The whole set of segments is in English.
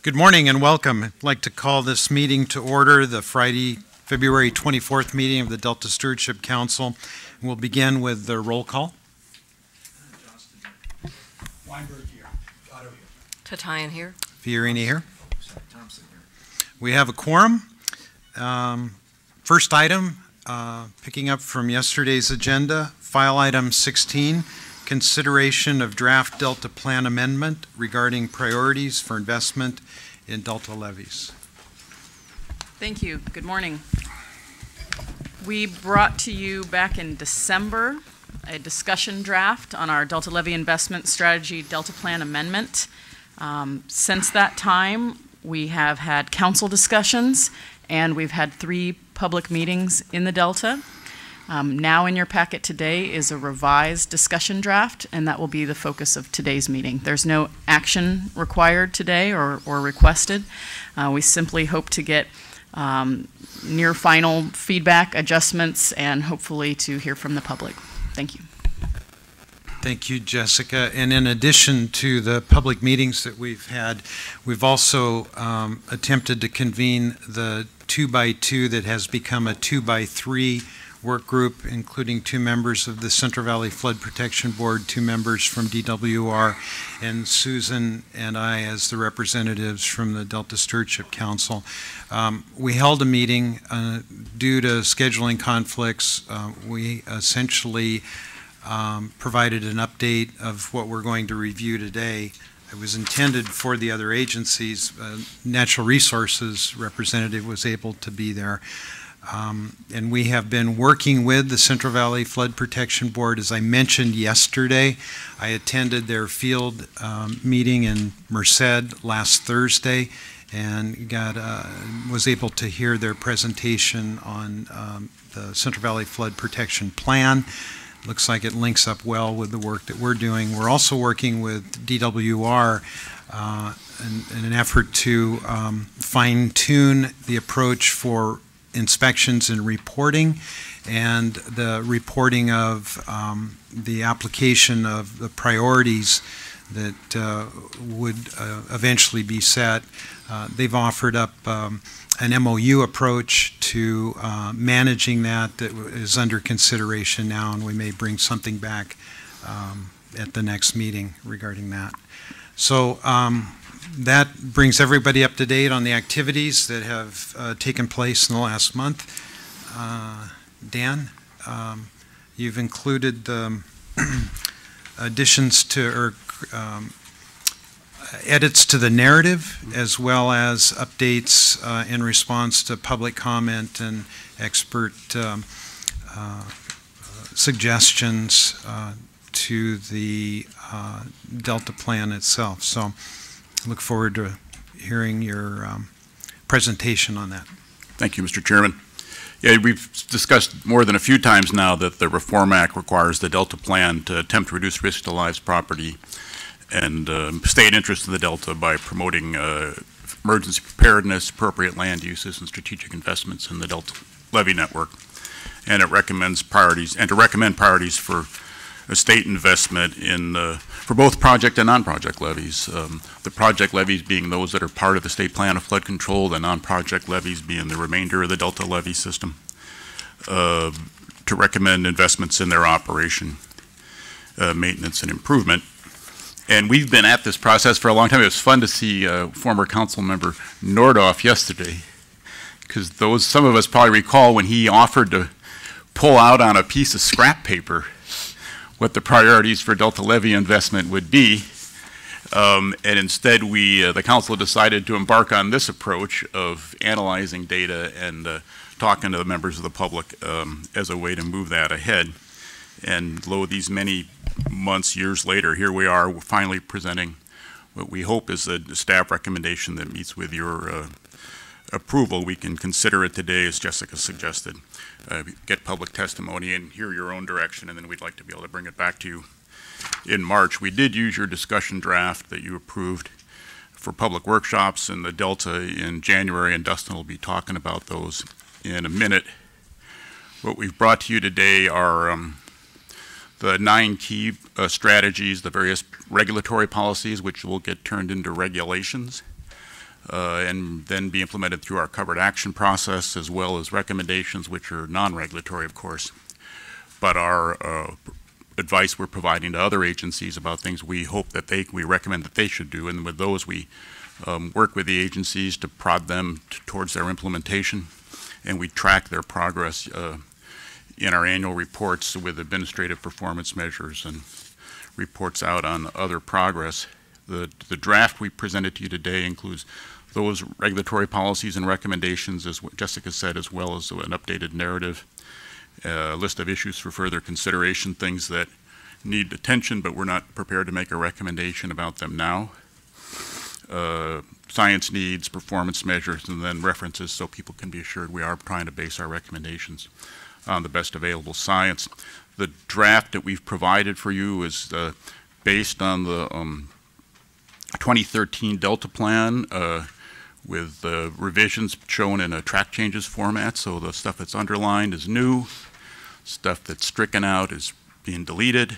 Good morning and welcome. I'd like to call this meeting to order, the Friday, February 24th meeting of the Delta Stewardship Council. We'll begin with the roll call. Weinberg here. Otto here. Tatayan here. Fiorini here. Thompson here. We have a quorum. First item, picking up from yesterday's agenda, file item 16, consideration of draft Delta Plan amendment regarding priorities for investment in Delta Levees. Thank you. Good morning. We brought to you back in December a discussion draft on our Delta Levee Investment Strategy Delta Plan amendment. Since that time, we have had council discussions and we've had 3 public meetings in the Delta. Now in your packet today is a revised discussion draft, and that will be the focus of today's meeting. There's no action required today or requested. We simply hope to get near final feedback, adjustments, and hopefully to hear from the public. Thank you. Thank you, Jessica. And in addition to the public meetings that we've had, we've also attempted to convene the 2x2 that has become a 2x3 work group, including 2 members of the Central Valley Flood Protection Board, 2 members from DWR, and Susan and I as the representatives from the Delta Stewardship Council. We held a meeting due to scheduling conflicts. We essentially provided an update of what we're going to review today. It was intended for the other agencies. Natural Resources representative was able to be there. And we have been working with the Central Valley Flood Protection Board. As I mentioned yesterday, I attended their field meeting in Merced last Thursday and was able to hear their presentation on the Central Valley Flood Protection Plan. Looks like it links up well with the work that we're doing. We're also working with DWR in an effort to fine-tune the approach for inspections and reporting, and the reporting of the application of the priorities that would eventually be set. They've offered up an MOU approach to managing that is under consideration now, and we may bring something back at the next meeting regarding that. So that brings everybody up to date on the activities that have taken place in the last month. Dan, you've included the additions to, or edits to the narrative, as well as updates in response to public comment and expert suggestions to the Delta Plan itself. So look forward to hearing your presentation on that. Thank you, Mr. Chairman. Yeah, we've discussed more than a few times now that the Reform Act requires the Delta Plan to attempt to reduce risk to lives, property, and state interest in the Delta by promoting emergency preparedness, appropriate land uses, and strategic investments in the Delta levee network. And it recommends priorities, and to recommend priorities for a state investment in for both project and non-project levees. The project levees being those that are part of the state plan of flood control, the non-project levees being the remainder of the Delta levee system, to recommend investments in their operation, maintenance, and improvement. And we've been at this process for a long time. It was fun to see former council member Nordoff yesterday, because some of us probably recall when he offered to pull out on a piece of scrap paper what the priorities for Delta levee investment would be. And instead, the council decided to embark on this approach of analyzing data and talking to the members of the public as a way to move that ahead. And lo, these many months, years later, here we are, we're finally presenting what we hope is a staff recommendation that meets with your approval. We can consider it today, as Jessica suggested, get public testimony and hear your own direction, and then we'd like to be able to bring it back to you in March. We did use your discussion draft that you approved for public workshops in the Delta in January, and Dustin will be talking about those in a minute. What we've brought to you today are the 9 key strategies, the various regulatory policies, which will get turned into regulations, and then be implemented through our covered action process, as well as recommendations, which are non-regulatory, of course. But our advice we're providing to other agencies about things we hope that we recommend that they should do, and with those we work with the agencies to prod them towards their implementation, and we track their progress in our annual reports with administrative performance measures and reports out on other progress. The draft we presented to you today includes those regulatory policies and recommendations, as what Jessica said, as well as an updated narrative, a list of issues for further consideration, things that need attention, but we're not prepared to make a recommendation about them now. Science needs, performance measures, and then references so people can be assured we are trying to base our recommendations on the best available science. The draft that we've provided for you is based on the 2013 Delta Plan with revisions shown in a track changes format, so the stuff that's underlined is new, stuff that's stricken out is being deleted,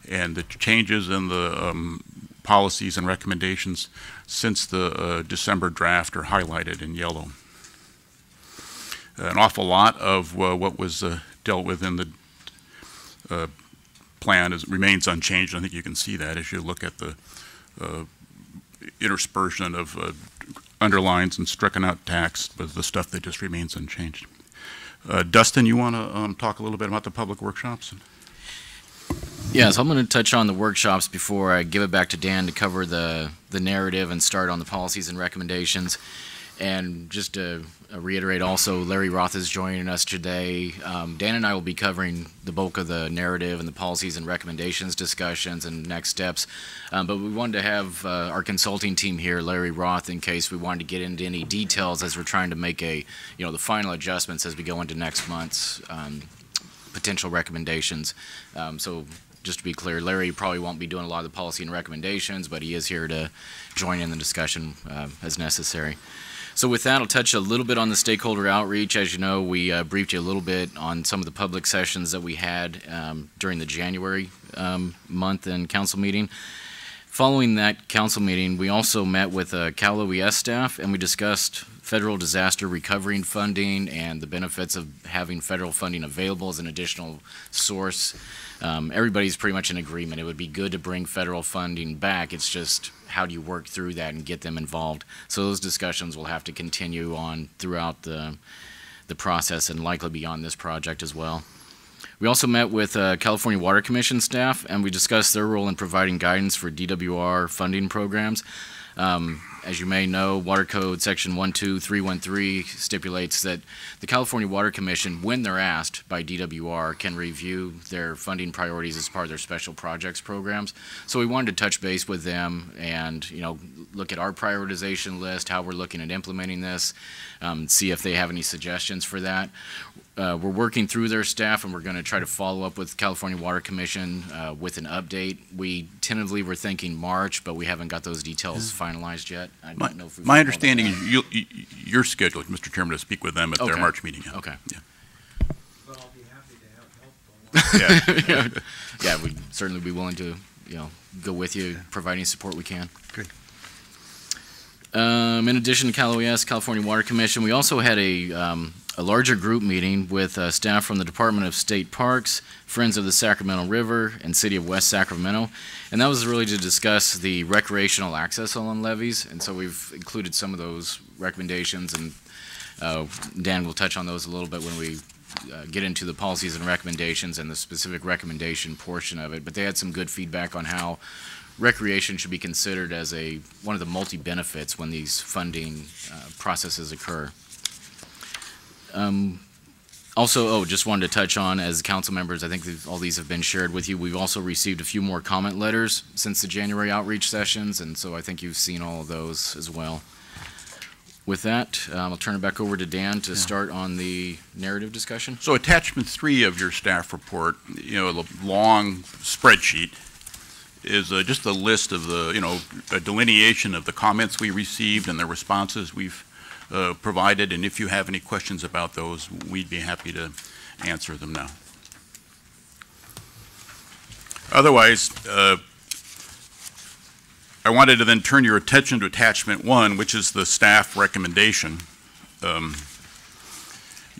and the changes in the policies and recommendations since the December draft are highlighted in yellow. An awful lot of what was dealt with in the plan remains unchanged. I think you can see that as you look at the interspersion of underlines and stricken out text with the stuff that just remains unchanged. Dustin, you want to talk a little bit about the public workshops? Yeah, so I'm going to touch on the workshops before I give it back to Dan to cover the narrative and start on the policies and recommendations. And just to reiterate also, Larry Roth is joining us today. Dan and I will be covering the bulk of the narrative and the policies and recommendations discussions and next steps. But we wanted to have our consulting team here, Larry Roth, in case we wanted to get into any details as we're trying to make the final adjustments as we go into next month's potential recommendations. So just to be clear, Larry probably won't be doing a lot of the policy and recommendations, but he is here to join in the discussion as necessary. So with that, I'll touch a little bit on the stakeholder outreach. As you know, we briefed you a little bit on some of the public sessions that we had during the January month and council meeting. Following that council meeting, we also met with Cal OES staff, and we discussed federal disaster recovery funding and the benefits of having federal funding available as an additional source. Everybody's pretty much in agreement. It would be good to bring federal funding back. It's just how do you work through that and get them involved. So those discussions will have to continue on throughout the process and likely beyond this project as well. We also met with California Water Commission staff, and we discussed their role in providing guidance for DWR funding programs. As you may know, Water Code Section 12313 stipulates that the California Water Commission, when they're asked by DWR, can review their funding priorities as part of their special projects programs. So we wanted to touch base with them and look at our prioritization list, how we're looking at implementing this, see if they have any suggestions for that. We're working through their staff, and we're going to try to follow up with California Water Commission with an update. We tentatively were thinking March, but we haven't got those details finalized yet. I don't know if my understanding is you're scheduled, Mr. Chairman, to speak with them at their March meeting. Okay. Yeah. Well, I'll be happy to have help. Yeah, we'd certainly be willing to go with you, provide any support we can. Good. In addition to Cal OES, California Water Commission, we also had a larger group meeting with staff from the Department of State Parks, Friends of the Sacramento River, and City of West Sacramento. And that was really to discuss the recreational access along levees. And so we've included some of those recommendations, and Dan will touch on those a little bit when we get into the policies and recommendations and the specific recommendation portion of it. But they had some good feedback on how recreation should be considered as one of the multi-benefits when these funding processes occur. Also, just wanted to touch on, as council members, I think all these have been shared with you. We've also received a few more comment letters since the January outreach sessions, and so I think you've seen all of those as well. With that, I'll turn it back over to Dan to start on the narrative discussion. So attachment 3 of your staff report, the long spreadsheet, is just a list of a delineation of the comments we received and the responses we've provided, and if you have any questions about those, we'd be happy to answer them now. Otherwise, I wanted to then turn your attention to attachment 1, which is the staff recommendation.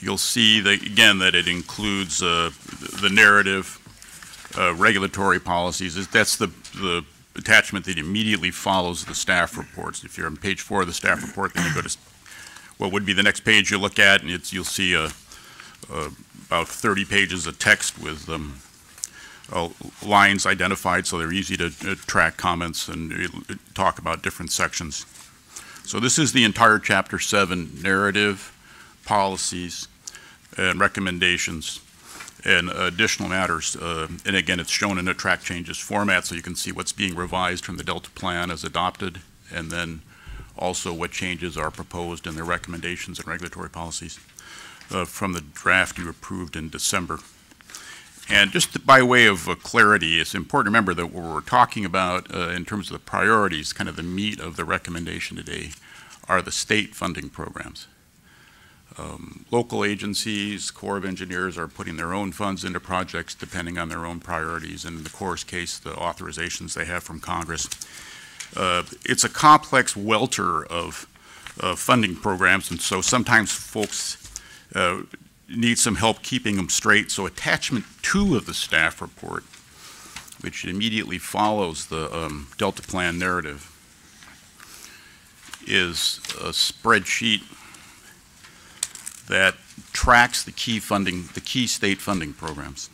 You'll see that, again, that it includes the narrative, regulatory policies. That's the attachment that immediately follows the staff reports. If you're on page 4 of the staff report, then you go to what would be the next page you look at, and you'll see about 30 pages of text with lines identified, so they're easy to track comments and talk about different sections. So this is the entire Chapter 7 narrative, policies, and recommendations, and additional matters. And again, it's shown in a track changes format, so you can see what's being revised from the Delta Plan as adopted, and then also what changes are proposed in the recommendations and regulatory policies from the draft you approved in December. And just by way of clarity, it's important to remember that what we're talking about in terms of the priorities, kind of the meat of the recommendation today, are the state funding programs. Local agencies, Corps of Engineers are putting their own funds into projects depending on their own priorities, and in the Corps' case, the authorizations they have from Congress. It's a complex welter of funding programs, and so sometimes folks need some help keeping them straight. So attachment 2 of the staff report, which immediately follows the Delta Plan narrative, is a spreadsheet that tracks the key funding, the key state funding programs.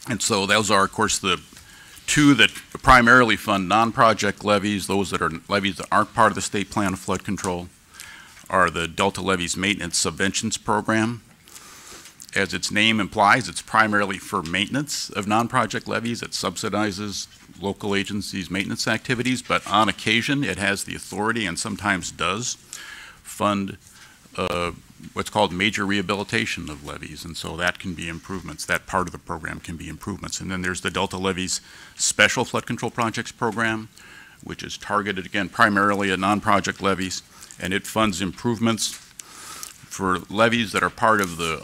And so those are, of course, the 2 that primarily fund non-project levies. Those that are levies that aren't part of the state plan of flood control are the Delta Levees Maintenance Subventions Program. As its name implies, it's primarily for maintenance of non-project levies. It subsidizes local agencies' maintenance activities, but on occasion it has the authority, and sometimes does, fund what's called major rehabilitation of levees, and so that can be improvements. That part of the program can be improvements. And then there's the Delta Levees Special Flood Control Projects Program, which is targeted, again, primarily at non-project levees, and it funds improvements for levees that are part of the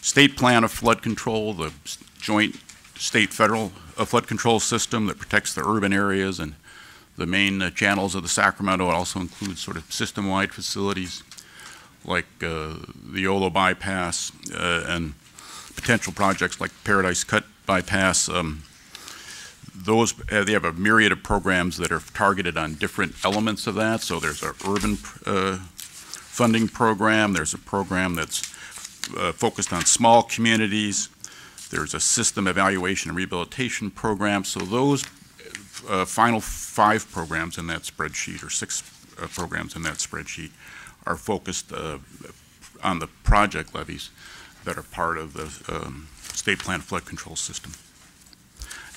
state plan of flood control, the joint state-federal flood control system that protects the urban areas and the main channels of the Sacramento. It also includes sort of system-wide facilities like the Olo bypass and potential projects like Paradise Cut bypass. Those they have a myriad of programs that are targeted on different elements of that. So there's an urban funding program. There's a program that's focused on small communities. There's a system evaluation and rehabilitation program. So those final 5 programs in that spreadsheet, or 6 programs in that spreadsheet, are focused on the project levies that are part of the state plan flood control system.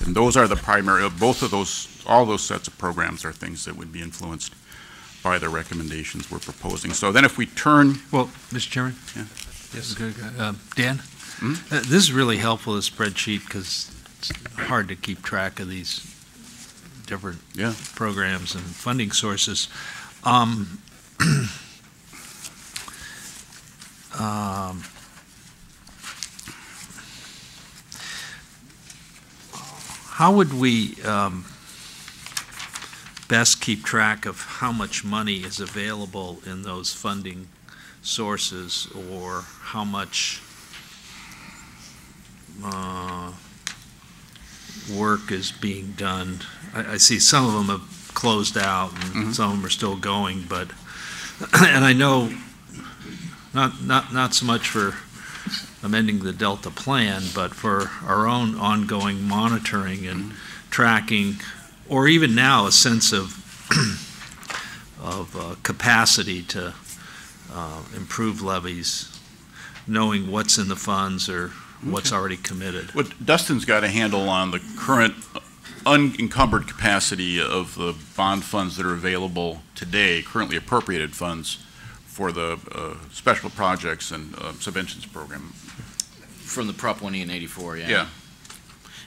And those are the primary, both of those, all those sets of programs are things that would be influenced by the recommendations we're proposing. So then if we turn. Well, Mr. Chairman? Yeah. Yes. Dan? This is really helpful, this spreadsheet, because it's hard to keep track of these different programs and funding sources. How would we best keep track of how much money is available in those funding sources, or how much work is being done? I see some of them have closed out and some of them are still going, but and I know not so much for amending the Delta Plan, but for our own ongoing monitoring and tracking, or even now a sense of capacity to improve levies, knowing what's in the funds or what's already committed. Well, Dustin's got a handle on the current unencumbered capacity of the bond funds that are available today, currently appropriated funds for the special projects and subventions program. From the Prop 1E in '84, yeah. Yeah.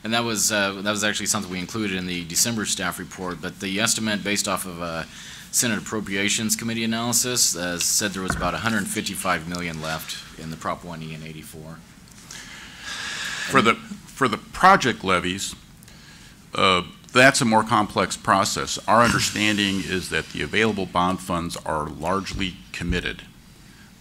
And that was actually something we included in the December staff report, but the estimate based off of a Senate Appropriations Committee analysis said there was about $155 million left in the Prop 1E in '84. For the project levies, that's a more complex process. Our understanding is that the available bond funds are largely committed.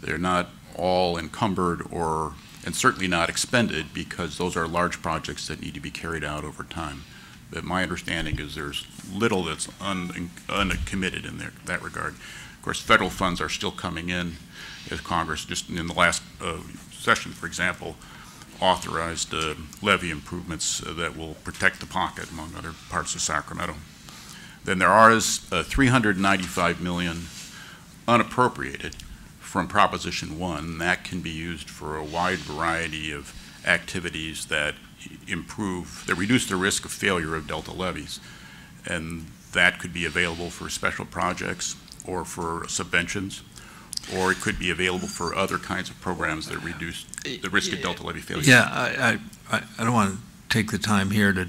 They're not all encumbered and certainly not expended, because those are large projects that need to be carried out over time. But my understanding is there's little that's uncommitted in that regard. Of course, federal funds are still coming in, as Congress just in the last session, for example, authorized levee improvements that will protect the pocket, among other parts of Sacramento. Then there is $395 million unappropriated from Proposition 1. That can be used for a wide variety of activities that reduce the risk of failure of Delta levees. And that could be available for special projects or for subventions, or it could be available for other kinds of programs that reduce the risk of Delta levee failure. Yeah, I don't want to take the time here to,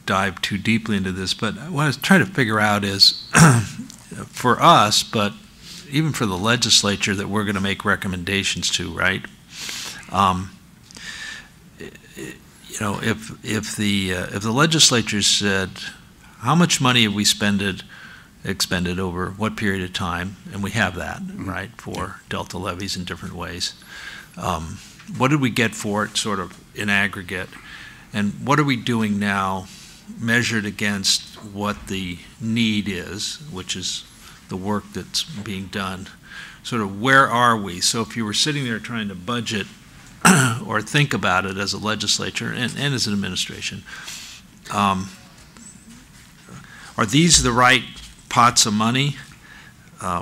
dive too deeply into this, but what I was trying to figure out is, for us, but even for the legislature that we're going to make recommendations to, right? If the legislature said, how much money have we expended over what period of time, and we have that, right, for Delta levies in different ways. What did we get for it, sort of in aggregate, and what are we doing now measured against what the need is, which is the work that's being done? Sort of where are we? So if you were sitting there trying to budget or think about it as a legislature and as an administration, are these the right pots of money?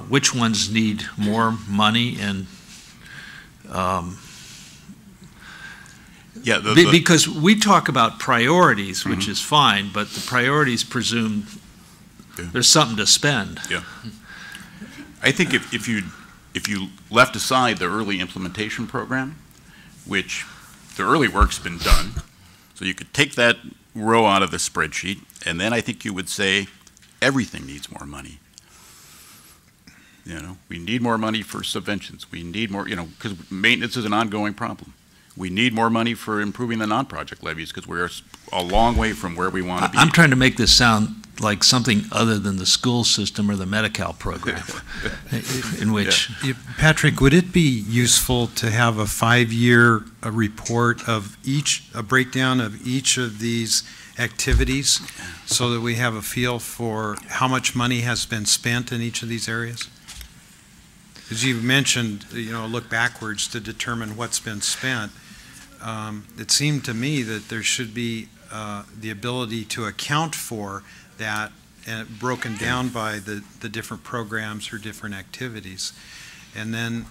Which ones need more money? And because we talk about priorities, which is fine, but the priorities presume there's something to spend. Yeah. I think if you left aside the early implementation program, which the early work's been done, so you could take that row out of the spreadsheet, and then I think you would say everything needs more money. We need more money for subventions. We need more, because maintenance is an ongoing problem. We need more money for improving the non-project levies, because we're a long way from where we want to be. I'm trying to make this sound like something other than the school system or the Medi-Cal program, in which... Yeah. Patrick, would it be useful to have a 5-year report of a breakdown of each of these activities, so that we have a feel for how much money has been spent in each of these areas? As you mentioned, look backwards to determine what's been spent. It seemed to me that there should be the ability to account for that, broken down by the different programs or different activities. And then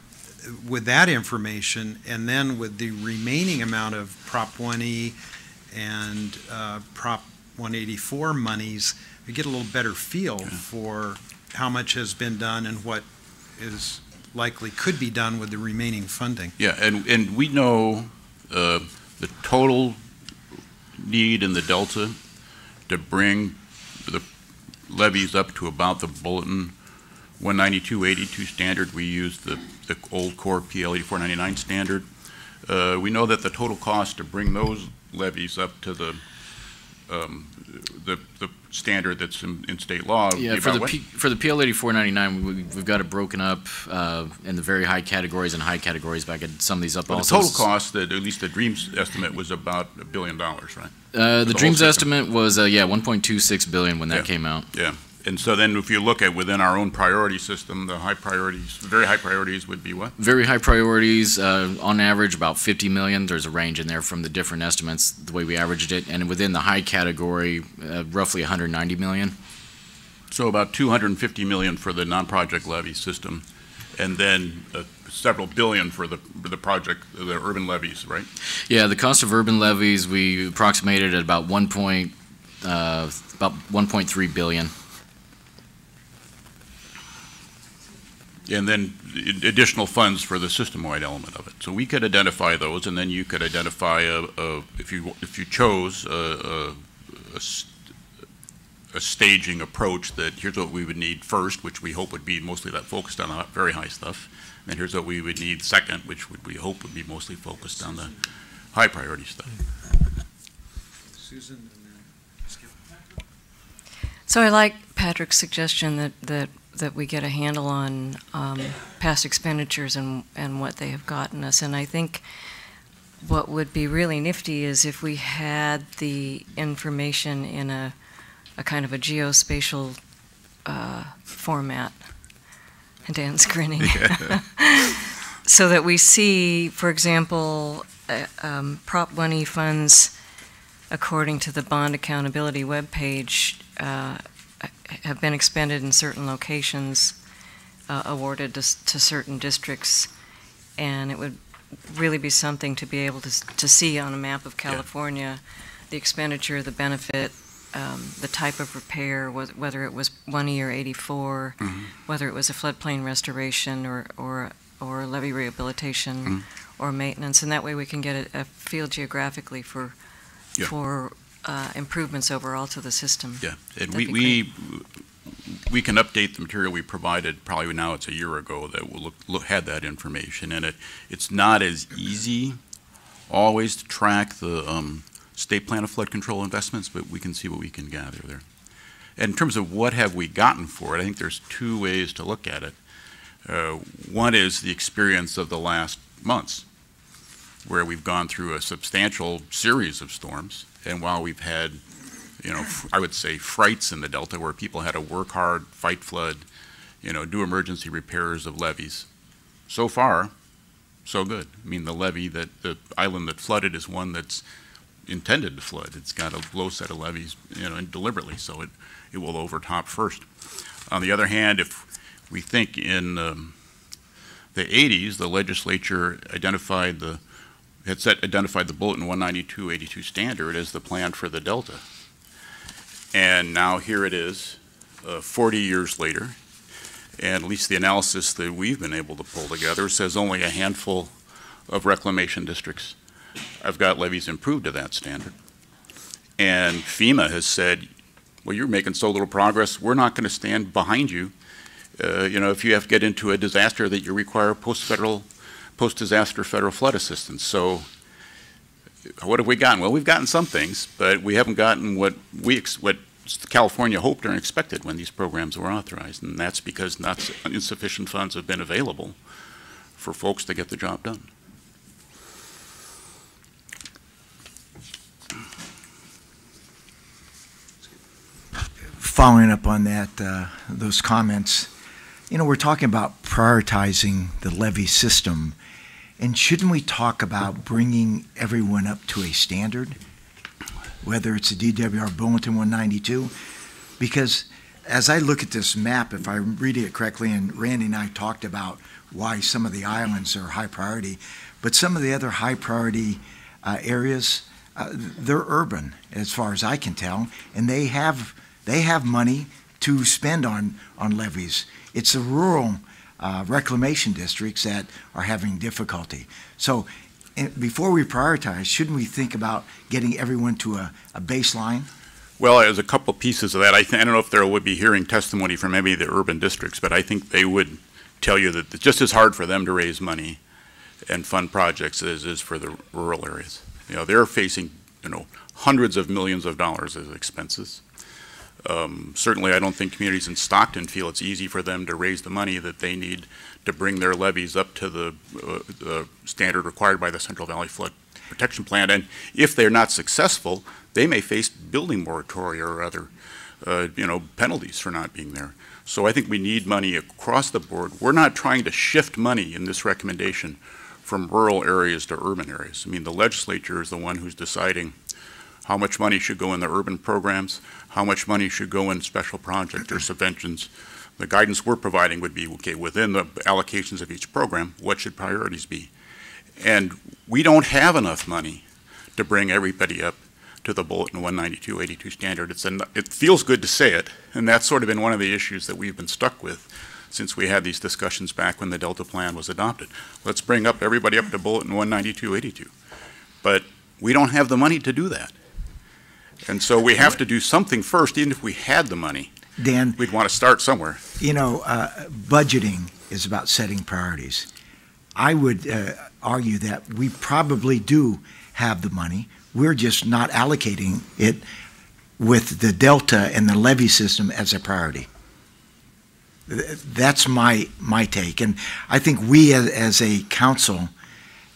with that information, and then with the remaining amount of Prop 1E and Prop 184 monies, we get a little better feel for how much has been done and what is likely could be done with the remaining funding. Yeah, and we know the total need in the Delta to bring the levies up to about the Bulletin 192.82 standard. We use the old core PL 8499 standard. We know that the total cost to bring those levies up to the standard that's in state law. Yeah, for the PL 8499, we've got it broken up in the very high categories and high categories, but I could sum these up. But also. The total cost, at least the Dreams estimate, was about $1 billion, right? The Dreams estimate was, 1.26 billion when that came out. Yeah. And so then if you look at within our own priority system, the high priorities, very high priorities would be what? Very high priorities, on average about 50 million. There's a range in there from the different estimates, the way we averaged it. And within the high category, roughly 190 million. So about 250 million for the non-project levy system, and then several billion for the urban levies, right? Yeah, the cost of urban levies, we approximated at about 1.3 billion. And then additional funds for the system-wide element of it. So we could identify those, and then you could identify if you chose a staging approach, that here's what we would need first, which we hope would be mostly that focused on very high stuff, and here's what we would need second, which we hope would be mostly focused on the high priority stuff. Susan and then Skip. So I like Patrick's suggestion that we get a handle on past expenditures and what they have gotten us. And I think what would be really nifty is if we had the information in a kind of a geospatial format. And Dan's grinning. Yeah. So that we see, for example, Prop 1E funds, according to the Bond Accountability webpage, have been expended in certain locations, awarded to certain districts, and it would really be something to be able to see on a map of California, the expenditure, the benefit, the type of repair, whether it was 1E or 84, whether it was a floodplain restoration or levee rehabilitation or maintenance, and that way we can get a feel geographically for improvements overall to the system. Yeah, and we can update the material we provided. Probably now it's a year ago that we'll had that information, and it's not as easy always to track the state plan of flood control investments, but we can see what we can gather there. And in terms of what have we gotten for it, I think there's two ways to look at it. One is the experience of the last months, where we've gone through a substantial series of storms, and while we've had, I would say frights in the Delta where people had to work hard, fight flood, do emergency repairs of levees. So far, so good. I mean, the island that flooded is one that's intended to flood. It's got a low set of levees, and deliberately, so it will overtop first. On the other hand, if we think in the 80s, the legislature identified the Bulletin 192-82 standard as the plan for the Delta. And now here it is, 40 years later, and at least the analysis that we've been able to pull together says only a handful of reclamation districts have got levees improved to that standard. And FEMA has said, well, you're making so little progress, we're not going to stand behind you. If you have to get into a disaster that you require post-disaster federal flood assistance. So what have we gotten? Well, we've gotten some things, but we haven't gotten what California hoped or expected when these programs were authorized, and that's because insufficient funds have been available for folks to get the job done. Following up on that, those comments, we're talking about prioritizing the levee system, and shouldn't we talk about bringing everyone up to a standard, whether it's a DWR Bulletin 192? Because as I look at this map, if I'm reading it correctly, and Randy and I talked about why some of the islands are high priority, but some of the other high priority areas, they're urban, as far as I can tell, and they have money to spend on levees. It's the rural reclamation districts that are having difficulty. So before we prioritize, shouldn't we think about getting everyone to a baseline? Well, there's a couple pieces of that. I don't know if there would be hearing testimony from any of the urban districts, but I think they would tell you that it's just as hard for them to raise money and fund projects as it is for the rural areas. They're facing, hundreds of millions of dollars as expenses. Certainly, I don't think communities in Stockton feel it's easy for them to raise the money that they need to bring their levees up to the standard required by the Central Valley Flood Protection Plan. And if they're not successful, they may face building moratoria or other, penalties for not being there. So I think we need money across the board. We're not trying to shift money in this recommendation from rural areas to urban areas. I mean, the legislature is the one who's deciding how much money should go in the urban programs, how much money should go in special project or subventions. The guidance we're providing would be, okay, within the allocations of each program, what should priorities be? And we don't have enough money to bring everybody up to the Bulletin 192-82 standard. It feels good to say it, and that's sort of been one of the issues that we've been stuck with since we had these discussions back when the Delta Plan was adopted. Let's bring everybody up to Bulletin 192-82. But we don't have the money to do that. And so we have to do something first, even if we had the money. Dan, we'd want to start somewhere. Budgeting is about setting priorities. I would argue that we probably do have the money. We're just not allocating it with the Delta and the levee system as a priority. That's my take. And I think we as a council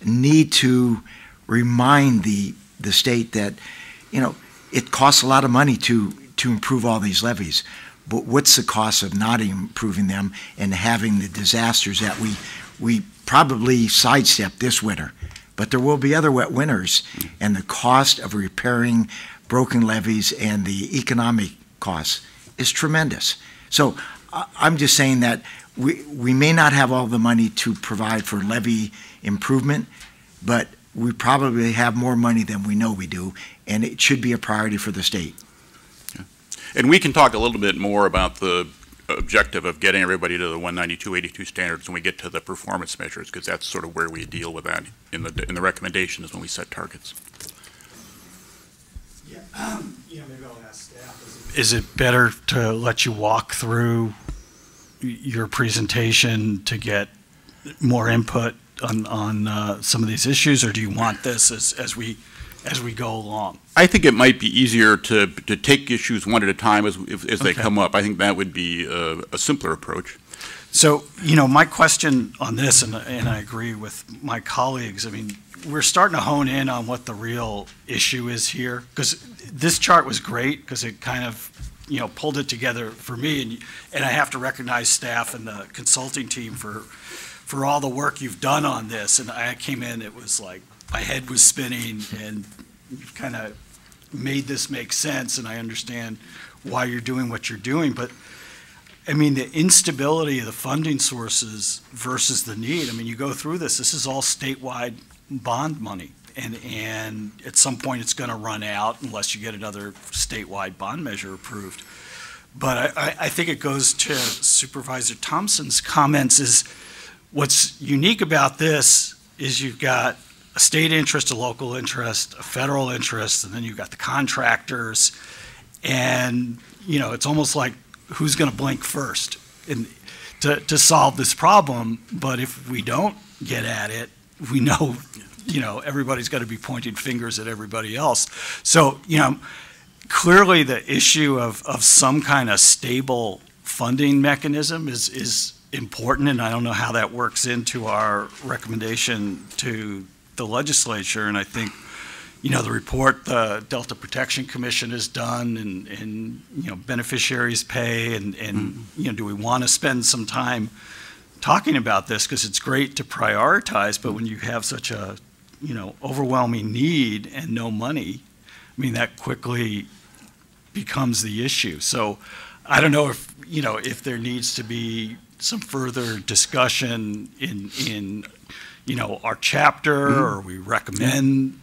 need to remind the state that, you know, it costs a lot of money to improve all these levees. But what's the cost of not improving them and having the disasters that we probably sidestep this winter? But there will be other wet winters, and the cost of repairing broken levees and the economic costs is tremendous. So I'm just saying that we may not have all the money to provide for levee improvement, but we probably have more money than we know we do, and it should be a priority for the state. And we can talk a little bit more about the objective of getting everybody to the 192.82 standards when we get to the performance measures, because that's sort of where we deal with that in the recommendations when we set targets. Yeah, maybe I'll ask staff. Is it better to let you walk through your presentation to get more input on some of these issues, or do you want this as we go along? I think it might be easier to take issues one at a time as they come up. I think that would be a simpler approach. So, my question on this, and I agree with my colleagues, I mean, we're starting to hone in on what the real issue is here, because this chart was great because it kind of, pulled it together for me, and I have to recognize staff and the consulting team for all the work you've done on this. And I came in, it was like my head was spinning, and you've kind of made this make sense, and I understand why you're doing what you're doing. But I mean, the instability of the funding sources versus the need, I mean, you go through this is all statewide bond money, and at some point it's going to run out unless you get another statewide bond measure approved. But I think it goes to Supervisor Thompson's comments is what's unique about this is you've got a state interest, a local interest, a federal interest, and then you've got the contractors. And, it's almost like who's going to blink first to solve this problem. But if we don't get at it, we know, everybody's got to be pointing fingers at everybody else. So, clearly the issue of some kind of stable funding mechanism is important, and I don't know how that works into our recommendation to the legislature. And I think, the report the Delta Protection Commission has done, and beneficiaries pay, and do we want to spend some time talking about this? Because it's great to prioritize, but when you have such a, overwhelming need and no money, I mean, that quickly becomes the issue. So I don't know if there needs to be some further discussion in our chapter, or we recommend,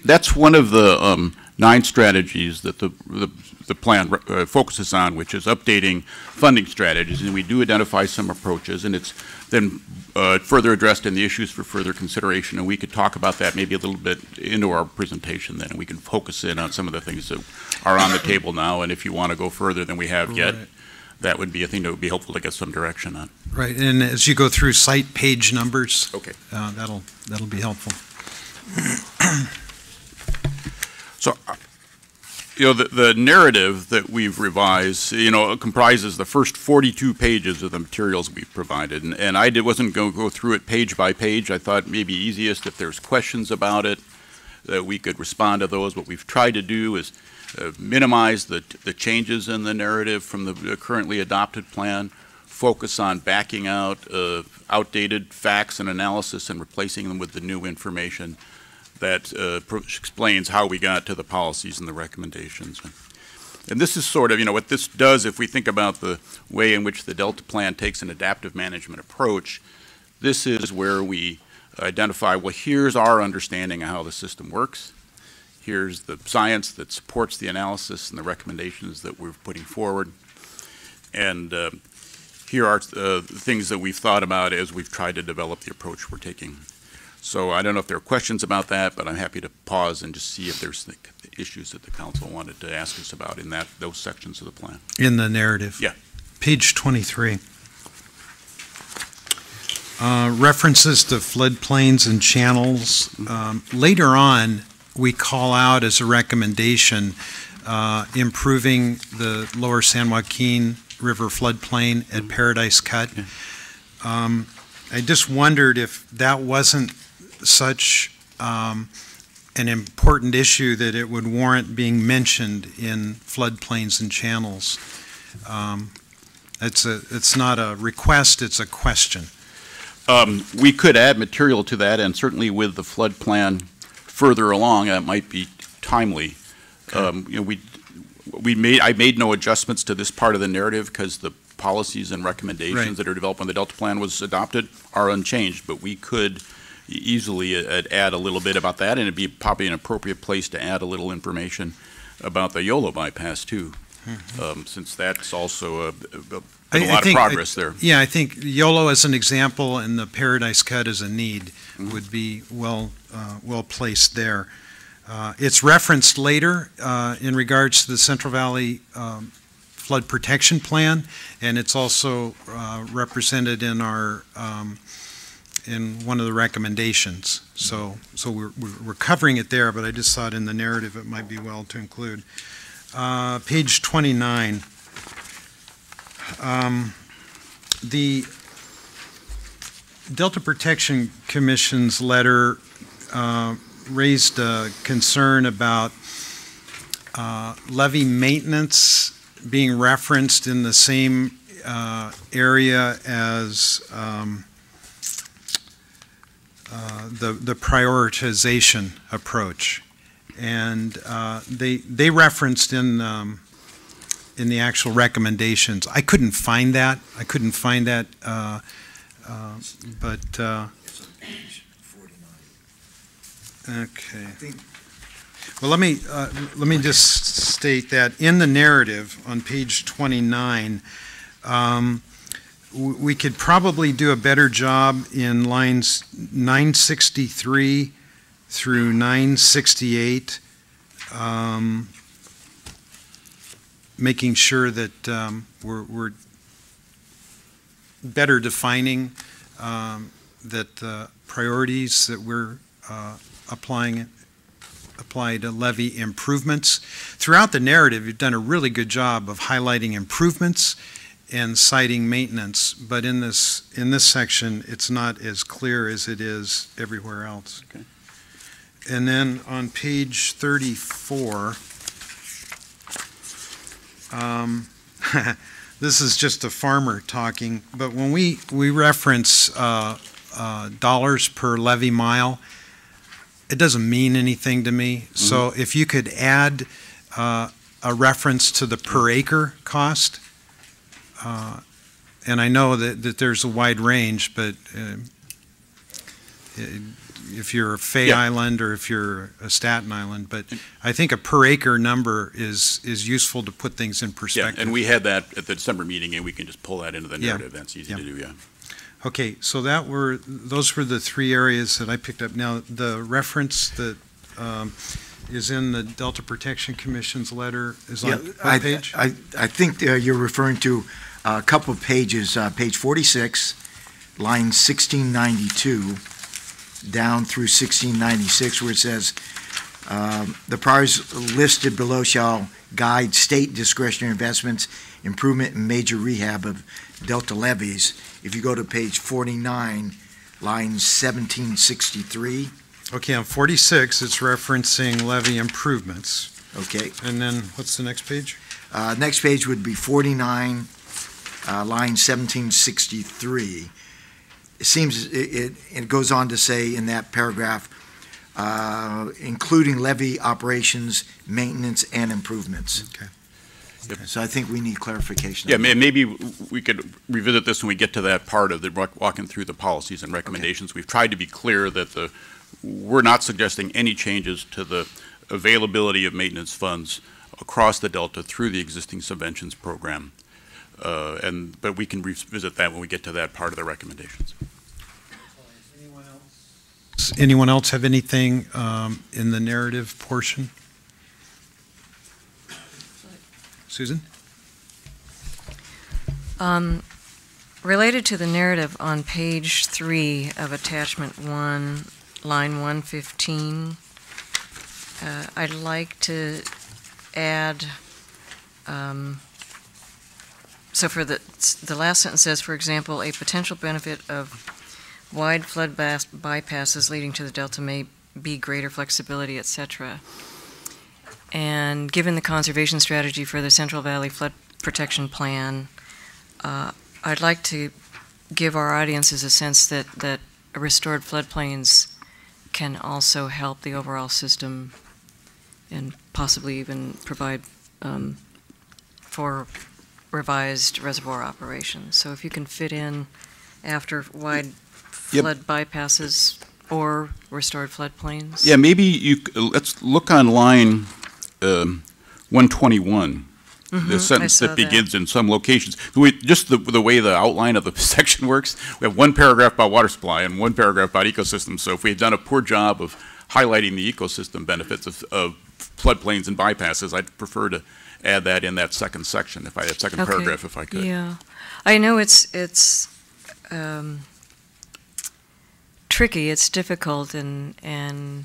That's one of the 9 strategies that the plan focuses on, which is updating funding strategies. And we do identify some approaches, and it's then further addressed in the issues for further consideration. And we could talk about that maybe a little bit into our presentation then, and we can focus in on some of the things that are on the table now. And if you want to go further than we have yet, that would be a thing that would be helpful to get some direction on. Right, and as you go through site page numbers, okay, that'll be helpful. So, the narrative that we've revised, comprises the first 42 pages of the materials we've provided, and I wasn't going to go through it page by page. I thought maybe easiest if there's questions about it, that we could respond to those. What we've tried to do is minimize the changes in the narrative from the currently adopted plan, focus on backing out outdated facts and analysis and replacing them with the new information that explains how we got to the policies and the recommendations. And this is sort of, what this does, if we think about the way in which the Delta Plan takes an adaptive management approach, this is where we identify, well, here's our understanding of how the system works. Here's the science that supports the analysis and the recommendations that we're putting forward. And here are things that we've thought about as we've tried to develop the approach we're taking. So I don't know if there are questions about that, but I'm happy to pause and just see if there's issues that the council wanted to ask us about in those sections of the plan. In the narrative? Yeah. Page 23. references to floodplains and channels. Later on, we call out as a recommendation improving the lower San Joaquin River floodplain at Paradise Cut. I just wondered if that wasn't such an important issue that it would warrant being mentioned in floodplains and channels. It's not a request, it's a question. We could add material to that, and certainly with the flood plan further along, that might be timely. You know, I made no adjustments to this part of the narrative because the policies and recommendations that are developed when the Delta Plan was adopted are unchanged, but we could easily add a little bit about that, and it'd be probably an appropriate place to add a little information about the YOLO bypass too, since that's also a lot of progress there. Yeah, I think YOLO as an example and the Paradise Cut as a need would be well placed there. It's referenced later in regards to the Central Valley Flood Protection Plan, and it's also represented in our in one of the recommendations. So we're covering it there, but I just thought in the narrative it might be well to include. Page 29. The Delta Protection Commission's letter raised a concern about levee maintenance being referenced in the same area as the prioritization approach, and they referenced in the actual recommendations. I couldn't find that. But It's on page 49. okay. Well, let me just state that in the narrative on page 29, we could probably do a better job in lines 963 through 968, making sure that we're better defining that the priorities that we're apply to levee improvements. Throughout the narrative, you've done a really good job of highlighting improvements and citing maintenance, but in this section, it's not as clear as it is everywhere else. Okay. And then on page 34, this is just a farmer talking, but when we reference dollars per levee mile, it doesn't mean anything to me. So if you could add a reference to the per acre cost, and I know that there's a wide range, but if you're a Fay Island or if you're a Staten Island, but I think a per acre number is useful to put things in perspective. Yeah, and we had that at the December meeting, and we can just pull that into the narrative. That's easy to do, yeah. Okay, so those were the three areas that I picked up. Now, the reference that is in the Delta Protection Commission's letter is on what page? I think you're referring to a couple of pages, page 46, line 1692, down through 1696, where it says, the priorities listed below shall guide state discretionary investments, improvement and major rehab of Delta levees. If you go to page 49, line 1763. Okay, on 46, it's referencing levee improvements. Okay. And then what's the next page? Next page would be 49, line 1763. It seems it goes on to say in that paragraph, including levee operations, maintenance, and improvements. Okay. Okay. So I think we need clarification. Yeah, maybe we could revisit this when we get to that part of the walking through the policies and recommendations. Okay. We've tried to be clear that we're not suggesting any changes to the availability of maintenance funds across the Delta through the existing subventions program. But we can revisit that when we get to that part of the recommendations. Anyone else have anything in the narrative portion? Susan? Related to the narrative on page 3 of attachment 1, line 115, I'd like to add, so for the last sentence says, for example, a potential benefit of wide flood bypasses leading to the delta may be greater flexibility, etc. And given the conservation strategy for the Central Valley Flood Protection Plan, I'd like to give our audiences a sense that restored floodplains can also help the overall system and possibly even provide for revised reservoir operations. So if you can fit in after wide flood bypasses or restored floodplains. Yeah, maybe let's look on line 121. The sentence that begins in some locations. Just the way the outline of the section works, we have one paragraph about water supply and one paragraph about ecosystems. So if we had done a poor job of highlighting the ecosystem benefits of floodplains and bypasses, I'd prefer to add that in that second section, second paragraph, if I could. Yeah, I know it's tricky, it's difficult, and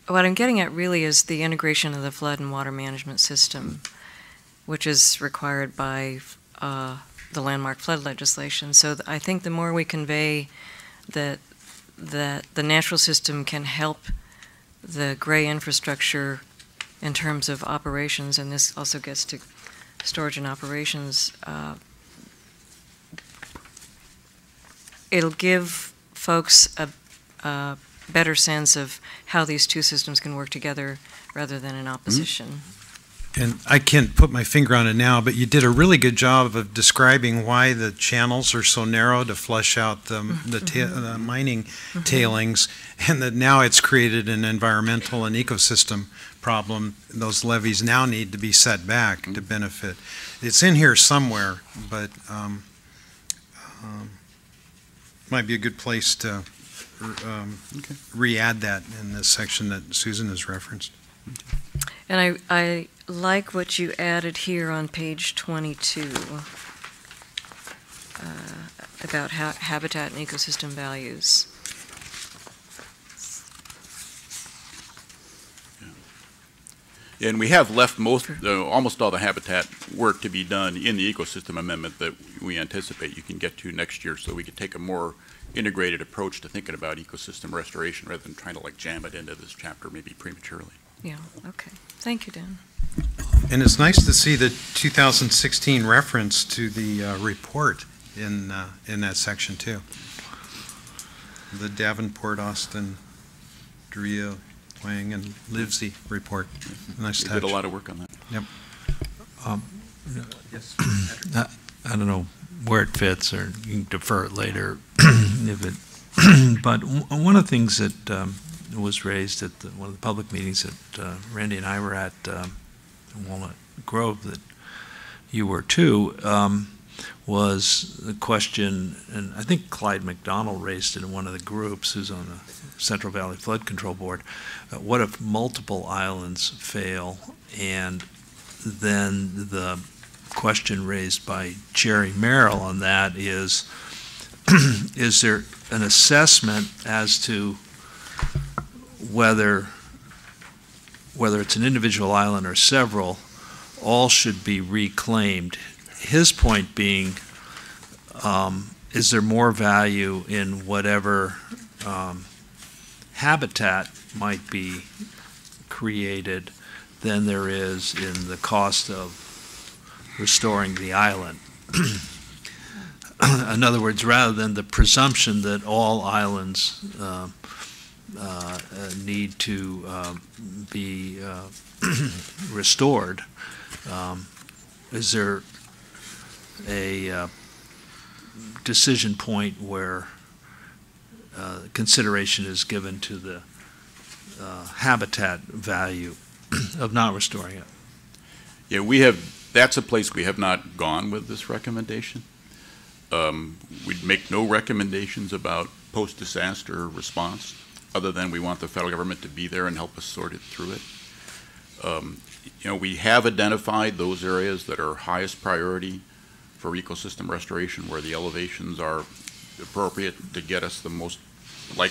what I'm getting at really is the integration of the flood and water management system, which is required by the landmark flood legislation. So I think the more we convey that the natural system can help the gray infrastructure in terms of operations, and this also gets to storage and operations, it'll give folks a better sense of how these two systems can work together rather than in opposition. And I can't put my finger on it now, but you did a really good job of describing why the channels are so narrow to flush out the mining tailings, and that now it's created an environmental and ecosystem problem. Those levees now need to be set back to benefit. It's in here somewhere, but might be a good place to re-add that in this section that Susan has referenced. And I like what you added here on page 22 about habitat and ecosystem values. Yeah, and we have left almost all the habitat work to be done in the ecosystem amendment that we anticipate you can get to next year, so we could take a more integrated approach to thinking about ecosystem restoration rather than trying to jam it into this chapter maybe prematurely. Yeah, okay. Thank you, Dan. And it's nice to see the 2016 reference to the report in that section too. The Davenport, Austin, Drea, Wang, and Livesey report. Nice touch. We did a lot of work on that. Yep. Yes. I don't know where it fits, or you can defer it later. But one of the things that was raised at one of the public meetings that Randy and I were at in Walnut Grove, that you were too, was the question, and I think Clyde McDonald raised it in one of the groups, who's on the Central Valley Flood Control Board. What if multiple islands fail? And then the question raised by Jerry Merrill on that is there an assessment as to whether it's an individual island or several, all should be reclaimed? His point being, is there more value in whatever habitat might be created than there is in the cost of restoring the island? In other words, rather than the presumption that all islands need to be restored, is there a decision point where consideration is given to the habitat value of not restoring it? Yeah, that's a place we have not gone with this recommendation. We'd make no recommendations about post-disaster response, other than we want the federal government to be there and help us sort it through it. We have identified those areas that are highest priority for ecosystem restoration where the elevations are appropriate to get us the most,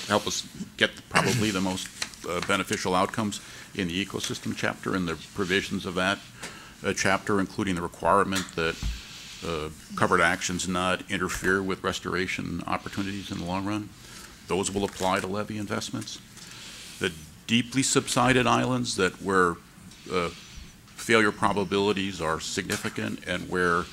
help us get probably the most beneficial outcomes in the ecosystem chapter and the provisions of that chapter, including the requirement that covered actions not interfere with restoration opportunities in the long run. Those will apply to levee investments. The deeply subsided islands where failure probabilities are significant and where,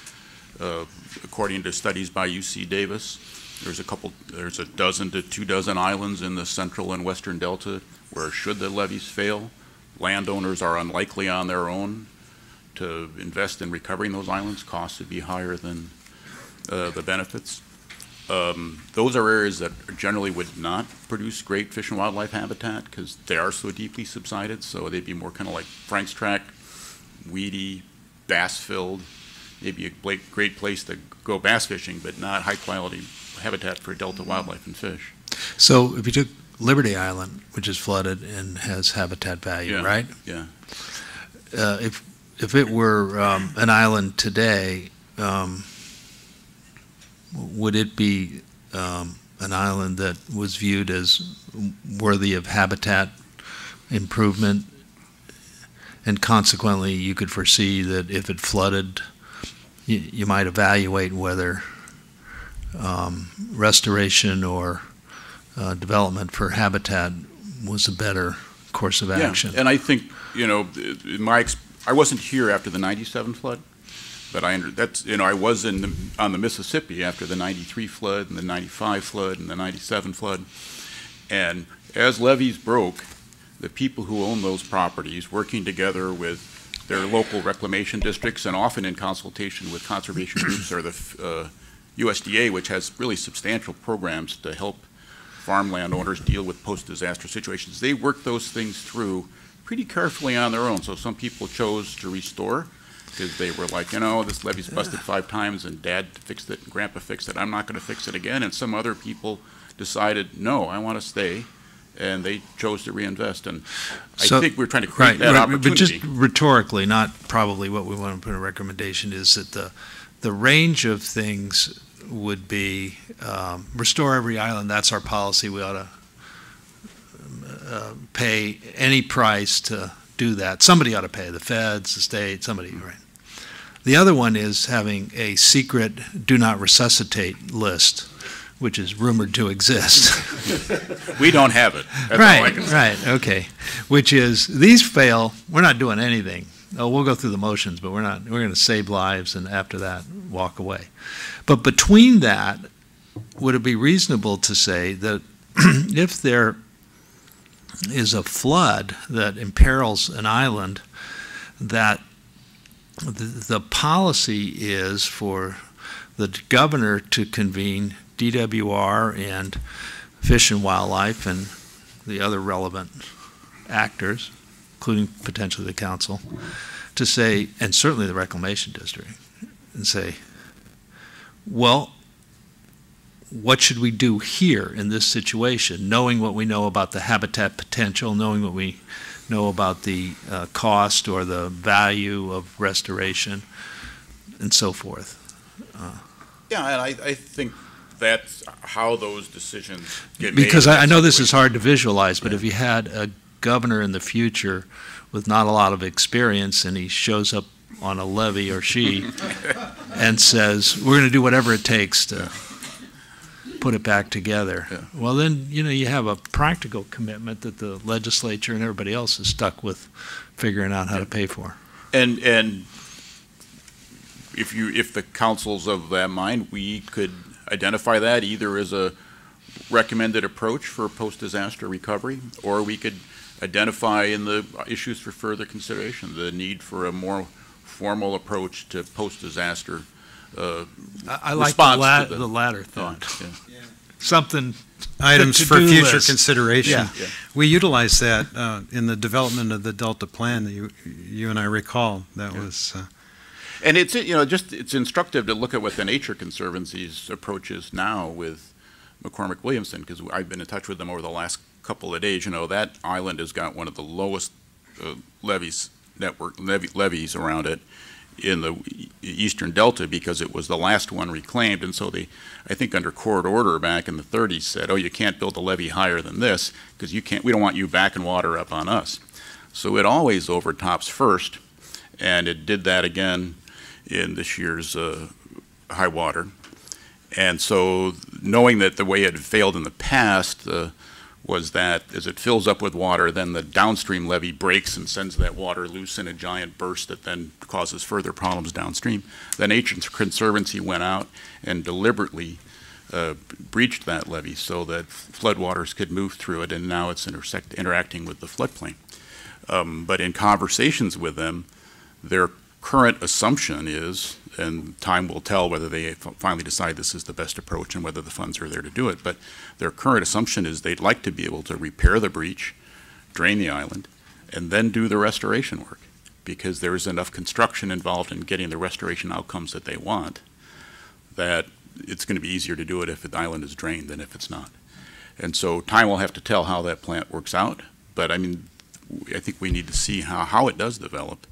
according to studies by UC Davis, there's a dozen to 2 dozen islands in the central and western delta where, should the levees fail, landowners are unlikely on their own to invest in recovering those islands. Costs would be higher than the benefits. Those are areas that generally would not produce great fish and wildlife habitat because they are so deeply subsided, so they'd be more kind of like Frank's Tract, weedy, bass-filled, maybe a great place to go bass fishing, but not high-quality habitat for delta wildlife and fish. So if you took Liberty Island, which is flooded and has habitat value, Yeah, right? yeah. If it were an island today, would it be an island that was viewed as worthy of habitat improvement? And consequently, you could foresee that if it flooded, you might evaluate whether restoration or development for habitat was a better course of action. Yeah, and I think, I wasn't here after the 97 flood, but I was on the Mississippi after the 93 flood and the 95 flood and the 97 flood. And as levees broke, the people who own those properties, working together with their local reclamation districts and often in consultation with conservation groups or the USDA, which has really substantial programs to help farmland owners deal with post-disaster situations, they worked those things through pretty carefully on their own. So some people chose to restore because they were like, this levee's busted 5 times and Dad fixed it and Grandpa fixed it. I'm not going to fix it again. And some other people decided, no, I want to stay. And they chose to reinvest. And I think we're trying to create that opportunity. But just rhetorically, not probably what we want to put in a recommendation, is that the range of things would be restore every island. That's our policy. We ought to pay any price to do that. Somebody ought to pay, the feds, the state, somebody, right? The other one is having a secret do not resuscitate list, which is rumored to exist. We don't have it. That's all I can say. Right, okay. Which is, these fail, we're not doing anything. Oh, we'll go through the motions, but we're going to save lives and after that walk away. But between that, would it be reasonable to say that if there is a flood that imperils an island, that the policy is for the governor to convene DWR and Fish and Wildlife and the other relevant actors, including potentially the council, to say, and certainly the Reclamation District, and say, well, what should we do here in this situation, knowing what we know about the habitat potential, knowing what we know about the cost or the value of restoration, and so forth. Yeah, and I think that's how those decisions get made. Because I know this is hard to visualize, but if you had a governor in the future with not a lot of experience and he shows up on a levee, or she, and says, we're going to do whatever it takes to put it back together. Yeah. Well, then, you have a practical commitment that the legislature and everybody else is stuck with figuring out how to pay for. And if the council's of that mind, we could identify that either as a recommended approach for post-disaster recovery, or we could identify in the issues for further consideration the need for a more formal approach to post-disaster I like the latter thought. Yeah. Something items for future list. consideration. Yeah. Yeah. We utilize that in the development of the Delta Plan. You and I recall that was. And it's it's instructive to look at what the Nature Conservancy's approach is now with McCormick Williamson, because I've been in touch with them over the last couple of days. That island has got one of the lowest levees around it, in the eastern delta because it was the last one reclaimed, and so they, I think under court order back in the 30s said, oh, you can't build a levee higher than this because we don't want you backing water up on us. So it always overtops first, and it did that again in this year's high water. And so knowing that the way it had failed in the past was that as it fills up with water, then the downstream levee breaks and sends that water loose in a giant burst that then causes further problems downstream. The Nature Conservancy went out and deliberately breached that levee so that floodwaters could move through it, and now it's interacting with the floodplain. But in conversations with them, their current assumption is, and time will tell whether they finally decide this is the best approach and whether the funds are there to do it, but their current assumption is they'd like to be able to repair the breach, drain the island, and then do the restoration work, because there's enough construction involved in getting the restoration outcomes that they want that it's going to be easier to do it if the island is drained than if it's not. And so time will have to tell how that plant works out, but I mean, I think we need to see how it does develop,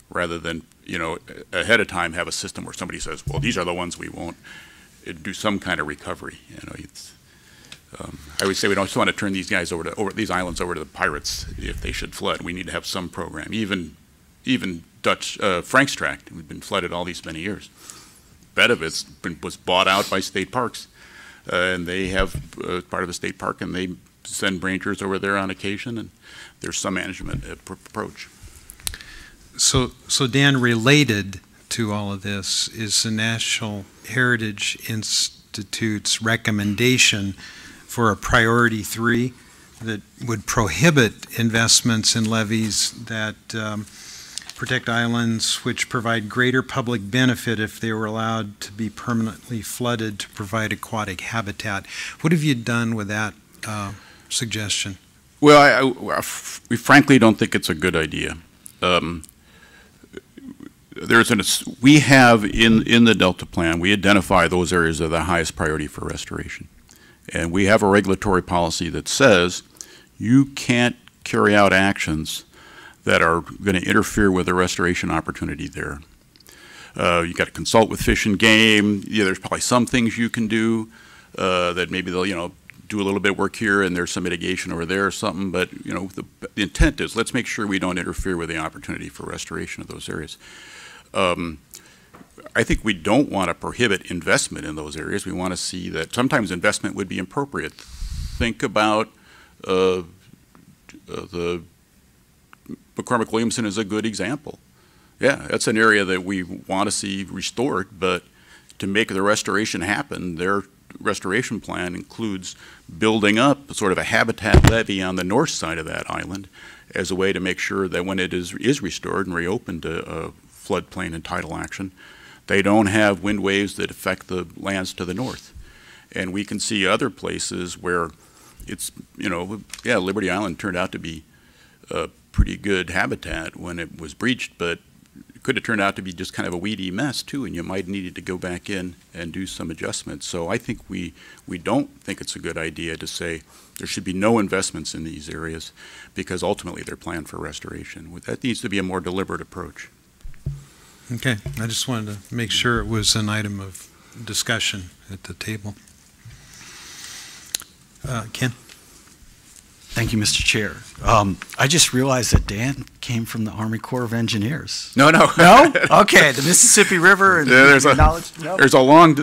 rather than, you know, ahead of time have a system where somebody says, well, these are the ones we won't do some kind of recovery. You know, it's, I would say we don't just want to turn these guys these islands over to the pirates if they should flood. We need to have some program. Even Dutch Frank's Tract, we've been flooded all these many years. Bet of it was bought out by state parks, and they have part of the state park, and they send rangers over there on occasion, and there's some management approach. So Dan, related to all of this is the National Heritage Institute's recommendation for a priority 3 that would prohibit investments in levees that protect islands which provide greater public benefit if they were allowed to be permanently flooded to provide aquatic habitat. What have you done with that suggestion? Well, we frankly don't think it's a good idea. We have in the Delta Plan, we identify those areas of the highest priority for restoration. And we have a regulatory policy that says you can't carry out actions that are going to interfere with the restoration opportunity there. You got to consult with Fish and Game. Yeah, there's probably some things you can do that maybe they'll, you know, do a little bit of work here and there's some mitigation over there or something, but you know, the intent is let's make sure we don't interfere with the opportunity for restoration of those areas. I think we don't want to prohibit investment in those areas. We want to see that sometimes investment would be appropriate. Think about the McCormick-Williamson is a good example. Yeah, that's an area that we want to see restored, but to make the restoration happen, their restoration plan includes building up sort of a habitat levee on the north side of that island as a way to make sure that when it is restored and reopened to floodplain and tidal action, they don't have wind waves that affect the lands to the north. And we can see other places where it's, you know, yeah, Liberty Island turned out to be a pretty good habitat when it was breached, but it could have turned out to be just kind of a weedy mess too, and you might need to go back in and do some adjustments. So I think we don't think it's a good idea to say there should be no investments in these areas because ultimately they're planned for restoration. That needs to be a more deliberate approach. Okay, I just wanted to make sure it was an item of discussion at the table. Ken? Thank you, Mr. Chair. I just realized that Dan came from the Army Corps of Engineers. No. No? Okay, the Mississippi River and yeah, there's a long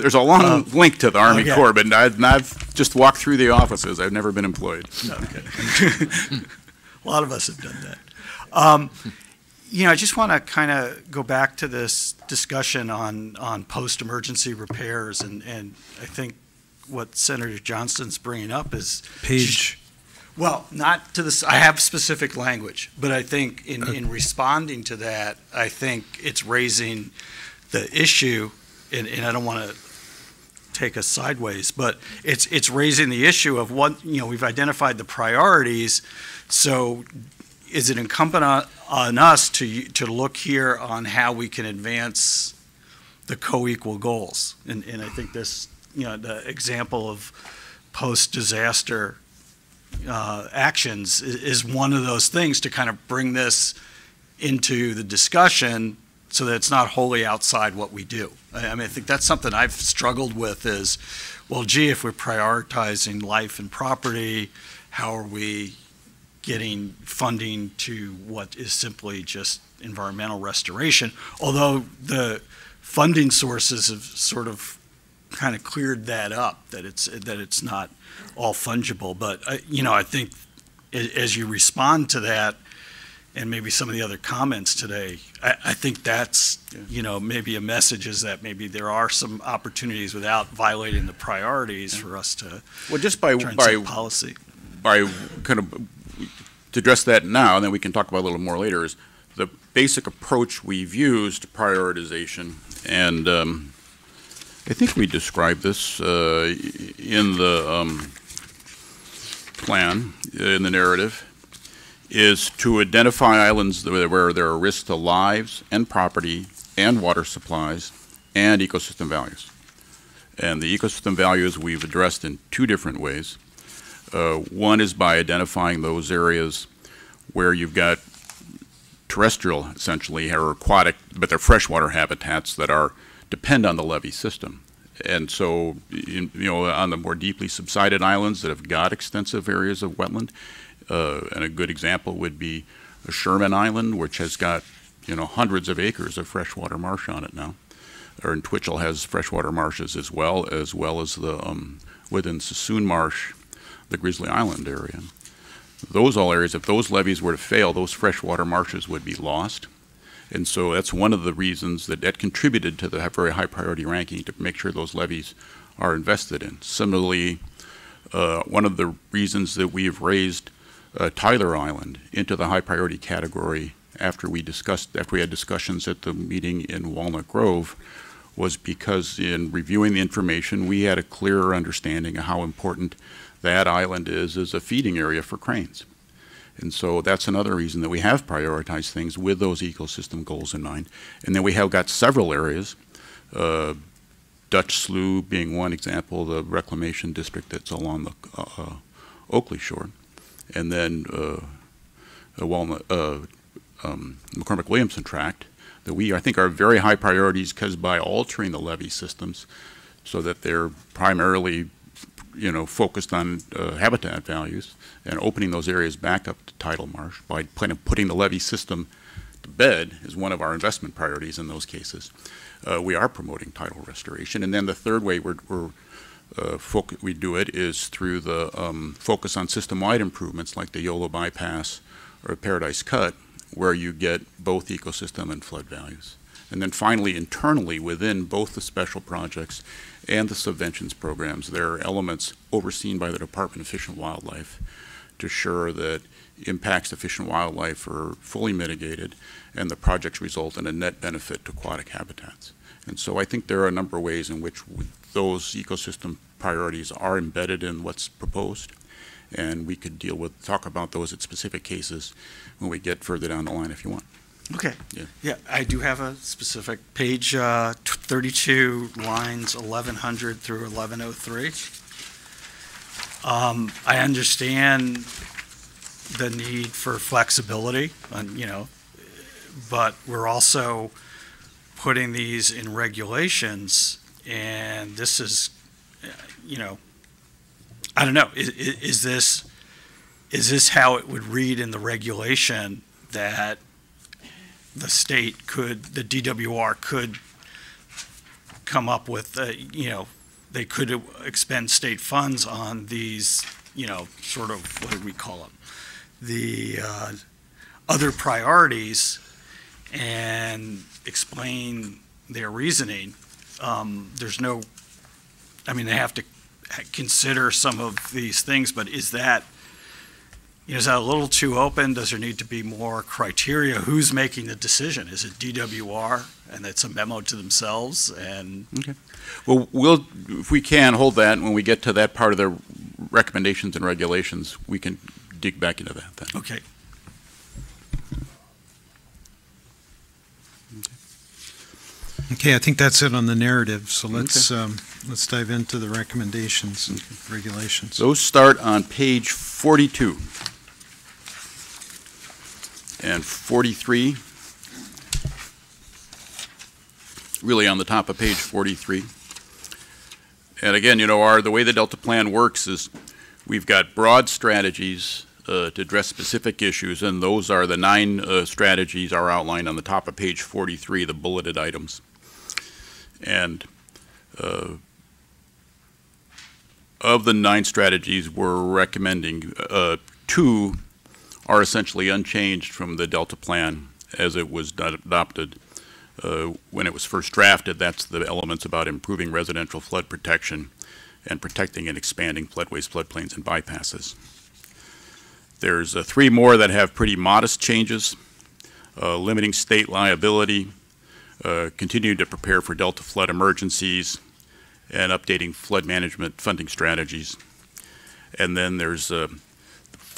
link to the Army okay. Corps, but I've just walked through the offices. I've never been employed. Okay. A lot of us have done that. You know, I just want to kind of go back to this discussion on post-emergency repairs, and I think what Senator Johnston's bringing up is Page. Well, not to this. I have specific language, but I think in responding to that, I think it's raising the issue, and I don't want to take us sideways, but it's raising the issue of what, you know, we've identified the priorities, so is it incumbent on us to look here on how we can advance the co-equal goals? And I think this, you know, the example of post-disaster actions is one of those things to kind of bring this into the discussion so that it's not wholly outside what we do. I mean, I think that's something I've struggled with is, well, gee, if we're prioritizing life and property, how are we getting funding to what is simply just environmental restoration? Although the funding sources have sort of kind of cleared that up, that it's not all fungible. But I think as you respond to that, and maybe some of the other comments today, I think that's maybe a message is that maybe there are some opportunities without violating the priorities for us to just try and set policy. By kind of to address that now, and then we can talk about it a little more later, is the basic approach we've used to prioritization. And I think we described this in the plan, in the narrative, is to identify islands where there are risks to lives and property and water supplies and ecosystem values. And the ecosystem values we've addressed in two different ways. One is by identifying those areas where you've got terrestrial, essentially, or aquatic, but they're freshwater habitats that depend on the levee system. And so, on the more deeply subsided islands that have got extensive areas of wetland, and a good example would be Sherman Island, which has got, hundreds of acres of freshwater marsh on it now. Or in Twitchell has freshwater marshes as well as the within Sassoon Marsh, the Grizzly Island area. Those all areas, if those levees were to fail, those freshwater marshes would be lost. And so that's one of the reasons that contributed to the very high priority ranking, to make sure those levees are invested in. Similarly, one of the reasons that we've raised Tyler Island into the high priority category after we had discussions at the meeting in Walnut Grove was because in reviewing the information, we had a clearer understanding of how important that island is as a feeding area for cranes. And so that's another reason that we have prioritized things with those ecosystem goals in mind. And then we have got several areas, Dutch Slough being one example, the reclamation district that's along the Oakley shore, and then McCormick-Williamson tract that I think are very high priorities, because by altering the levee systems so that they're primarily focused on habitat values and opening those areas back up to tidal marsh by putting the levee system to bed is one of our investment priorities in those cases. We are promoting tidal restoration. And then the third way we do it is through the focus on system-wide improvements like the Yolo bypass or Paradise Cut, where you get both ecosystem and flood values. And then finally, internally, within both the special projects and the subventions programs, there are elements overseen by the Department of Fish and Wildlife to ensure that impacts to fish and wildlife are fully mitigated and the projects result in a net benefit to aquatic habitats. And so I think there are a number of ways in which those ecosystem priorities are embedded in what's proposed, and we could talk about those at specific cases when we get further down the line if you want. Okay. Yeah, I do have a specific page 32, lines 1100 through 1103. I understand the need for flexibility, but we're also putting these in regulations, and this is, I don't know, is this how it would read in the regulation, that the state the DWR could come up with, they could expend state funds on these, sort of, what do we call them? The other priorities, and explain their reasoning. They have to consider some of these things, but is that a little too open? Does there need to be more criteria? Who's making the decision? Is it DWR, and it's a memo to themselves? And okay. Well, if we can hold that, when we get to that part of the recommendations and regulations, we can dig back into that then. Okay. Okay, I think that's it on the narrative. So let's dive into the recommendations and regulations. Those start on page 42 and 43 really on the top of page 43. And again, you know, the way the Delta Plan works is we've got broad strategies to address specific issues, and those are the 9 strategies are outlined on the top of page 43, the bulleted items. And of the 9 strategies we're recommending, 2 are essentially unchanged from the Delta Plan as it was adopted when it was first drafted. That's the elements about improving residential flood protection and protecting and expanding floodways, floodplains, and bypasses. There's 3 more that have pretty modest changes, limiting state liability, continuing to prepare for Delta flood emergencies, and updating flood management funding strategies. And then there's the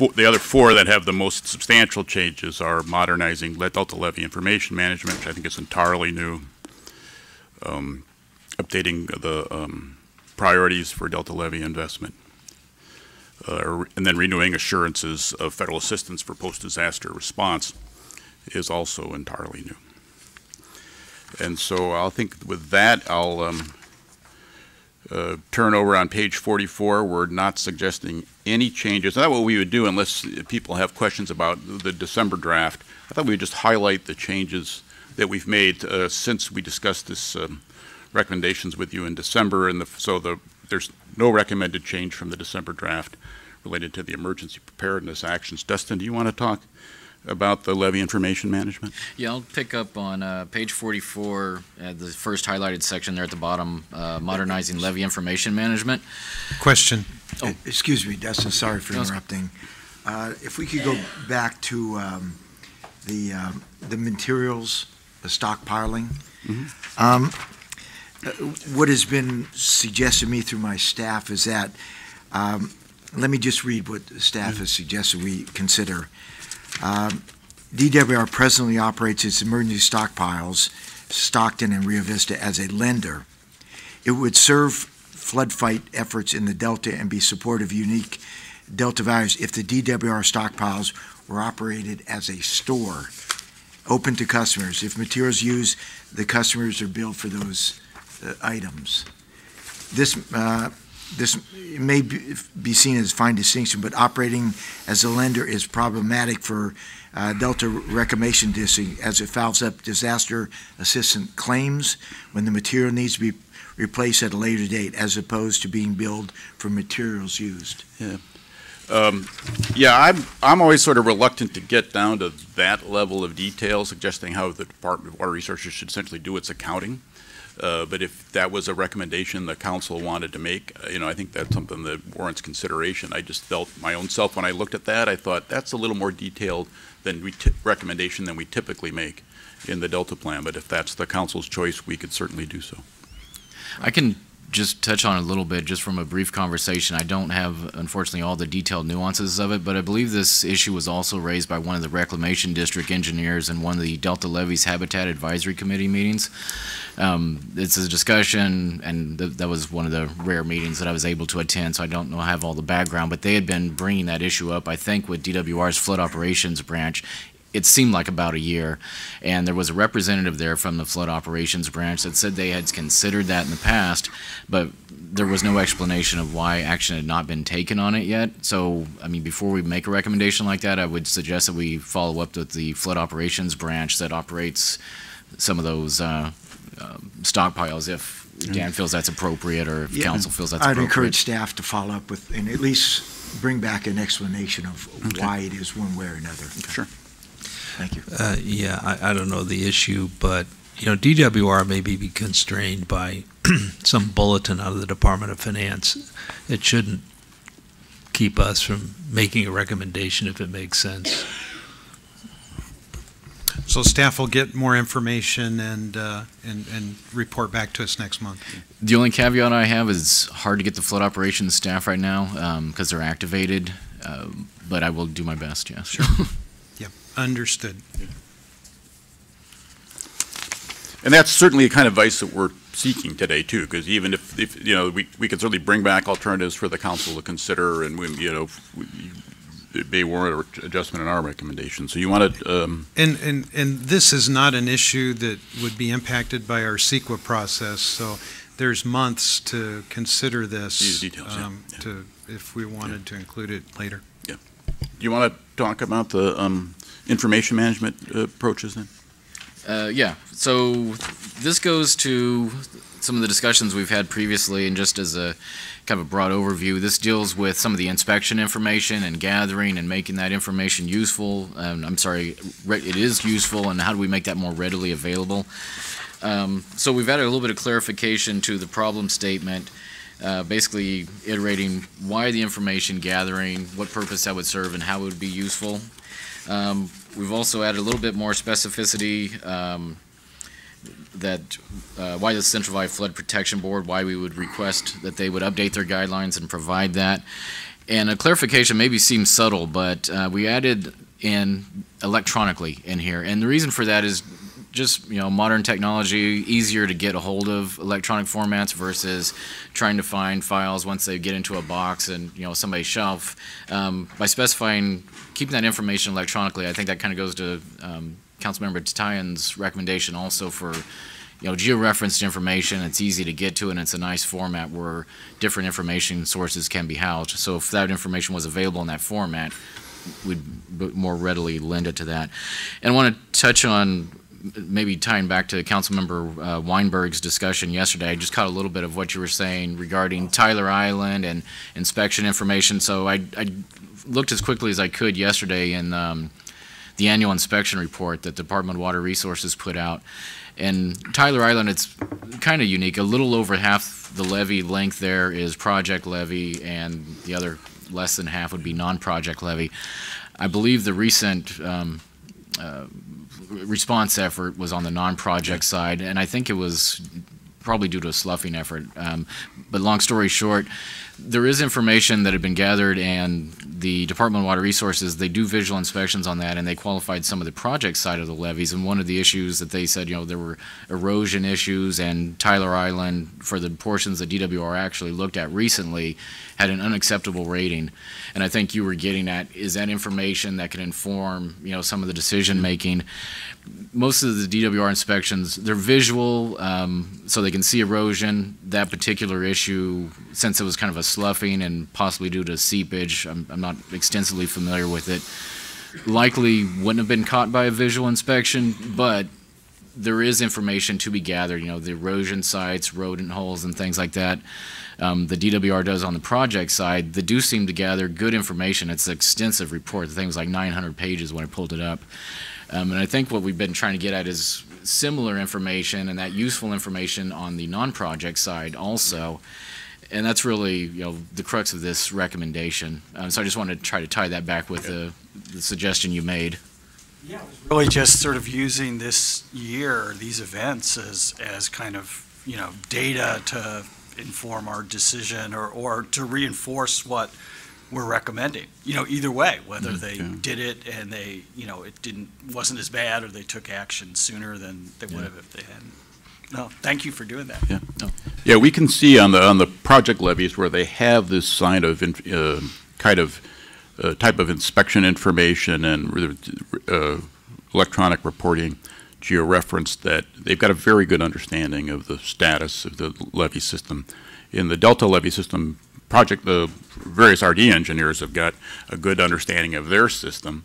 other 4 that have the most substantial changes are modernizing Delta Levee Information Management, which I think is entirely new, updating the priorities for Delta Levee investment, and then renewing assurances of federal assistance for post-disaster response is also entirely new. And so I think with that, I'll turn over on page 44. We're not suggesting any changes. That's what we would do unless people have questions about the December draft. I thought we would just highlight the changes that we've made since we discussed this recommendations with you in December. And there's no recommended change from the December draft related to the emergency preparedness actions. Dustin, do you want to talk about the levee information management? Yeah, I'll pick up on page 44, the first highlighted section there at the bottom, modernizing levee information management. Question. Oh. Excuse me, Dustin, sorry for interrupting. If we could go back to the materials, the stockpiling. Mm-hmm. What has been suggested to me through my staff is that, let me just read what the staff has suggested we consider. DWR presently operates its emergency stockpiles, Stockton and Rio Vista, as a lender. It would serve flood fight efforts in the Delta and be supportive of unique Delta values if the DWR stockpiles were operated as a store, open to customers. If materials used, the customers are billed for those items. This may be seen as a fine distinction, but operating as a lender is problematic for Delta Reclamation District as it files up disaster assistance claims when the material needs to be replaced at a later date, as opposed to being billed for materials used. Yeah. I'm always sort of reluctant to get down to that level of detail, suggesting how the Department of Water Resources should essentially do its accounting. But if that was a recommendation the council wanted to make, I think that's something that warrants consideration. I just felt my own self when I looked at that, I thought that's a little more detailed than recommendation than we typically make in the Delta Plan. But if that's the council's choice, we could certainly do so. I can just touch on it a little bit, just from a brief conversation. I don't have, unfortunately, all the detailed nuances of it, but I believe this issue was also raised by one of the Reclamation District engineers in one of the Delta Levees Habitat Advisory Committee meetings. It's a discussion, and that was one of the rare meetings that I was able to attend, so I don't know have all the background, but they had been bringing that issue up, I think, with DWR's Flood Operations Branch. It seemed like about a year, and there was a representative there from the Flood Operations Branch that said they had considered that in the past, but there was no explanation of why action had not been taken on it yet. So, I mean, before we make a recommendation like that, I would suggest that we follow up with the Flood Operations Branch that operates some of those stockpiles if Dan feels that's appropriate, or if council feels that's appropriate. I'd encourage staff to follow up with, and at least bring back an explanation of why it is one way or another. Sure. Thank you. Yeah, I don't know the issue, but DWR may be constrained by some bulletin out of the Department of Finance. It shouldn't keep us from making a recommendation if it makes sense. So staff will get more information and report back to us next month. The only caveat I have is hard to get the flood operations staff right now because they're activated, but I will do my best, yes. Sure. Yeah, understood. And that's certainly a kind of advice that we're seeking today too, because even if we can certainly bring back alternatives for the council to consider, and it may warrant adjustment in our recommendation. So you want to... And this is not an issue that would be impacted by our CEQA process, so there's months to consider this. These details, if we wanted to include it later. Yeah. Do you want to talk about the information management approaches then? Yeah, so this goes to some of the discussions we've had previously, and just as a kind of a broad overview, this deals with some of the inspection information and gathering and making that information useful. It is useful, and how do we make that more readily available? So we've added a little bit of clarification to the problem statement, basically iterating why the information gathering, what purpose that would serve, and how it would be useful. We've also added a little bit more specificity why the Central Valley Flood Protection Board, why we would request that they would update their guidelines and provide that. And a clarification maybe seems subtle, but we added in electronically in here. And the reason for that is just, modern technology, easier to get a hold of electronic formats versus trying to find files once they get into a box and, somebody's shelf. By specifying, keeping that information electronically, I think that kind of goes to Councilmember Tatayan's recommendation also for, georeferenced information. It's easy to get to, and it's a nice format where different information sources can be housed. So if that information was available in that format, we'd more readily lend it to that. And I want to touch on, maybe tying back to Councilmember Weinberg's discussion yesterday, I just caught a little bit of what you were saying regarding Tyler Island and inspection information. So I looked as quickly as I could yesterday in the annual inspection report that the Department of Water Resources put out. And Tyler Island, it's kind of unique. A little over half the levee length there is project levee, and the other less than half would be non-project levee. I believe the recent response effort was on the non-project side, and I think it was probably due to a sloughing effort. But long story short, there is information that had been gathered, and the Department of Water Resources, they do visual inspections on that, and they qualified some of the project side of the levees. And one of the issues that they said, there were erosion issues, and Tyler Island, for the portions that DWR actually looked at recently, had an unacceptable rating. And I think you were getting at, is that information that can inform, some of the decision making? Most of the DWR inspections, they're visual, so they can see erosion. That particular issue, since it was kind of a sloughing and possibly due to seepage, I'm not extensively familiar with it, likely wouldn't have been caught by a visual inspection, but there is information to be gathered, the erosion sites, rodent holes, and things like that. The DWR does on the project side, they do seem to gather good information. It's an extensive report. The thing was like 900 pages when I pulled it up. And I think what we've been trying to get at is similar information and that useful information on the non-project side also. And that's really, the crux of this recommendation. So I just wanted to try to tie that back with the suggestion you made. Yeah, it was really just sort of using this year, these events as kind of, data to inform our decision or to reinforce what we're recommending. Either way, whether they did it and they, it wasn't as bad, or they took action sooner than they would have if they hadn't. No, thank you for doing that. Yeah, yeah, we can see on the project levees where they have this kind of type of inspection information and electronic reporting, georeference, that they've got a very good understanding of the status of the levee system. In the Delta Levee system project, the various RD engineers have got a good understanding of their system,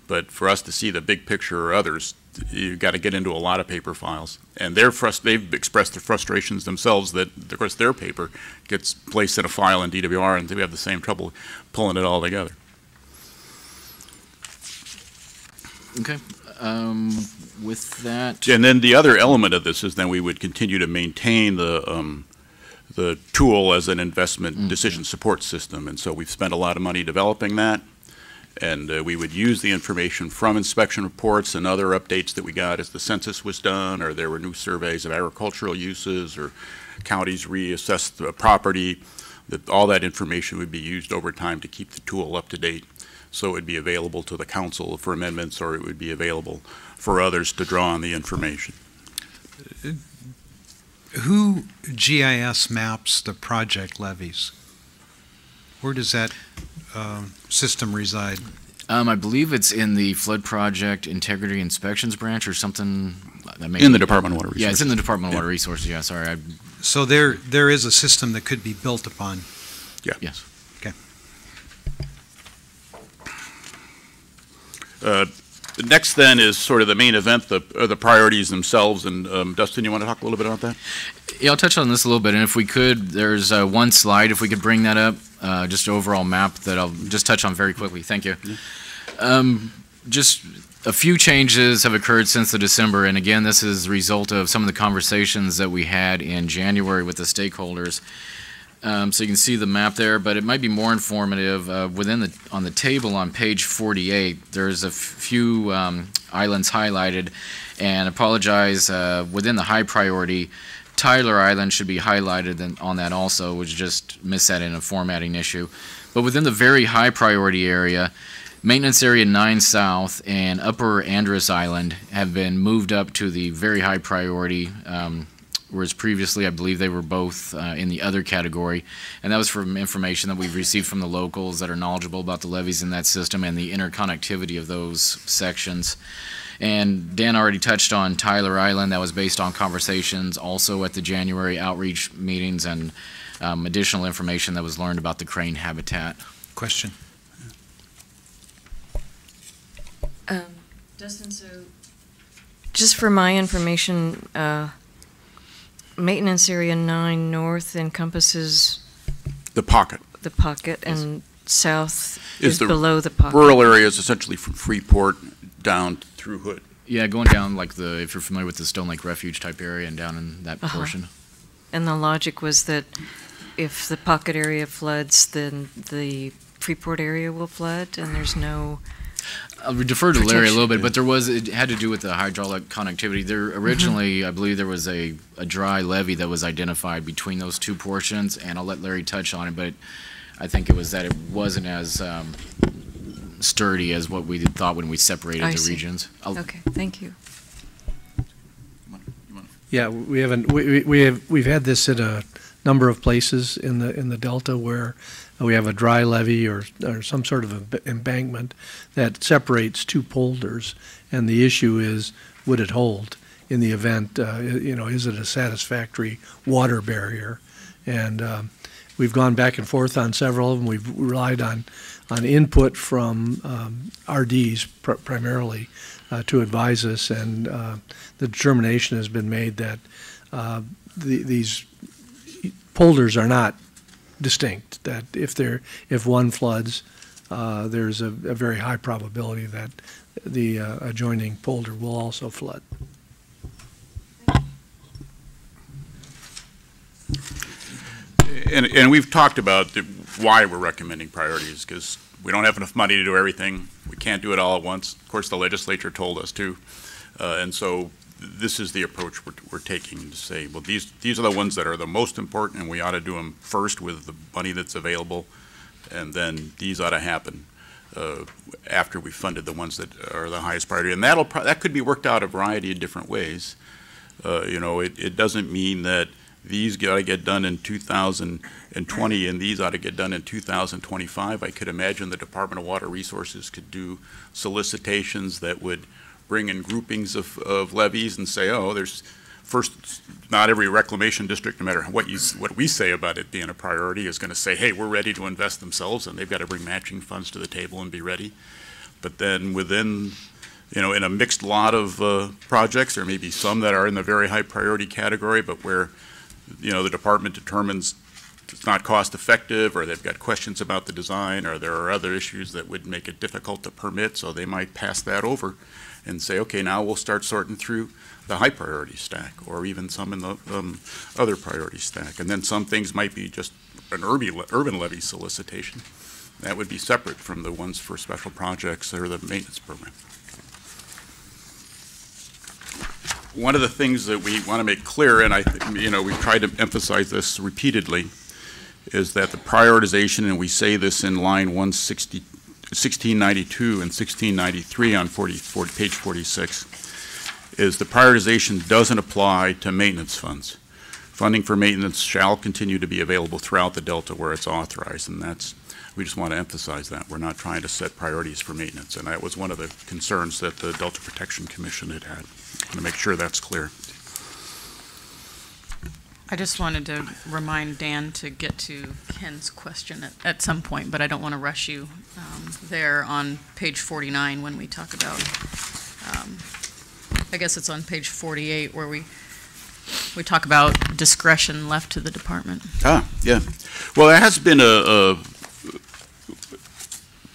but for us to see the big picture or others, you've got to get into a lot of paper files. And they've expressed their frustrations themselves that, of course, their paper gets placed in a file in DWR and they have the same trouble pulling it all together. Okay. With that. And then the other element of this is then we would continue to maintain the tool as an investment decision support system. And so we've spent a lot of money developing that. And we would use the information from inspection reports and other updates that we got as the census was done, or there were new surveys of agricultural uses, or counties reassessed the property. That all that information would be used over time to keep the tool up to date. So it would be available to the council for amendments, or it would be available for others to draw on the information. Who GIS maps the project levees? Where does that system reside? I believe it's in the Flood Project Integrity Inspections Branch or something. In the Department of Water Resources. Yeah, it's in the Department of Water Resources. Yeah, sorry. So there is a system that could be built upon. Yeah. Yes. Next then is sort of the main event, the priorities themselves, and Dustin, you want to talk a little bit about that? Yeah, I'll touch on this a little bit, and if we could, there's one slide, if we could bring that up, just an overall map that I'll just touch on very quickly. Thank you. Just a few changes have occurred since the December, and again, this is a result of some of the conversations that we had in January with the stakeholders. So you can see the map there, but it might be more informative. On the table on page 48, there's a few islands highlighted, and apologize, within the high priority, Tyler Island should be highlighted on that also, which just missed that in a formatting issue. But within the very high priority area, Maintenance Area 9 South and Upper Andros Island have been moved up to the very high priority, whereas previously I believe they were both in the other category. And that was from information that we've received from the locals that are knowledgeable about the levees in that system and the interconnectivity of those sections. And Dan already touched on Tyler Island. That was based on conversations also at the January outreach meetings and additional information that was learned about the crane habitat. Question. Dustin, so just for my information, Maintenance Area 9 North encompasses The pocket. the pocket, and south Is is the below the pocket. Rural areas essentially from Freeport down through Hood. Yeah, going down like if you're familiar with the Stone Lake Refuge type area and down in that portion. And the logic was that if the pocket area floods, then the Freeport area will flood, and there's no... I'll defer to Larry a little bit, protection. but it had to do with the hydraulic connectivity. There originally, I believe there was a dry levee that was identified between those two portions, and I'll let Larry touch on it, but I think it was that it wasn't as sturdy as what we thought when we separated I the see. regions. Okay, thank you. Yeah, we've had this in a number of places in the Delta where we have a dry levee or some sort of embankment that separates two polders, and the issue is, would it hold in the event? Is it a satisfactory water barrier? And we've gone back and forth on several of them. We've relied on input from RDs primarily to advise us, and the determination has been made that these polders are not distinct, that if one floods, there's a very high probability that the adjoining polder will also flood. And we've talked about why we're recommending priorities, because we don't have enough money to do everything. We can't do it all at once. Of course, the legislature told us to. And so this is the approach we're taking, to say, well, these are the ones that are the most important, and we ought to do them first with the money that's available, and then these ought to happen after we've funded the ones that are the highest priority. And that could be worked out a variety of different ways. It doesn't mean that these got to get done in 2020 and these ought to get done in 2025. I could imagine the Department of Water Resources could do solicitations that would bring in groupings of levees and say, oh, there's first, not every reclamation district, no matter what we say about it being a priority, is going to say, hey, we're ready to invest themselves, and they've got to bring matching funds to the table and be ready. But then within, in a mixed lot of projects, there may be some that are in the very high priority category, but where, the department determines it's not cost effective, or they've got questions about the design, or there are other issues that would make it difficult to permit, so they might pass that over and say, okay, now we'll start sorting through the high priority stack, or even some in the other priority stack. And then some things might be just an urban levy solicitation. That would be separate from the ones for special projects or the maintenance program. One of the things that we want to make clear, and we've tried to emphasize this repeatedly, is that the prioritization, and we say this in line 1692 and 1693 on page 46, is the prioritization doesn't apply to maintenance funds. Funding for maintenance shall continue to be available throughout the Delta where it's authorized, and We just want to emphasize that. We're not trying to set priorities for maintenance, and that was one of the concerns that the Delta Protection Commission had. I want to make sure that's clear. I just wanted to remind Dan to get to Ken's question at some point, but I don't want to rush you there on page 49 when we talk about, I guess it's on page 48 where we talk about discretion left to the department. Yeah. Well, there has been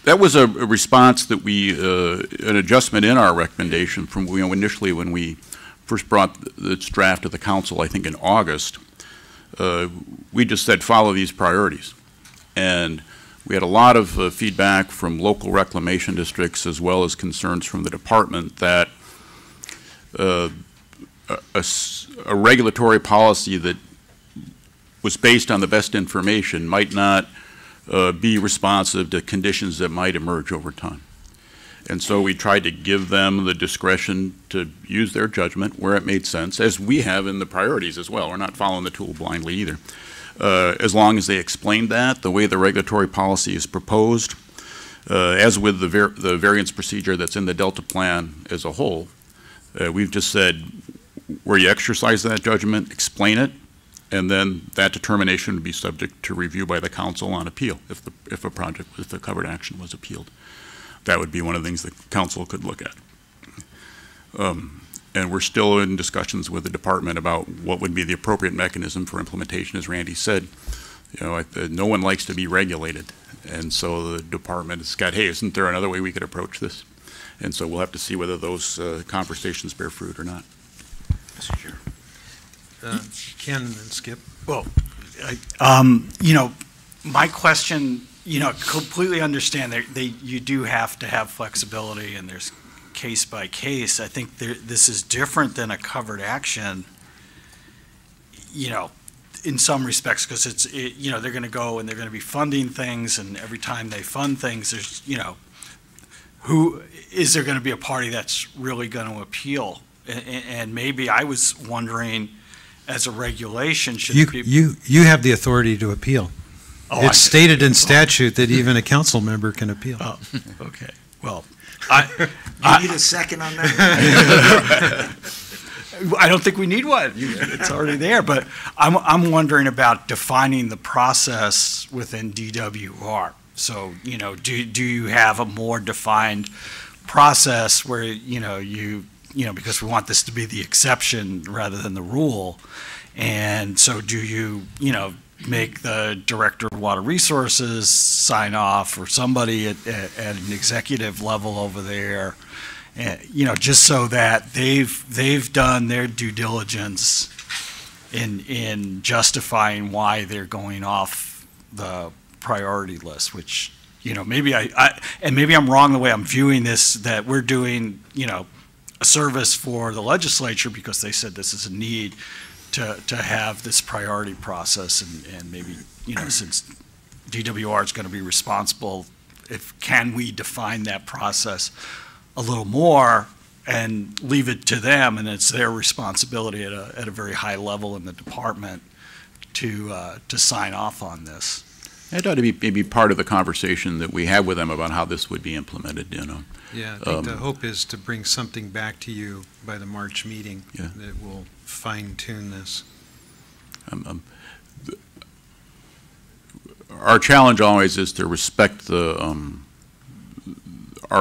that was a response that an adjustment in our recommendation from, initially when we first brought this draft to the council, I think in August. We just said, follow these priorities. And we had a lot of feedback from local reclamation districts as well as concerns from the department that a regulatory policy that was based on the best information might not be responsive to conditions that might emerge over time. And so we tried to give them the discretion to use their judgment where it made sense, as we have in the priorities as well. We're not following the tool blindly either. As long as they explained that, the way the regulatory policy is proposed, as with the variance procedure that's in the Delta plan as a whole, we've just said, where you exercise that judgment, explain it, and then that determination would be subject to review by the council on appeal if the covered action was appealed. That would be one of the things the council could look at. And we're still in discussions with the department about what would be the appropriate mechanism for implementation. As Randy said, no one likes to be regulated. And so the department has got, hey, isn't there another way we could approach this? And so we'll have to see whether those conversations bear fruit or not. Mr. Chair. Ken and then Skip. Well, my question, completely understand that you do have to have flexibility, and there's case by case. I think this is different than a covered action, in some respects, because they're going to go and they're going to be funding things, and every time they fund things, there's, who is there going to be a party that's really going to appeal? And maybe I was wondering, as a regulation, should it be? You have the authority to appeal. Oh, it's stated in statute that even a council member can appeal. Oh, okay. Well, You need a second on that? I don't think we need one. It's already there. But I'm wondering about defining the process within DWR. So, do you have a more defined process where, because we want this to be the exception rather than the rule. And so do you, make the director of water resources sign off, or somebody at an executive level over there, just so that they've done their due diligence in justifying why they're going off the priority list, which, maybe maybe I'm wrong the way I'm viewing this, that we're doing, a service for the legislature because they said this is a need to have this priority process, and maybe, since DWR is going to be responsible, can we define that process a little more and leave it to them, and it's their responsibility at a very high level in the department to sign off on this. That ought to be maybe part of the conversation that we have with them about how this would be implemented, Yeah, I think the hope is to bring something back to you by the March meeting that will fine-tune this. Our challenge always is to respect our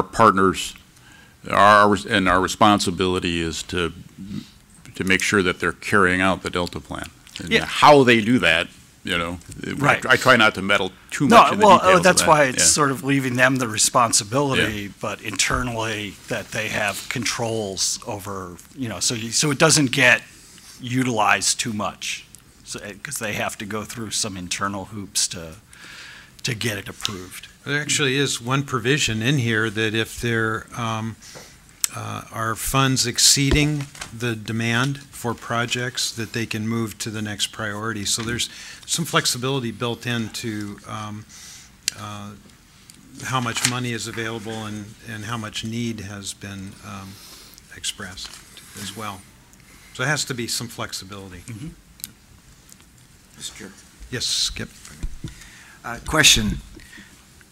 partners, and our responsibility is to make sure that they're carrying out the Delta plan. And how they do that, Right. I try not to meddle too much in the details that's of that. why it's sort of leaving them the responsibility, but internally that they have controls over, so it doesn't get utilized too much, because they have to go through some internal hoops to get it approved. There actually is one provision in here that if there are funds exceeding the demand for projects, that they can move to the next priority. So there's some flexibility built into how much money is available and how much need has been expressed as well. So it has to be some flexibility. Mm-hmm. Mr. Chair. Yes, Skip. Question.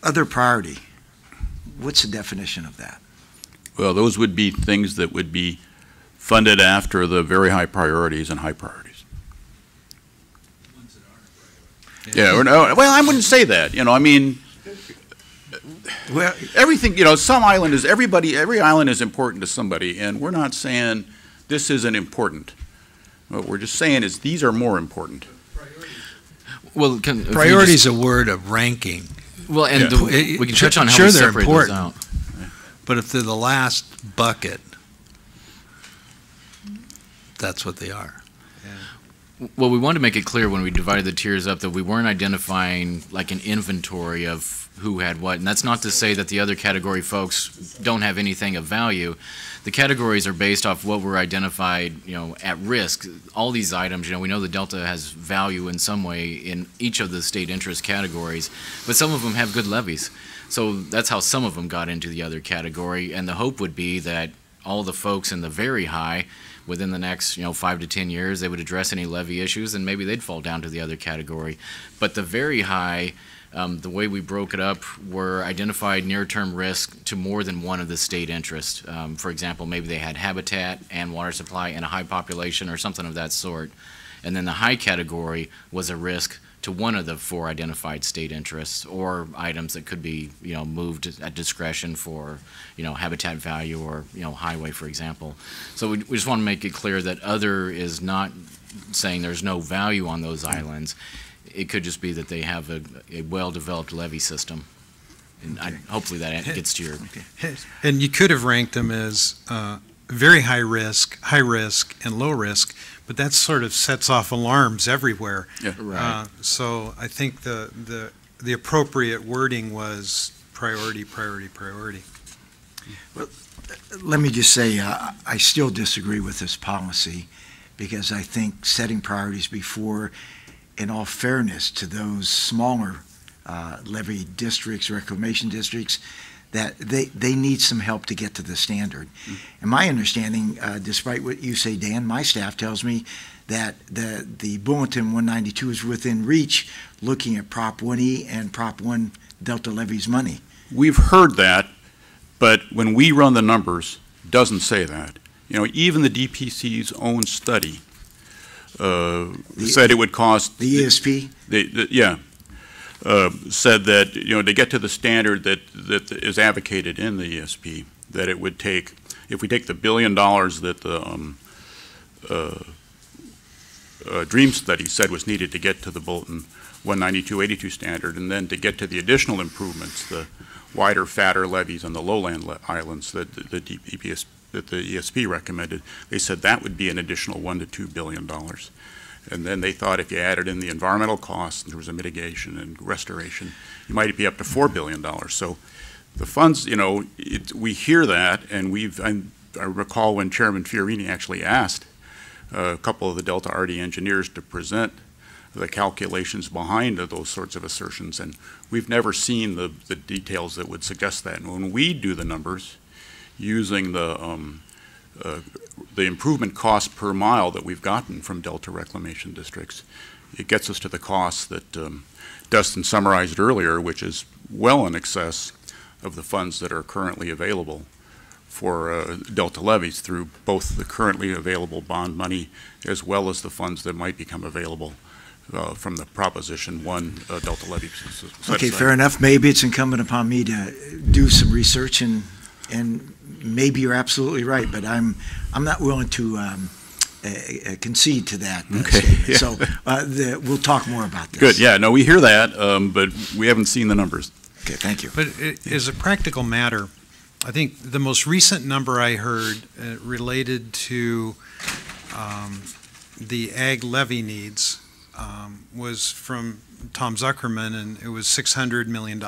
Other priority, what's the definition of that? Well, those would be things that would be funded after the very high priorities and high priorities. Yeah, or no, well, I wouldn't say that. I mean, well, everything, some island is, every island is important to somebody, and we're not saying this isn't important. What we're just saying is these are more important. Well, priority is a word of ranking. Well, and yeah. We can touch on how sure we they're separate important, those out. But if they're the last bucket, that's what they are. Well, we wanted to make it clear when we divided the tiers up that we weren't identifying like an inventory of who had what. And that's not to say that the other category folks don't have anything of value. The categories are based off what were identified, at risk. All these items, we know the Delta has value in some way in each of the state interest categories, but some of them have good levies. So that's how some of them got into the other category. And the hope would be that all the folks in the very high, within the next 5 to 10 years, they would address any levy issues, and maybe they'd fall down to the other category. But the very high, the way we broke it up, were identified near-term risk to more than one of the state interests. For example, maybe they had habitat and water supply and a high population or something of that sort. And then the high category was a risk to one of the 4 identified state interests, or items that could be, moved at discretion for, habitat value or, highway, for example. So we just want to make it clear that other is not saying there's no value on those islands. It could just be that they have a well-developed levee system. And hopefully that gets to your... And you could have ranked them as very high risk, and low risk, but that sort of sets off alarms everywhere. Yeah. Right. So I think the appropriate wording was priority, priority, priority. Well, let me just say, I still disagree with this policy, because I think setting priorities before, in all fairness to those smaller levee districts, reclamation districts, that they need some help to get to the standard. And my understanding, despite what you say, Dan, my staff tells me that the Bulletin 192 is within reach, looking at Prop 1E and Prop 1 Delta Levees money. We've heard that, but when we run the numbers, it doesn't say that. Even the DPC's own study said it would cost... The ESP? Yeah. Said that, to get to the standard that is advocated in the ESP, that it would take, if we take the $1 billion that the DREAM study said was needed to get to the Bulletin 192-82 standard, and then to get to the additional improvements, the wider, fatter levees on the lowland islands that the ESP recommended, they said that would be an additional $1 to $2 billion. And then they thought if you added in the environmental costs, and there was a mitigation and restoration, you might be up to $4 billion. So the funds, we hear that, and I recall when Chairman Fiorini actually asked a couple of the Delta RD engineers to present the calculations behind those sorts of assertions, and we've never seen the details that would suggest that. And when we do the numbers using the improvement cost per mile that we've gotten from Delta reclamation districts, it gets us to the cost that Dustin summarized earlier, which is well in excess of the funds that are currently available for Delta levies through both the currently available bond money as well as the funds that might become available from the Proposition 1 Delta levy. Okay, fair enough. Maybe it's incumbent upon me to do some research, and maybe you're absolutely right, but I'm not willing to concede to that. Okay. Yeah. So we'll talk more about this. Good. Yeah. No, we hear that, but we haven't seen the numbers. Okay. Thank you. But as a practical matter, I think the most recent number I heard related to the ag levy needs was from Tom Zuckerman, and it was $600 million.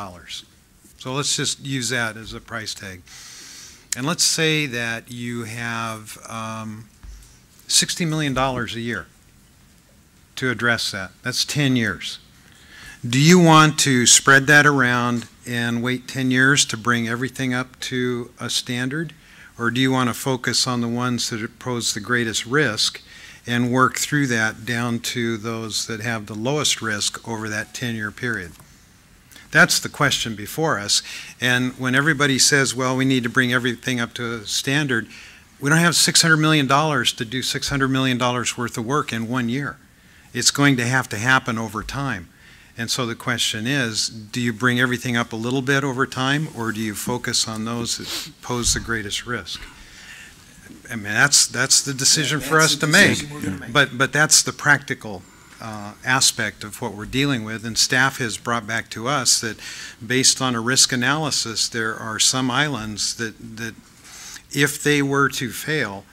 So let's just use that as a price tag. And let's say that you have $60 million a year to address that. That's 10 years. Do you want to spread that around and wait 10 years to bring everything up to a standard? Or do you want to focus on the ones that pose the greatest risk and work through that down to those that have the lowest risk over that 10-year period? That's the question before us. And when everybody says, well, we need to bring everything up to a standard, we don't have $600 million to do $600 million worth of work in 1 year. It's going to have to happen over time. And so the question is, do you bring everything up a little bit over time, or do you focus on those that pose the greatest risk? I mean, that's the decision for us to make. But that's the practical aspect of what we're dealing with, and staff has brought back to us that based on a risk analysis, there are some islands that if they were to fail,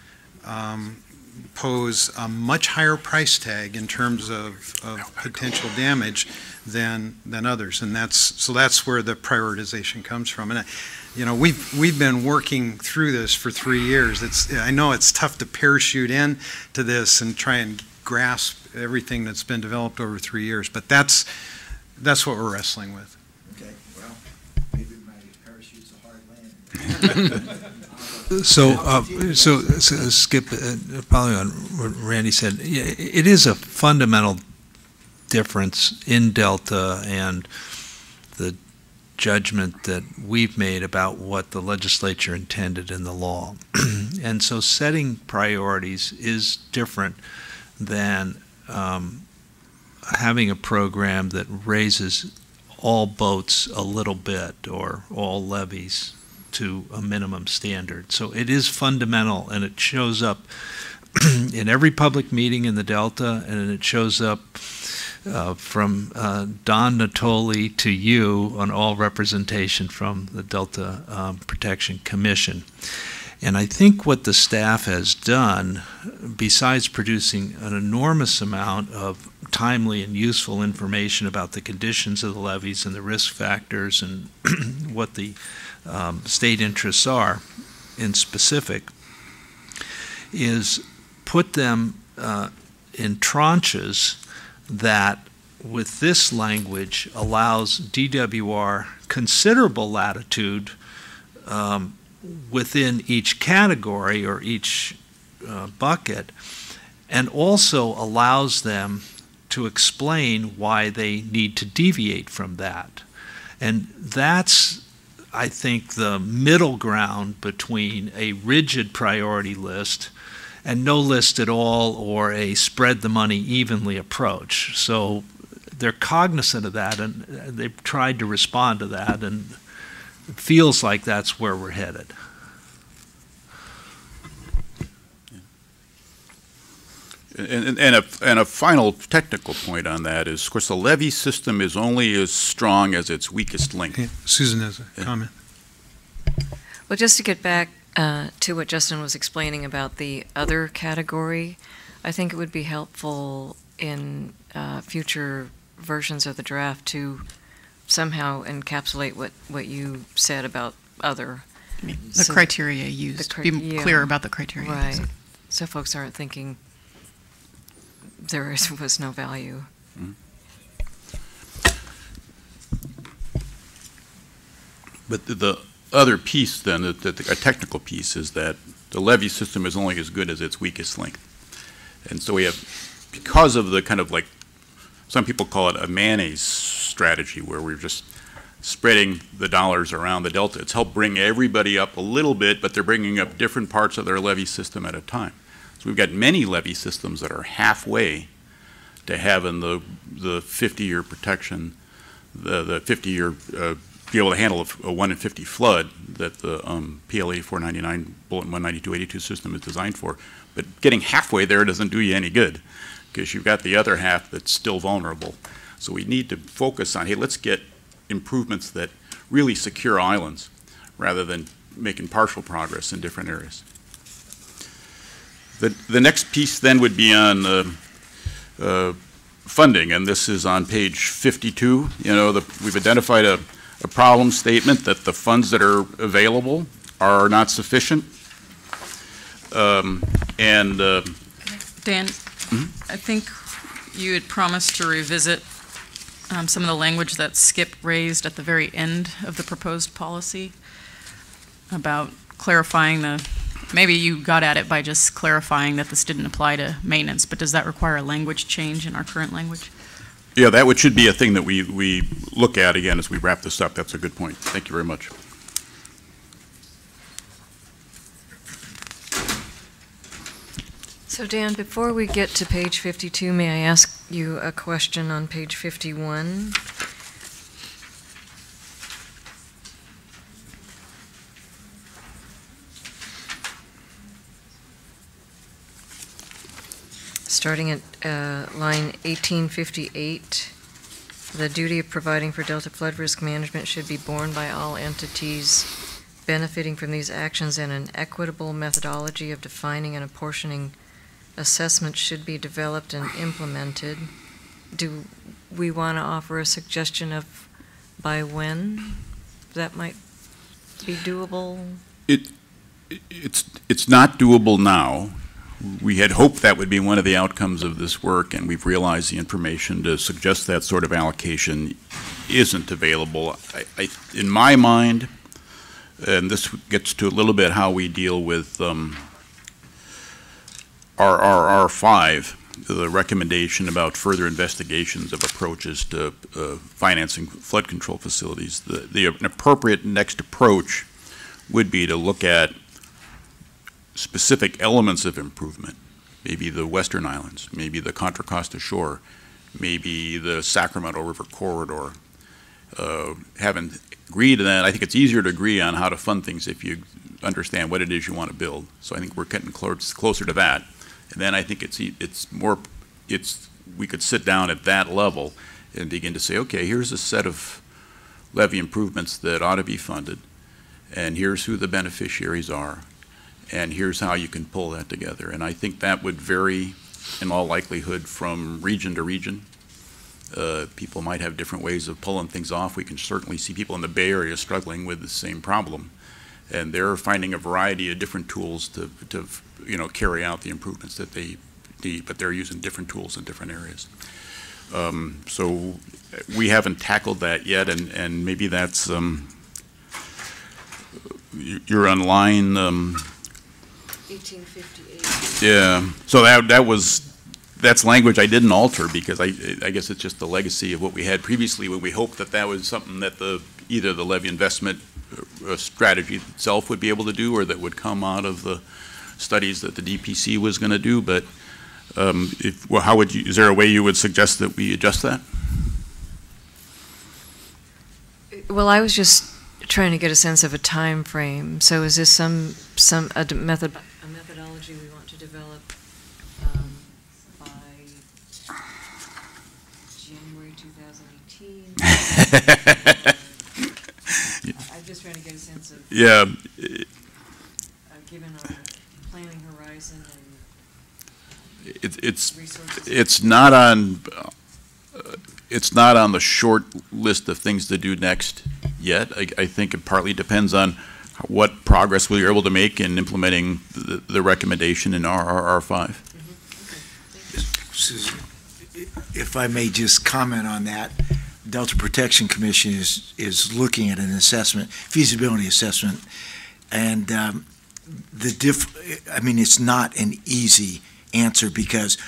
pose a much higher price tag in terms of potential damage than others, and that's where the prioritization comes from. And you know, we've been working through this for 3 years. I know it's tough to parachute in to this and try and grasp everything that's been developed over 3 years, but that's what we're wrestling with. Okay, well, maybe my parachute's a hard land. So Skip, probably on what Randy said, it is a fundamental difference in Delta and the judgment that we've made about what the legislature intended in the law. And so setting priorities is different than having a program that raises all boats a little bit or all levies to a minimum standard. So it is fundamental, and it shows up in every public meeting in the Delta, and it shows up from Don Natoli to you on all representation from the Delta Protection Commission. And I think what the staff has done, besides producing an enormous amount of timely and useful information about the conditions of the levees and the risk factors and what the state interests are in specific, is put them in tranches that, with this language, allows DWR considerable latitude within each category or each bucket, and also allows them to explain why they need to deviate from that. And that's, I think, the middle ground between a rigid priority list and no list at all, or a spread the money evenly approach. So they're cognizant of that, and they've tried to respond to that, and it feels like that's where we're headed. And a final technical point on that is, of course, the levee system is only as strong as its weakest link. Okay. Susan has a comment. Well, just to get back to what Justin was explaining about the other category, I think it would be helpful in future versions of the draft to somehow encapsulate what you said about other. The criteria used. Be clear about the criteria. Right. Used. So folks aren't thinking there was no value. Mm-hmm. But the other piece then, a technical piece, is that the levee system is only as good as its weakest link. And so we have, because of the kind of, like, some people call it a mayonnaise strategy, where we're just spreading the dollars around the Delta. It's helped bring everybody up a little bit, but they're bringing up different parts of their levee system at a time. So we've got many levee systems that are halfway to having the 50-year protection, the 50-year be able to handle a 1 in 50 flood that the PLA 499 Bulletin 19282 system is designed for. But getting halfway there doesn't do you any good, because you've got the other half that's still vulnerable. So we need to focus on, hey, let's get improvements that really secure islands rather than making partial progress in different areas. The next piece then would be on funding, and this is on page 52. You know, we've identified a problem statement that the funds that are available are not sufficient. Dan, I think you had promised to revisit some of the language that Skip raised at the very end of the proposed policy about clarifying maybe you got at it by just clarifying that this didn't apply to maintenance, but does that require a language change in our current language? Yeah, that should be a thing that we look at again as we wrap this up. That's a good point. Thank you very much. So Dan, before we get to page 52, may I ask you a question on page 51? Starting at line 1858, the duty of providing for Delta flood risk management should be borne by all entities benefiting from these actions, and an equitable methodology of defining and apportioning assessments should be developed and implemented. Do we want to offer a suggestion of by when that might be doable? It's not doable now. We had hoped that would be one of the outcomes of this work, and we've realized the information to suggest that sort of allocation isn't available. In my mind, and this gets to a little bit how we deal with RRR5, the recommendation about further investigations of approaches to financing flood control facilities. An appropriate next approach would be to look at specific elements of improvement, maybe the Western Islands, maybe the Contra Costa Shore, maybe the Sacramento River Corridor. Haven't agreed to that. I think it's easier to agree on how to fund things if you understand what it is you want to build. So I think we're getting closer to that. And then I think we could sit down at that level and begin to say, okay, here's a set of levee improvements that ought to be funded, and here's who the beneficiaries are, and here's how you can pull that together. And I think that would vary in all likelihood from region to region. People might have different ways of pulling things off. We can certainly see people in the Bay Area struggling with the same problem, and they're finding a variety of different tools to carry out the improvements that they need, but they're using different tools in different areas. So we haven't tackled that yet, and maybe that's you're on line 1858. Yeah, so that's language I didn't alter, because I guess it's just the legacy of what we had previously, when we hoped that was something that either the levee investment strategy itself would be able to do, or that would come out of the studies that the DPC was going to do. But is there a way you would suggest that we adjust that? Well, I was just trying to get a sense of a time frame. So is this a methodology we want to develop by January 2018? I'm just trying to get a sense of, yeah, given our planning horizon and resources. It's not on the short list of things to do next yet. I think it partly depends on what progress we are able to make in implementing the recommendation in RRR5. Susan, if I may just comment on that, Delta Protection Commission is looking at an assessment, feasibility assessment, and it's not an easy answer, because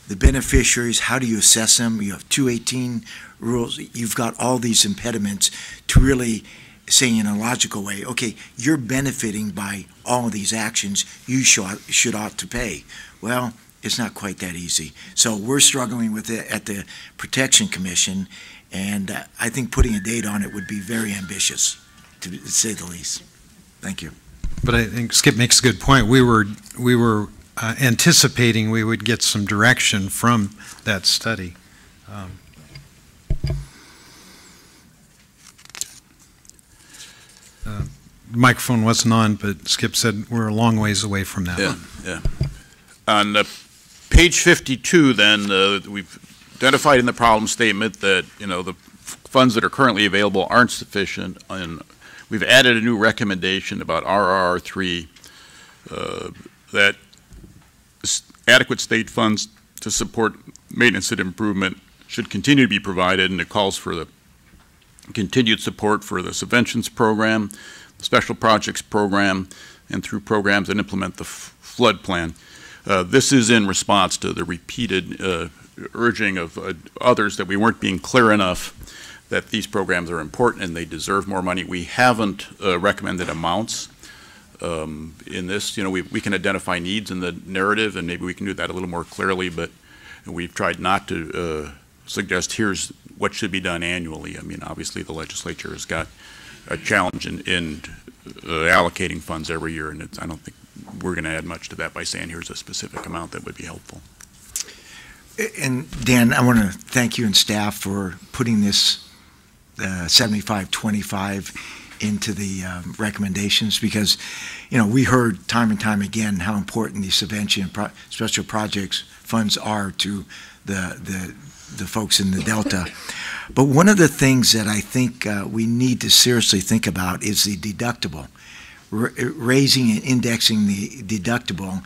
the beneficiaries, how do you assess them? You have 218 rules. You've got all these impediments to really saying in a logical way, okay, you're benefiting by all of these actions, you ought to pay. Well, it's not quite that easy. So we're struggling with it at the Protection Commission, and I think putting a date on it would be very ambitious, to say the least. Thank you. But I think Skip makes a good point. We were anticipating we would get some direction from that study. Microphone wasn't on, but Skip said we're a long ways away from that. Yeah. On page 52, then, we've identified in the problem statement that the funds that are currently available aren't sufficient, and we've added a new recommendation about RRR3 that adequate state funds to support maintenance and improvement should continue to be provided, and it calls for the continued support for the subventions program, the special projects program, and through programs that implement the flood plan. This is in response to the repeated urging of others that we weren't being clear enough that these programs are important and they deserve more money. We haven't recommended amounts in this. You know, we can identify needs in the narrative, and maybe we can do that a little more clearly, but we've tried not to suggest here's what should be done annually. I mean, obviously the legislature has got a challenge in allocating funds every year, and I don't think we're going to add much to that by saying here's a specific amount that would be helpful. And Dan, I want to thank you and staff for putting this 75-25 into the recommendations, because, you know, we heard time and time again how important these subvention and special projects funds are to the folks in the Delta. But one of the things that I think we need to seriously think about is the deductible. Raising and indexing the deductible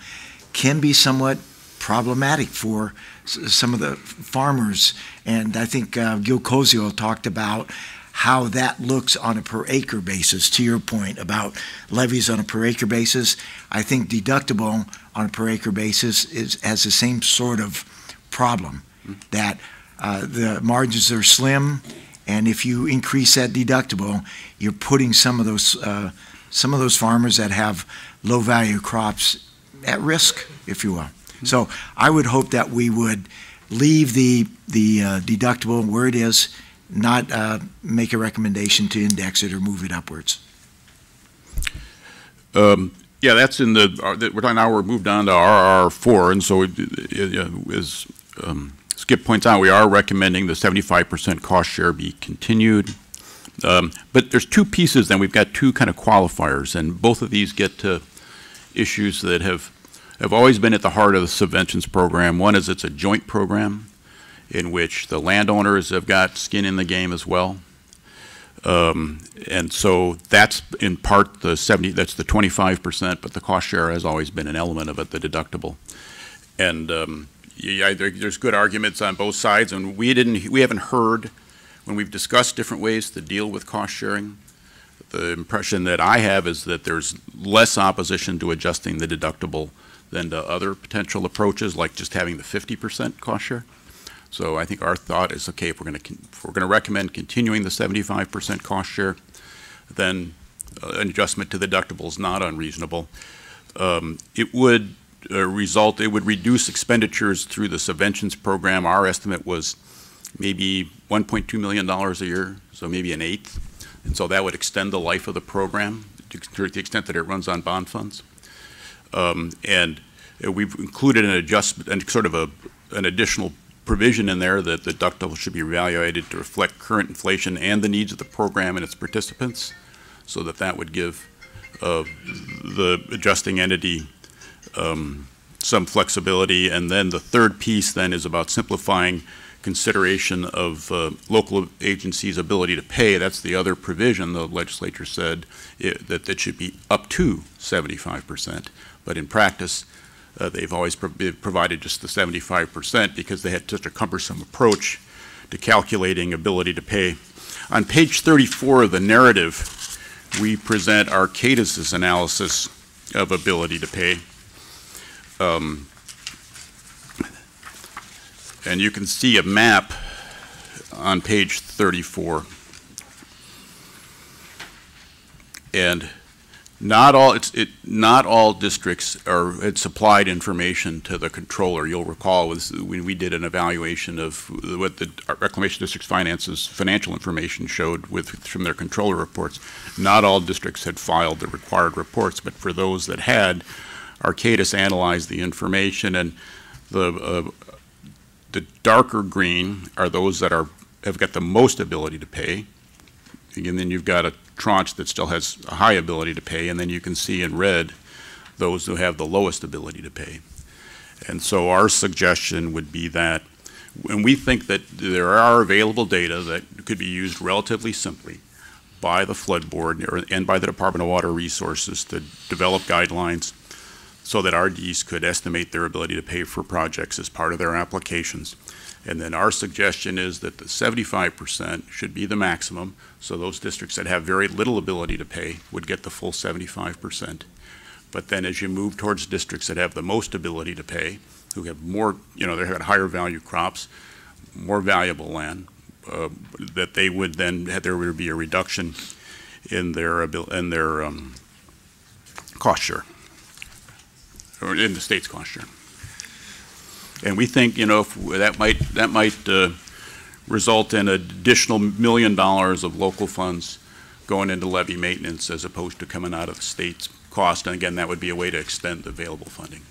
can be somewhat problematic for some of the farmers, and I think Gil Cozio talked about how that looks on a per acre basis. To your point about levies on a per acre basis, I think deductible on a per acre basis has the same sort of problem, that the margins are slim, and if you increase that deductible, you're putting some of those farmers that have low value crops at risk, if you will. So I would hope that we would leave the deductible where it is, not make a recommendation to index it or move it upwards. Yeah, that's in we're moved on to RR4, and so as Skip points out, we are recommending the 75% cost share be continued. But there's two pieces, then we've got two kind of qualifiers, and both of these get to issues that have always been at the heart of the subventions program. One is it's a joint program in which the landowners have got skin in the game as well. And so that's in part that's the 25%, but the cost share has always been an element of it, the deductible. And yeah, there's good arguments on both sides, and we haven't heard, when we've discussed different ways to deal with cost sharing, the impression that I have is that there's less opposition to adjusting the deductible than to other potential approaches, like just having the 50% cost share. So I think our thought is, okay, if we're going to recommend continuing the 75% cost share, then an adjustment to the deductible is not unreasonable. It would reduce expenditures through the subventions program. Our estimate was maybe $1.2 million a year, so maybe an eighth. And so that would extend the life of the program to the extent that it runs on bond funds. And we've included an adjustment and sort of an additional provision in there that the deductible should be evaluated to reflect current inflation and the needs of the program and its participants, so that would give the adjusting entity some flexibility. And then the third piece then is about simplifying consideration of local agencies' ability to pay. That's the other provision. The legislature said that it should be up to 75%, but in practice they've always provided just the 75% because they had such a cumbersome approach to calculating ability to pay. On page 34 of the narrative, we present Arcadis's analysis of ability to pay. And you can see a map on page 34. And not all districts had supplied information to the controller. You'll recall when we did an evaluation of what the Reclamation District's financial information showed from their controller reports. Not all districts had filed the required reports, but for those that had, Arcadis analyzed the information, and the darker green are those that have got the most ability to pay, and then you've got a tranche that still has a high ability to pay, and then you can see in red those who have the lowest ability to pay. And so our suggestion would be that when we think that there are available data that could be used relatively simply by the Flood Board and by the Department of Water Resources to develop guidelines so that RDs could estimate their ability to pay for projects as part of their applications. And then our suggestion is that the 75% should be the maximum, so those districts that have very little ability to pay would get the full 75%. But then as you move towards districts that have the most ability to pay, who have more, they have higher value crops, more valuable land, that they would then, there would be a reduction in their cost share, or in the state's cost share. And we think, if that might result in additional $1 million of local funds going into levee maintenance as opposed to coming out of the state's cost. And again, that would be a way to extend the available funding.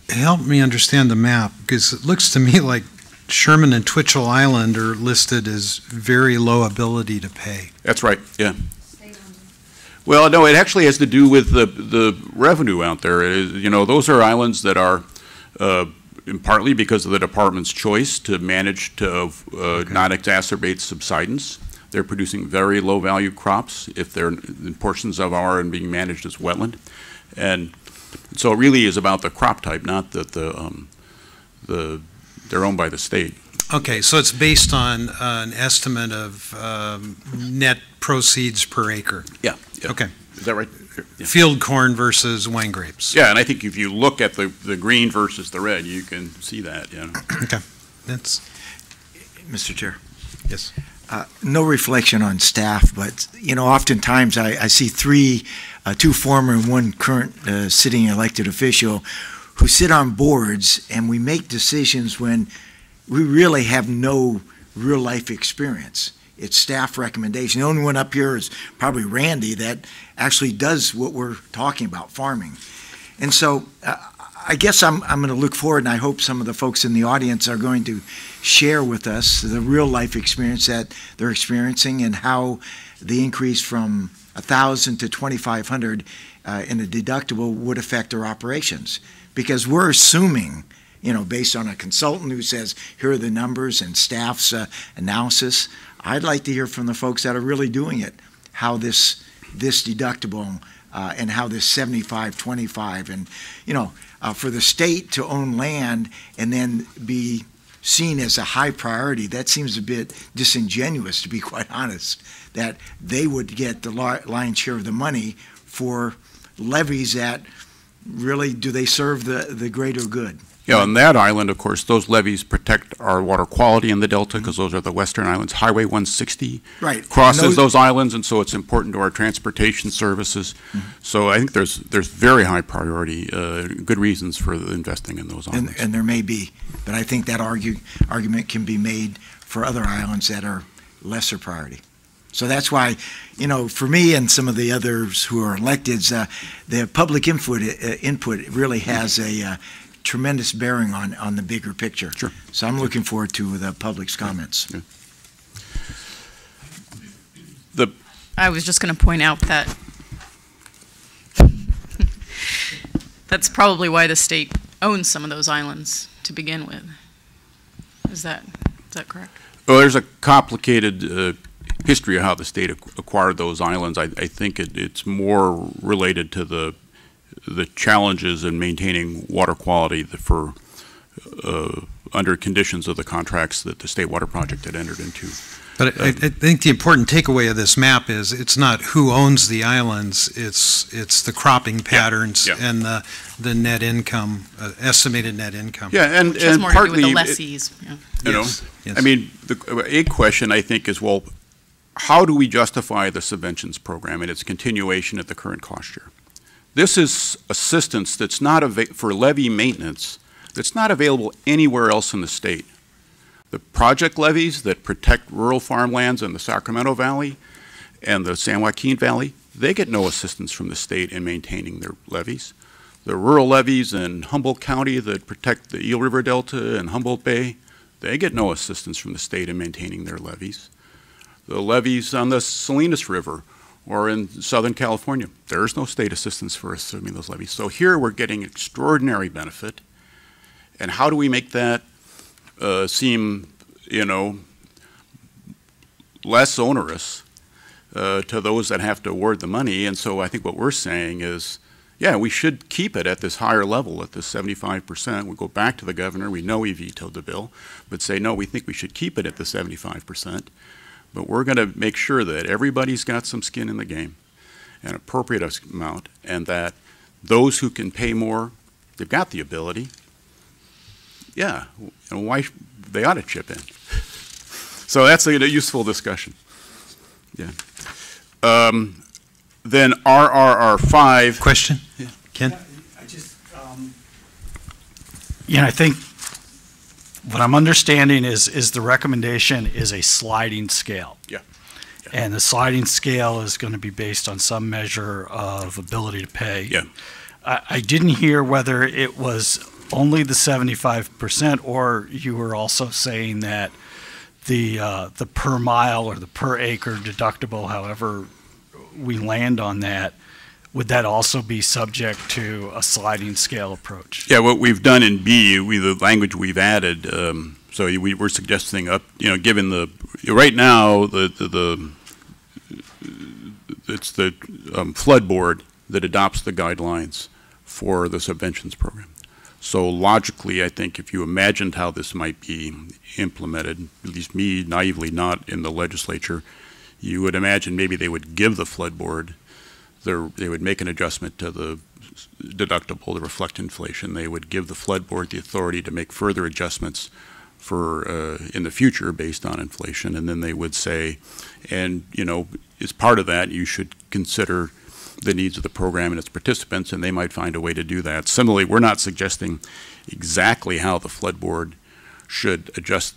Help me understand the map, because it looks to me like Sherman and Twitchell Island are listed as very low ability to pay. That's right, yeah. Well, no, it actually has to do with the revenue out there. Those are islands that are partly because of the department's choice to manage to not exacerbate subsidence. They're producing very low-value crops if they're in portions of are and being managed as wetland. And so it really is about the crop type, not that they're owned by the state. Okay, so it's based on an estimate of net proceeds per acre. Yeah. Okay. Is that right? Yeah. Field corn versus wine grapes. Yeah, and I think if you look at the green versus the red, you can see that. Okay. That's. Mr. Chair. Yes. No reflection on staff, but oftentimes I see two former and one current sitting elected official who sit on boards, and we make decisions when we really have no real life experience. It's staff recommendation. The only one up here is probably Randy that actually does what we're talking about, farming. And so I guess I'm going to look forward, and I hope some of the folks in the audience are going to share with us the real life experience that they're experiencing and how the increase from 1,000 to 2,500 in a deductible would affect their operations. Because we're assuming, based on a consultant who says, here are the numbers and staff's analysis, I'd like to hear from the folks that are really doing it, how this deductible and how this 75-25 and, for the state to own land and then be seen as a high priority, that seems a bit disingenuous, to be quite honest, that they would get the lion's share of the money for levees that really, do they serve the greater good? Yeah, on that island, of course, those levees protect our water quality in the Delta because those are the western islands. Highway 160 crosses those islands, and so it's important to our transportation services. So I think there's very high priority, good reasons for investing in those islands. And there may be, but I think that argument can be made for other islands that are lesser priority. So that's why, for me and some of the others who are electeds, the public input really has a tremendous bearing on the bigger picture. Sure. So I'm looking forward to the public's comments. Yeah. I was just going to point out that that's probably why the state owns some of those islands to begin with. Is that correct? Well, there's a complicated history of how the state acquired those islands. I think it's more related to the challenges in maintaining water quality for under conditions of the contracts that the State Water Project had entered into. But I think the important takeaway of this map is it's not who owns the islands, it's the cropping patterns and the net income, estimated net income. Yeah, and more partly to do with the lessees. Yes. I mean, a question I think is, well, how do we justify the subventions program and its continuation at the current cost share? This is assistance that's not for levee maintenance that's not available anywhere else in the state. The project levees that protect rural farmlands in the Sacramento Valley and the San Joaquin Valley, they get no assistance from the state in maintaining their levees. The rural levees in Humboldt County that protect the Eel River Delta and Humboldt Bay, they get no assistance from the state in maintaining their levees. The levees on the Salinas River or in Southern California, there's no state assistance for assuming those levees. So here we're getting extraordinary benefit. And how do we make that seem, less onerous to those that have to award the money? And so I think what we're saying is, yeah, we should keep it at this higher level, at this 75%. We go back to the governor. We know he vetoed the bill, but say, no, we think we should keep it at the 75%. But we're going to make sure that everybody's got some skin in the game, an appropriate amount, and that those who can pay more, they've got the ability, yeah, why they ought to chip in. So that's a useful discussion. Yeah. Then RRR5. Question? Yeah. Ken? I just, I think what I'm understanding is the recommendation is a sliding scale. Yeah. And the sliding scale is going to be based on some measure of ability to pay. Yeah. I didn't hear whether it was only the 75%, or you were also saying that the per mile or the per acre deductible, however we land on that, would that also be subject to a sliding scale approach? Yeah, what we've done in B, the language we've added, so we're suggesting up, given right now, it's the flood board that adopts the guidelines for the subventions program. So logically, I think if you imagined how this might be implemented, at least me naively not in the legislature, you would imagine maybe they would give the flood board, they would make an adjustment to the deductible to reflect inflation. They would give the flood board the authority to make further adjustments for in the future based on inflation, and then they would say, and as part of that, you should consider the needs of the program and its participants, and they might find a way to do that. Similarly, we're not suggesting exactly how the flood board should adjust,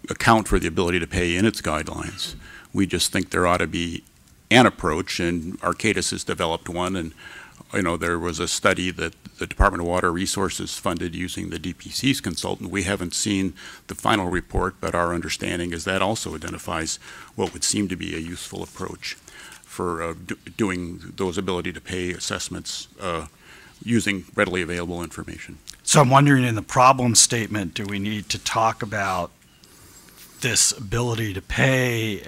account for the ability to pay in its guidelines. We just think there ought to be an approach, and Arcadis has developed one, and there was a study that the Department of Water Resources funded using the DPC's consultant. We haven't seen the final report, but our understanding is that also identifies what would seem to be a useful approach for doing those ability to pay assessments using readily available information. So I'm wondering, in the problem statement, do we need to talk about this ability to pay?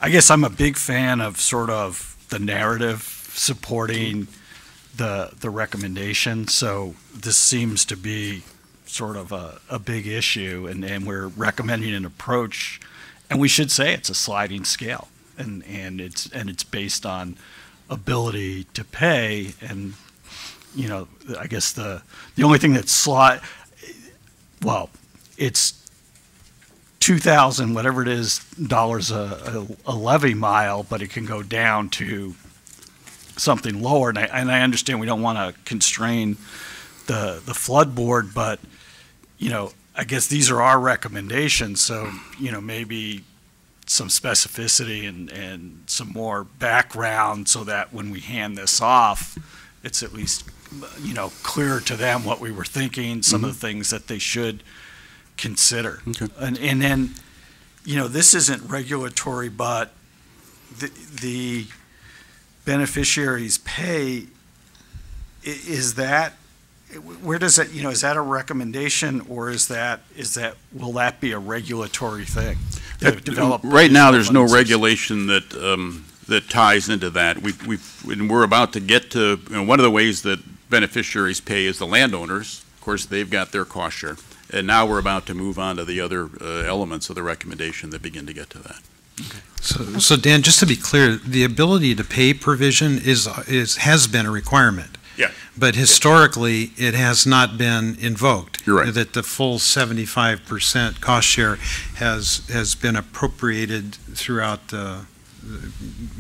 I guess I'm a big fan of sort of the narrative supporting the recommendation. So this seems to be sort of a big issue, and we're recommending an approach, and we should say it's a sliding scale, and it's based on ability to pay. And I guess the only thing that's it's 2,000, whatever it is, dollars a levee mile, but it can go down to something lower. And I understand we don't want to constrain the flood board, but I guess these are our recommendations. So maybe some specificity and some more background, so that when we hand this off, it's at least clearer to them what we were thinking, some of the things that they should consider. Okay. And then, this isn't regulatory, but the beneficiaries pay, where does it, is that a recommendation, or will that be a regulatory thing? Right now, there's no regulation that ties into that. We're about to get to, one of the ways that beneficiaries pay is the landowners. Of course, they've got their cost share. And now we're about to move on to the other elements of the recommendation that begin to get to that. Okay. So Dan, just to be clear, the ability to pay provision has been a requirement. Yeah. But historically, it has not been invoked. You're right. That the full 75% cost share has been appropriated throughout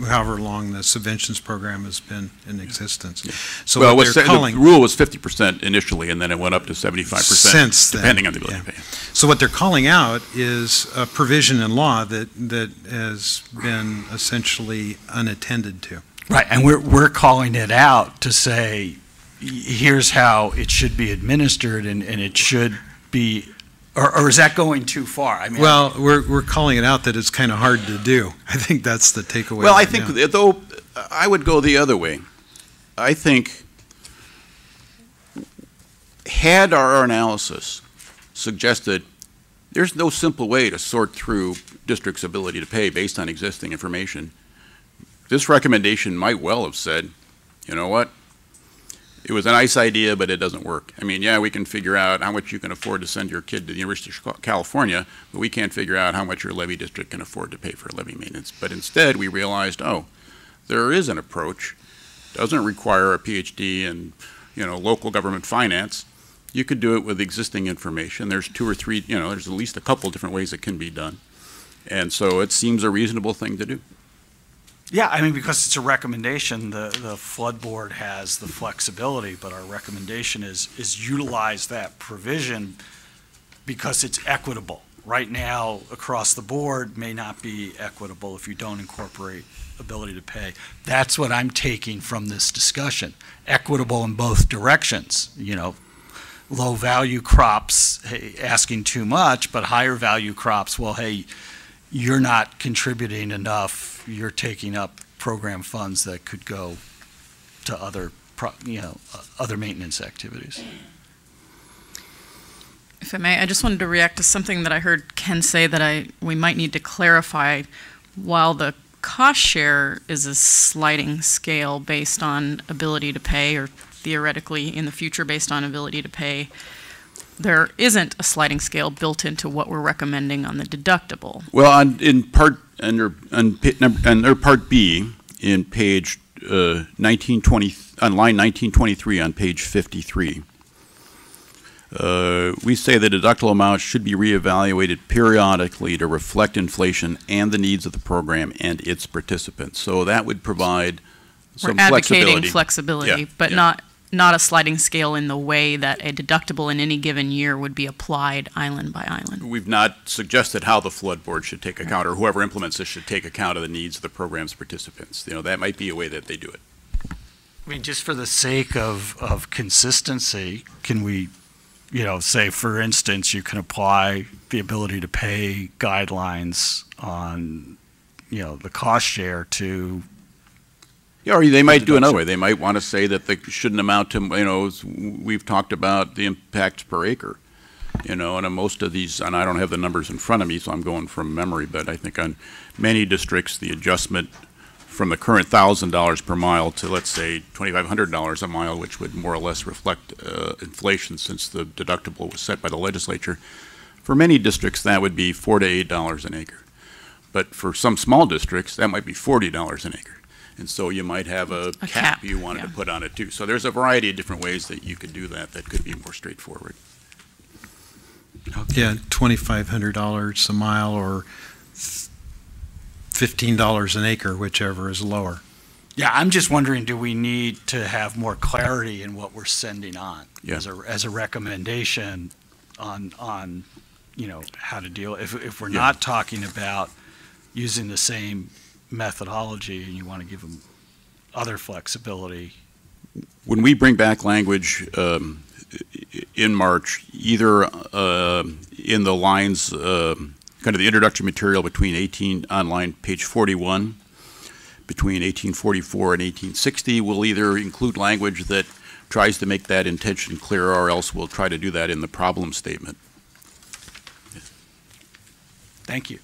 however long the subventions program has been in existence. Yeah. So well, what they're calling, the rule was 50% initially, and then it went up to 75% since then, depending on the ability to pay. So what they're calling out is a provision in law that has been essentially unattended to. Right, and we're calling it out to say, here's how it should be administered, and it should be, or is that going too far? I mean, well, we're calling it out that it's kind of hard to do. I think that's the takeaway. Well, I think, though, I would go the other way. I think, had our analysis suggested there's no simple way to sort through districts' ability to pay based on existing information, this recommendation might well have said, you know what, it was a nice idea, but it doesn't work. I mean, yeah, we can figure out how much you can afford to send your kid to the University of California, but we can't figure out how much your levee district can afford to pay for levee maintenance. But instead, we realized, oh, there is an approach, doesn't require a PhD in, local government finance, You could do it with existing information. There's two or three, there's at least a couple different ways it can be done. And so it seems a reasonable thing to do. Yeah, I mean, because it's a recommendation, the flood board has the flexibility, but our recommendation is utilize that provision because it's equitable. Right now, across the board, may not be equitable if you don't incorporate ability to pay. That's what I'm taking from this discussion. Equitable in both directions, low value crops, hey, asking too much, but higher value crops, well, hey, you're not contributing enough, you're taking up program funds that could go to other maintenance activities. If I may, I just wanted to react to something that I heard Ken say that we might need to clarify. While the cost share is a sliding scale based on ability to pay, or theoretically in the future based on ability to pay, there isn't a sliding scale built into what we're recommending on the deductible. Well, under Part B, in page 1920, on line 1923 on page 53, we say the deductible amount should be reevaluated periodically to reflect inflation and the needs of the program and its participants. So that would provide some flexibility. We're advocating flexibility, but not a sliding scale in the way that a deductible in any given year would be applied island by island. We've not suggested how the flood board should take account, or whoever implements this should take account of the needs of the program's participants. That might be a way that they do it. I mean, just for the sake of consistency, can we, say, for instance, you can apply the ability to pay guidelines on, the cost share to. Yeah, or they might do another way. They might want to say that they shouldn't amount to, we've talked about the impacts per acre, and on most of these, and I don't have the numbers in front of me, so I'm going from memory, but I think on many districts, the adjustment from the current $1,000 per mile to, let's say, $2,500 a mile, which would more or less reflect inflation since the deductible was set by the legislature. For many districts, that would be $4 to $8 an acre. But for some small districts, that might be $40 an acre. And so you might have a cap you wanted to put on it too. So there's a variety of different ways that you could do that could be more straightforward. Yeah, $2,500 a mile or $15 an acre, whichever is lower. Yeah, I'm just wondering, do we need to have more clarity in what we're sending on as a recommendation on how to deal if we're not talking about using the same methodology and you want to give them other flexibility. When we bring back language in March, either in the lines, kind of the introductory material between on line page 41, between 1844 and 1860, we'll either include language that tries to make that intention clearer, or else we'll try to do that in the problem statement. Thank you.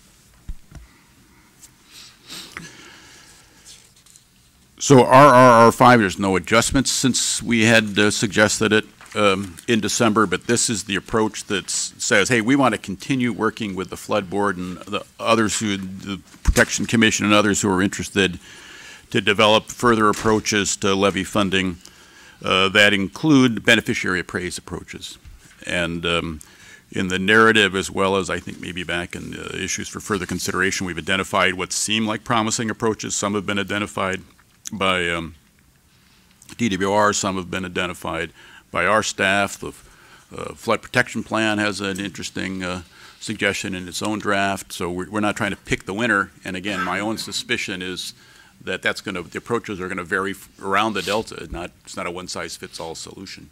So RRR5, there's no adjustments since we had suggested it in December, but this is the approach that says, hey, we want to continue working with the Flood Board and the others the Protection Commission and others who are interested to develop further approaches to levy funding that include beneficiary appraised approaches. And in the narrative, as well as I think maybe back in issues for further consideration, we've identified what seem like promising approaches. Some have been identified by DWR, some have been identified by our staff. The Flood Protection Plan has an interesting suggestion in its own draft, so we're not trying to pick the winner. And again, my own suspicion is that the approaches are going to vary around the Delta. It's not a one-size-fits-all solution.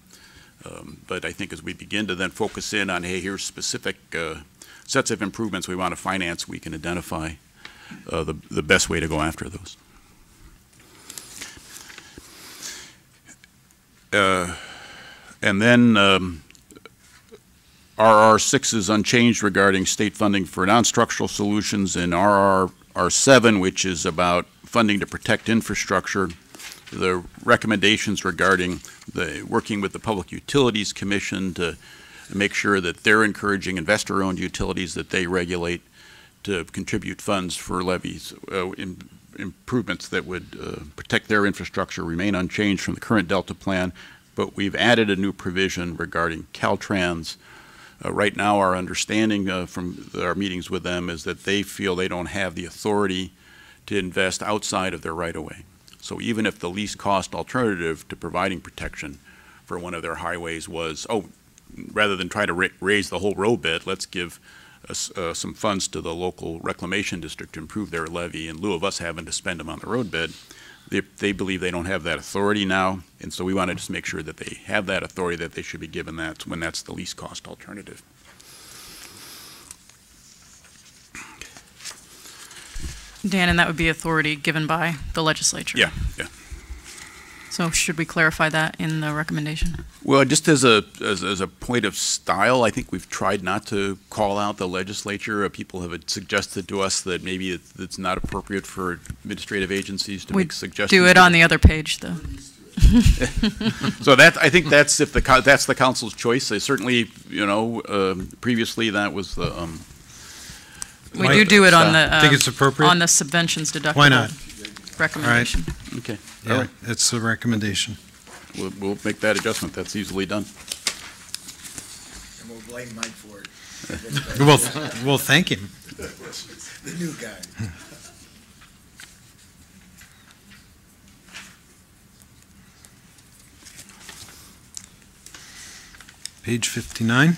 But I think as we begin to then focus in on, hey, here's specific sets of improvements we want to finance, we can identify the best way to go after those. And then RR6 is unchanged regarding state funding for non-structural solutions, and RR7, which is about funding to protect infrastructure, the recommendations regarding working with the Public Utilities Commission to make sure that they're encouraging investor-owned utilities that they regulate to contribute funds for levies, improvements that would protect their infrastructure remain unchanged from the current Delta plan. but we've added a new provision regarding Caltrans. Right now, our understanding from our meetings with them is that they feel they don't have the authority to invest outside of their right-of-way. So even if the least cost alternative to providing protection for one of their highways was, rather than try to raise the whole road bed, let's give some funds to the local reclamation district to improve their levee in lieu of us having to spend them on the road bed. They believe they don't have that authority now, and so we want to just make sure that they have that authority, that they should be given that when that's the least cost alternative. Dan, and that would be authority given by the legislature? Yeah. So should we clarify that in the recommendation? Well, just as a point of style, I think we've tried not to call out the legislature. People have suggested to us that maybe it's not appropriate for administrative agencies to make suggestions. Do it on the other page, though. So I think that's that's the council's choice. Certainly, previously that was the. We do it on the. Think it's appropriate on the subventions deductible. Why not? Recommendation. All right. Okay. Yeah, All right. it's a recommendation. We'll make that adjustment. That's easily done. And we'll blame Mike for it. We'll thank him. The new guy. Page 59.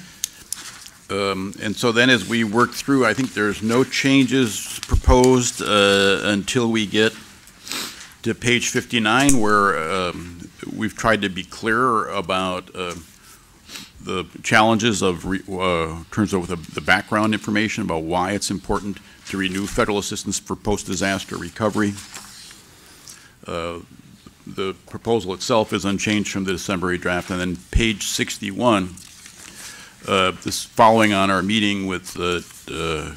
And so then as we work through, I think there's no changes proposed until we get to page 59, where we've tried to be clearer about the challenges of terms of the background information about why it's important to renew federal assistance for post-disaster recovery. The proposal itself is unchanged from the December draft. And then page 61, this following on our meeting with the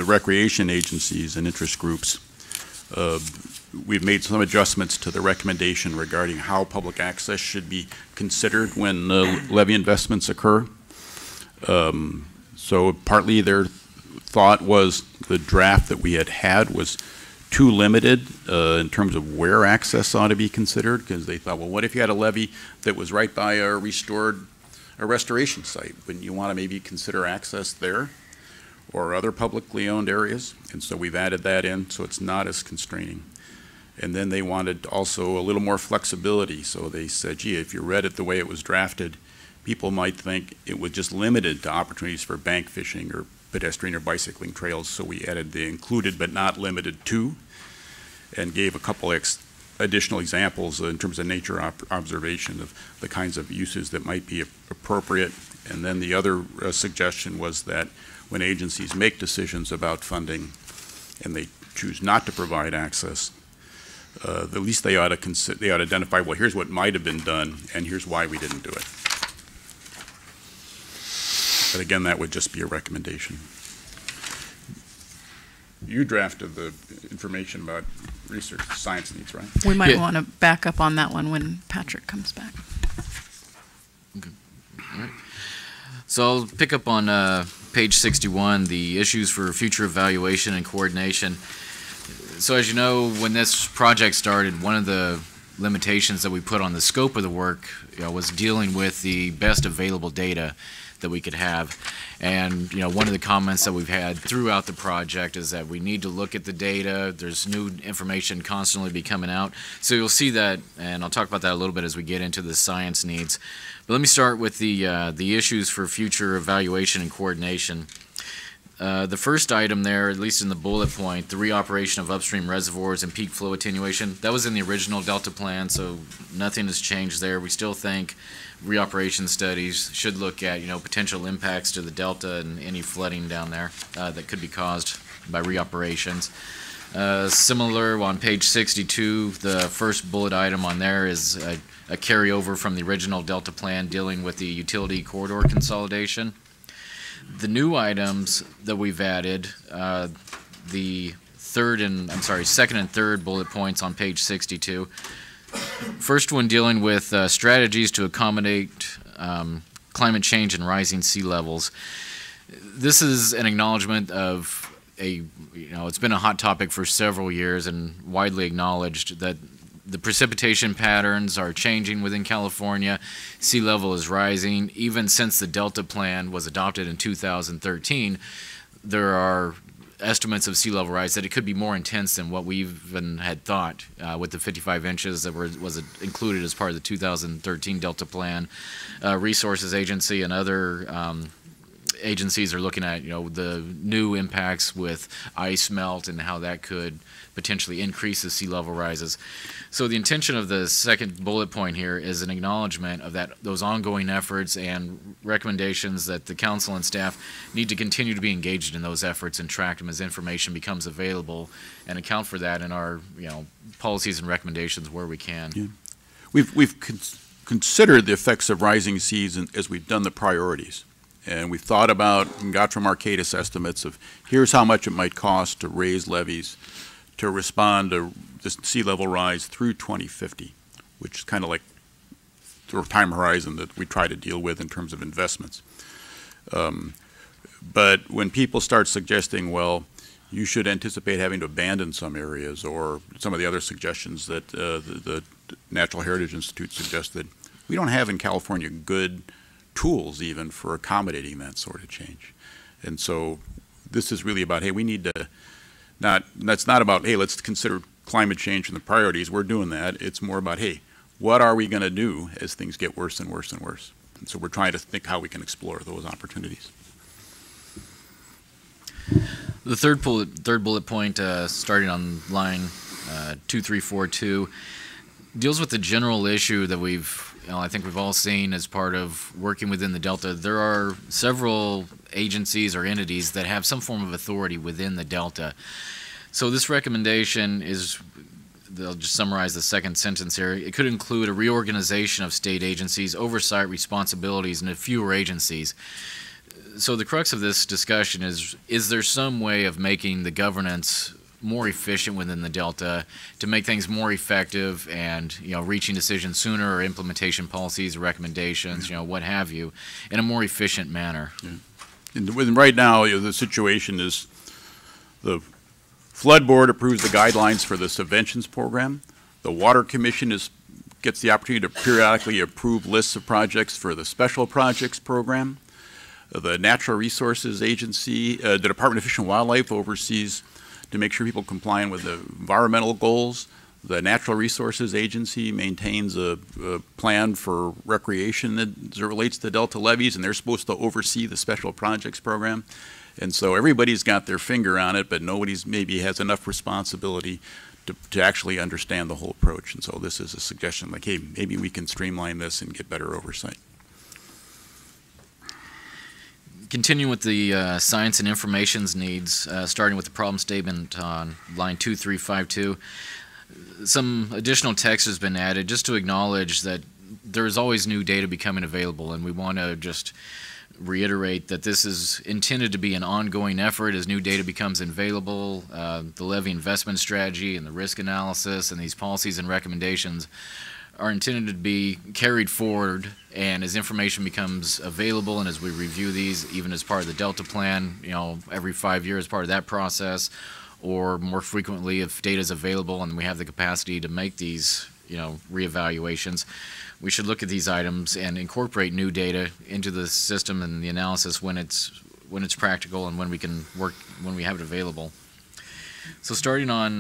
recreation agencies and interest groups, we've made some adjustments to the recommendation regarding how public access should be considered when levee investments occur. So partly their thought was the draft that we had was too limited in terms of where access ought to be considered, because they thought, well, what if you had a levee that was right by a restoration site? Wouldn't you want to maybe consider access there or other publicly owned areas? And so we've added that in so it's not as constraining. And then they wanted also a little more flexibility. So they said, gee, if you read it the way it was drafted, people might think it was just limited to opportunities for bank fishing or pedestrian or bicycling trails. So we added the included but not limited to, and gave a couple additional examples in terms of nature observation of the kinds of uses that might be appropriate. And then the other suggestion was that when agencies make decisions about funding and they choose not to provide access, at least they ought to identify, well, here's what might have been done, and here's why we didn't do it. But again, that would just be a recommendation. You drafted the information about research science needs, right? We might want to back up on that one when Patrick comes back. Okay. All right. So I'll pick up on page 61, the issues for future evaluation and coordination. So as you know, when this project started, one of the limitations that we put on the scope of the work was dealing with the best available data that we could have. And one of the comments that we've had throughout the project is that we need to look at the data. There's new information constantly be coming out. So you'll see that, and I'll talk about that a little bit as we get into the science needs. But let me start with the issues for future evaluation and coordination. The first item there, at least in the bullet point, the reoperation of upstream reservoirs and peak flow attenuation, that was in the original Delta plan, so nothing has changed there. We still think reoperation studies should look at, potential impacts to the Delta and any flooding down there that could be caused by reoperations. Similar on page 62, the first bullet item on there is a carryover from the original Delta plan dealing with the utility corridor consolidation. The new items that we've added, the second and third bullet points on page 62. First one dealing with strategies to accommodate climate change and rising sea levels. This is an acknowledgement of it's been a hot topic for several years and widely acknowledged that the precipitation patterns are changing within California. Sea level is rising. Even since the Delta Plan was adopted in 2013, there are estimates of sea level rise that it could be more intense than what we even had thought with the 55 inches that was included as part of the 2013 Delta Plan. Resources Agency and other agencies are looking at, the new impacts with ice melt and how that could potentially increase the sea level rises. So the intention of the second bullet point here is an acknowledgement of those ongoing efforts and recommendations that the council and staff need to continue to be engaged in those efforts and track them as information becomes available, and account for that in our policies and recommendations where we can. Yeah. We've considered the effects of rising seas as we've done the priorities. And we've thought about and got from Arcadis estimates of here's how much it might cost to raise levees to respond to the sea level rise through 2050, which is kind of like the time horizon that we try to deal with in terms of investments. But when people start suggesting, well, you should anticipate having to abandon some areas, or some of the other suggestions that the Natural Heritage Institute suggested, we don't have in California good tools even for accommodating that sort of change. And so this is really about, hey, we need to that's not about, hey, let's consider climate change and the priorities. We're doing that. It's more about, hey, what are we going to do as things get worse and worse and worse? And so we're trying to think how we can explore those opportunities. The third bullet point, starting on line 2342, deals with the general issue that I think we've all seen as part of working within the Delta. There are several agencies or entities that have some form of authority within the Delta. So this recommendation is, I'll just summarize the second sentence here. It could include a reorganization of state agencies, oversight responsibilities, and fewer agencies. So the crux of this discussion is there some way of making the governance more efficient within the Delta to make things more effective and, reaching decisions sooner, or implementation policies or recommendations, what have you, in a more efficient manner? Yeah. And right now, the situation is the Flood Board approves the guidelines for the subventions program. The Water Commission gets the opportunity to periodically approve lists of projects for the Special Projects Program. The Natural Resources Agency, the Department of Fish and Wildlife oversees to make sure people comply with the environmental goals. The Natural Resources Agency maintains a plan for recreation as it relates to Delta levees, and they're supposed to oversee the Special Projects Program. And so everybody's got their finger on it, but nobody's maybe has enough responsibility to actually understand the whole approach. And so this is a suggestion like, hey, maybe we can streamline this and get better oversight. Continue with the science and information's needs, starting with the problem statement on line 2352. Some additional text has been added just to acknowledge that there is always new data becoming available, and we want to just reiterate that this is intended to be an ongoing effort as new data becomes available. The Levee Investment Strategy and the risk analysis and these policies and recommendations are intended to be carried forward, and as information becomes available and as we review these, even as part of the Delta Plan, every 5 years as part of that process, or more frequently if data is available and we have the capacity to make these reevaluations, we should look at these items and incorporate new data into the system and the analysis when it's practical and when we have it available. So starting on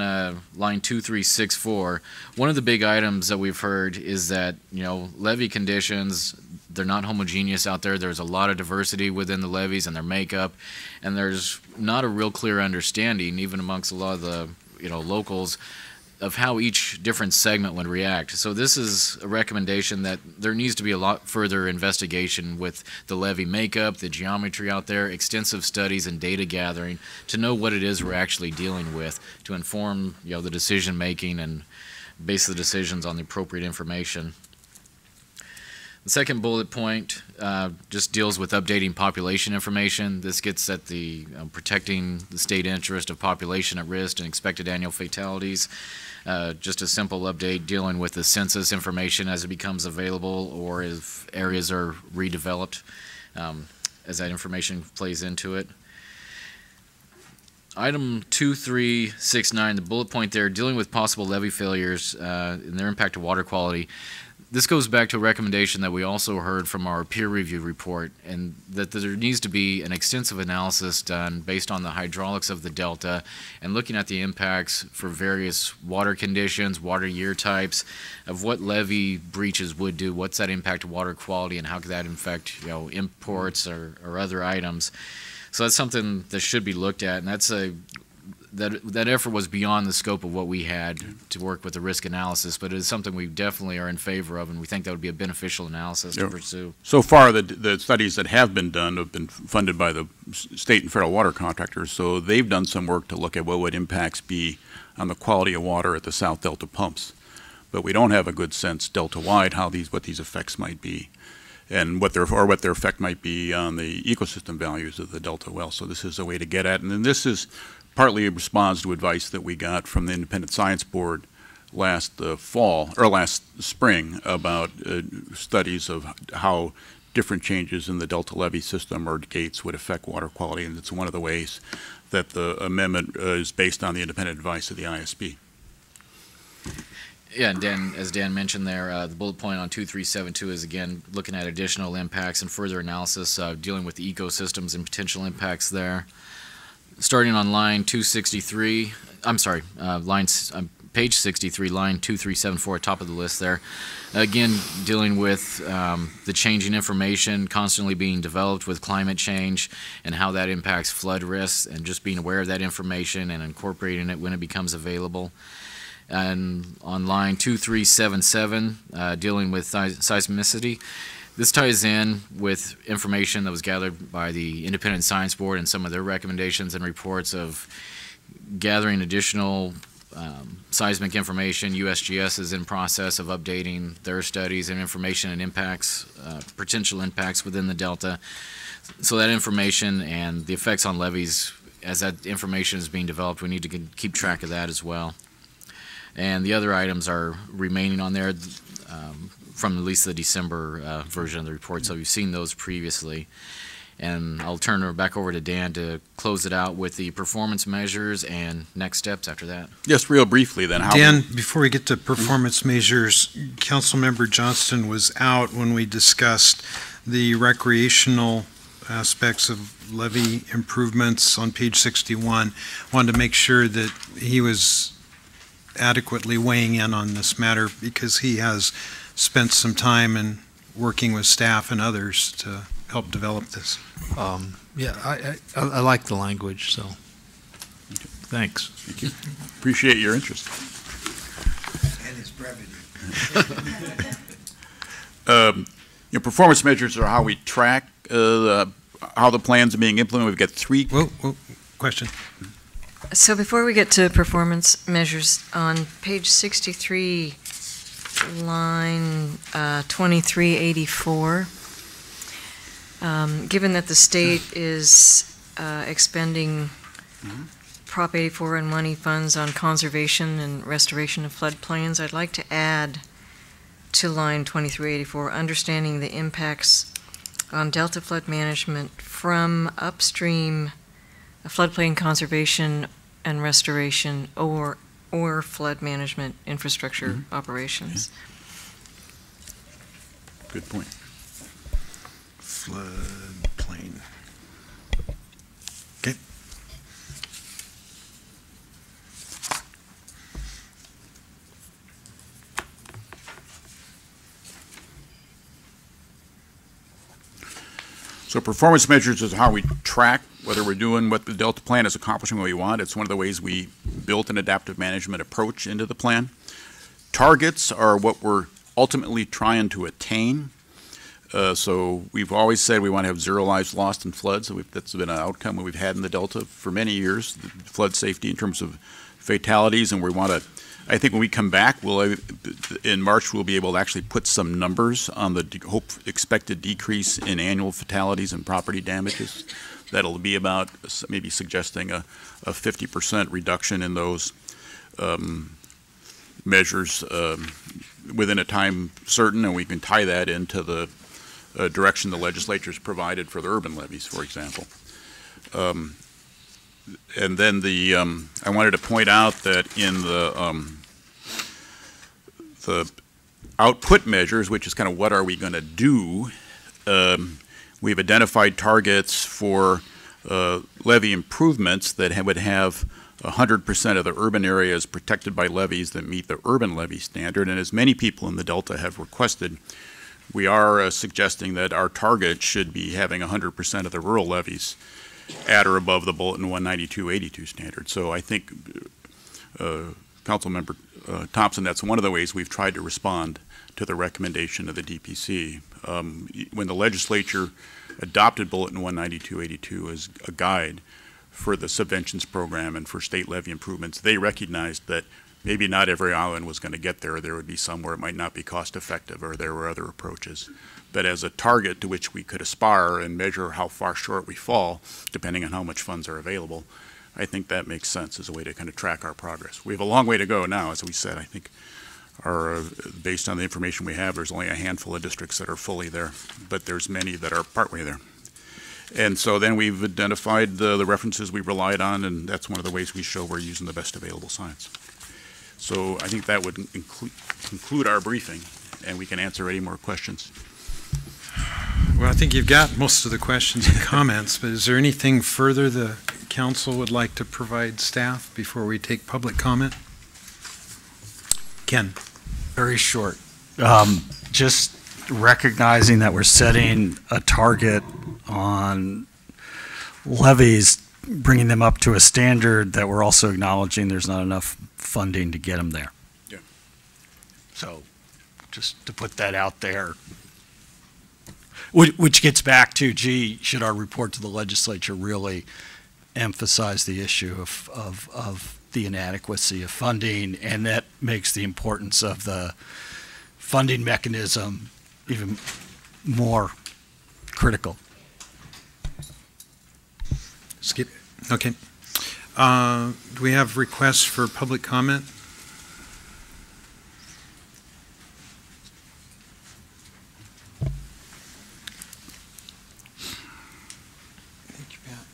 line 2364, one of the big items that we've heard is that levee conditions, they're not homogeneous out there. There's a lot of diversity within the levees and their makeup, and there's not a real clear understanding, even amongst a lot of the locals, of how each different segment would react. So this is a recommendation that there needs to be a lot further investigation with the levee makeup, the geometry out there, extensive studies and data gathering to know what it is we're actually dealing with, to inform the decision making and base the decisions on the appropriate information. The second bullet point just deals with updating population information. This gets at the protecting the state interest of population at risk and expected annual fatalities. Just a simple update dealing with the census information as it becomes available, or if areas are redeveloped as that information plays into it. Item 2369, the bullet point there, dealing with possible levee failures and their impact to water quality. This goes back to a recommendation that we also heard from our peer review report, and that there needs to be an extensive analysis done based on the hydraulics of the delta and looking at the impacts for various water conditions, water year types, of what levee breaches would do, what's that impact to water quality, and how could that affect, you know, imports or other items. So that's something that should be looked at, and that's that effort was beyond the scope of what we had to work with the risk analysis, but it is something we definitely are in favor of, and we think that would be a beneficial analysis to pursue. So far, the studies that have been done have been funded by the state and federal water contractors, so they've done some work to look at what would impacts be on the quality of water at the South Delta pumps. But we don't have a good sense delta-wide what these effects might be, and what their effect might be on the ecosystem values of the Delta well. So this is a way to get at, and then this is partly responds to advice that we got from the Independent Science Board last spring about studies of how different changes in the Delta levee system or gates would affect water quality, and it's one of the ways that the amendment is based on the independent advice of the ISB. Yeah, and Dan, as Dan mentioned there, the bullet point on 2372 is, again, looking at additional impacts and further analysis, dealing with the ecosystems and potential impacts there. Starting on line 263, page 63, line 2374, top of the list there. Again, dealing with the changing information constantly being developed with climate change and how that impacts flood risks, and just being aware of that information and incorporating it when it becomes available. And on line 2377, dealing with seismicity. This ties in with information that was gathered by the Independent Science Board and some of their recommendations and reports of gathering additional seismic information. USGS is in process of updating their studies and information and impacts, potential impacts within the Delta. So that information and the effects on levees, as that information is being developed, we need to keep track of that as well. And the other items are remaining on there from at least the December version of the report, so you've seen those previously. And I'll turn it back over to Dan to close it out with the performance measures and next steps after that. Just real briefly then. Dan, before we get to performance measures, Councilmember Johnston was out when we discussed the recreational aspects of levee improvements on page 61. Wanted to make sure that he was adequately weighing in on this matter, because he has spent some time in working with staff and others to help develop this. Yeah, I like the language, so thanks. Thank you. Appreciate your interest. And his brevity. Performance measures are how we track how the plans are being implemented. We've got three. Whoa, question. So before we get to performance measures, on page 63, line 2384, given that the state is expending Prop 84 and money funds on conservation and restoration of floodplains, I'd like to add to line 2384, understanding the impacts on Delta flood management from upstream floodplain conservation and restoration or flood management infrastructure operations. Good point. Floodplain. Okay. So performance measures is how we track whether we're doing what the Delta plan is accomplishing what we want. It's one of the ways we built an adaptive management approach into the plan. Targets are what we're ultimately trying to attain. So we've always said we want to have 0 lives lost in floods. That's been an outcome that we've had in the Delta for many years, flood safety in terms of fatalities, and we want to, I think when we come back, in March, we'll be able to actually put some numbers on the expected decrease in annual fatalities and property damages. That'll be about maybe suggesting a 50% reduction in those measures within a time certain, and we can tie that into the direction the legislature's provided for the urban levees, for example. And then I wanted to point out that in the output measures, which is kind of what are we going to do, we've identified targets for levee improvements that would have 100% of the urban areas protected by levees that meet the urban levee standard. And as many people in the Delta have requested, we are suggesting that our target should be having 100% of the rural levees at or above the Bulletin 192.82 standard. So I think, Councilmember Thompson, that's one of the ways we've tried to respond to the recommendation of the DPC. When the legislature adopted Bulletin 192.82 as a guide for the subventions program and for state levee improvements, they recognized that maybe not every island was going to get there. There would be some where it might not be cost effective, or there were other approaches. But as a target to which we could aspire and measure how far short we fall, depending on how much funds are available, I think that makes sense as a way to kind of track our progress. We have a long way to go now, as we said. I think based on the information we have, there's only a handful of districts that are fully there, but there's many that are partway there. And so then we've identified the references we relied on, and that's one of the ways we show we're using the best available science. So I think that would conclude our briefing, and we can answer any more questions. Well, I think you've got most of the questions and comments, but is there anything further the council would like to provide staff before we take public comment? Ken. Very short. Just recognizing that we're setting a target on levies, bringing them up to a standard, that we're also acknowledging there's not enough funding to get them there. Yeah. So just to put that out there, which gets back to, gee, should our report to the legislature really emphasize the issue of the inadequacy of funding, and that makes the importance of the funding mechanism even more critical. Skip. Okay. Do we have requests for public comment? Thank you, Pat.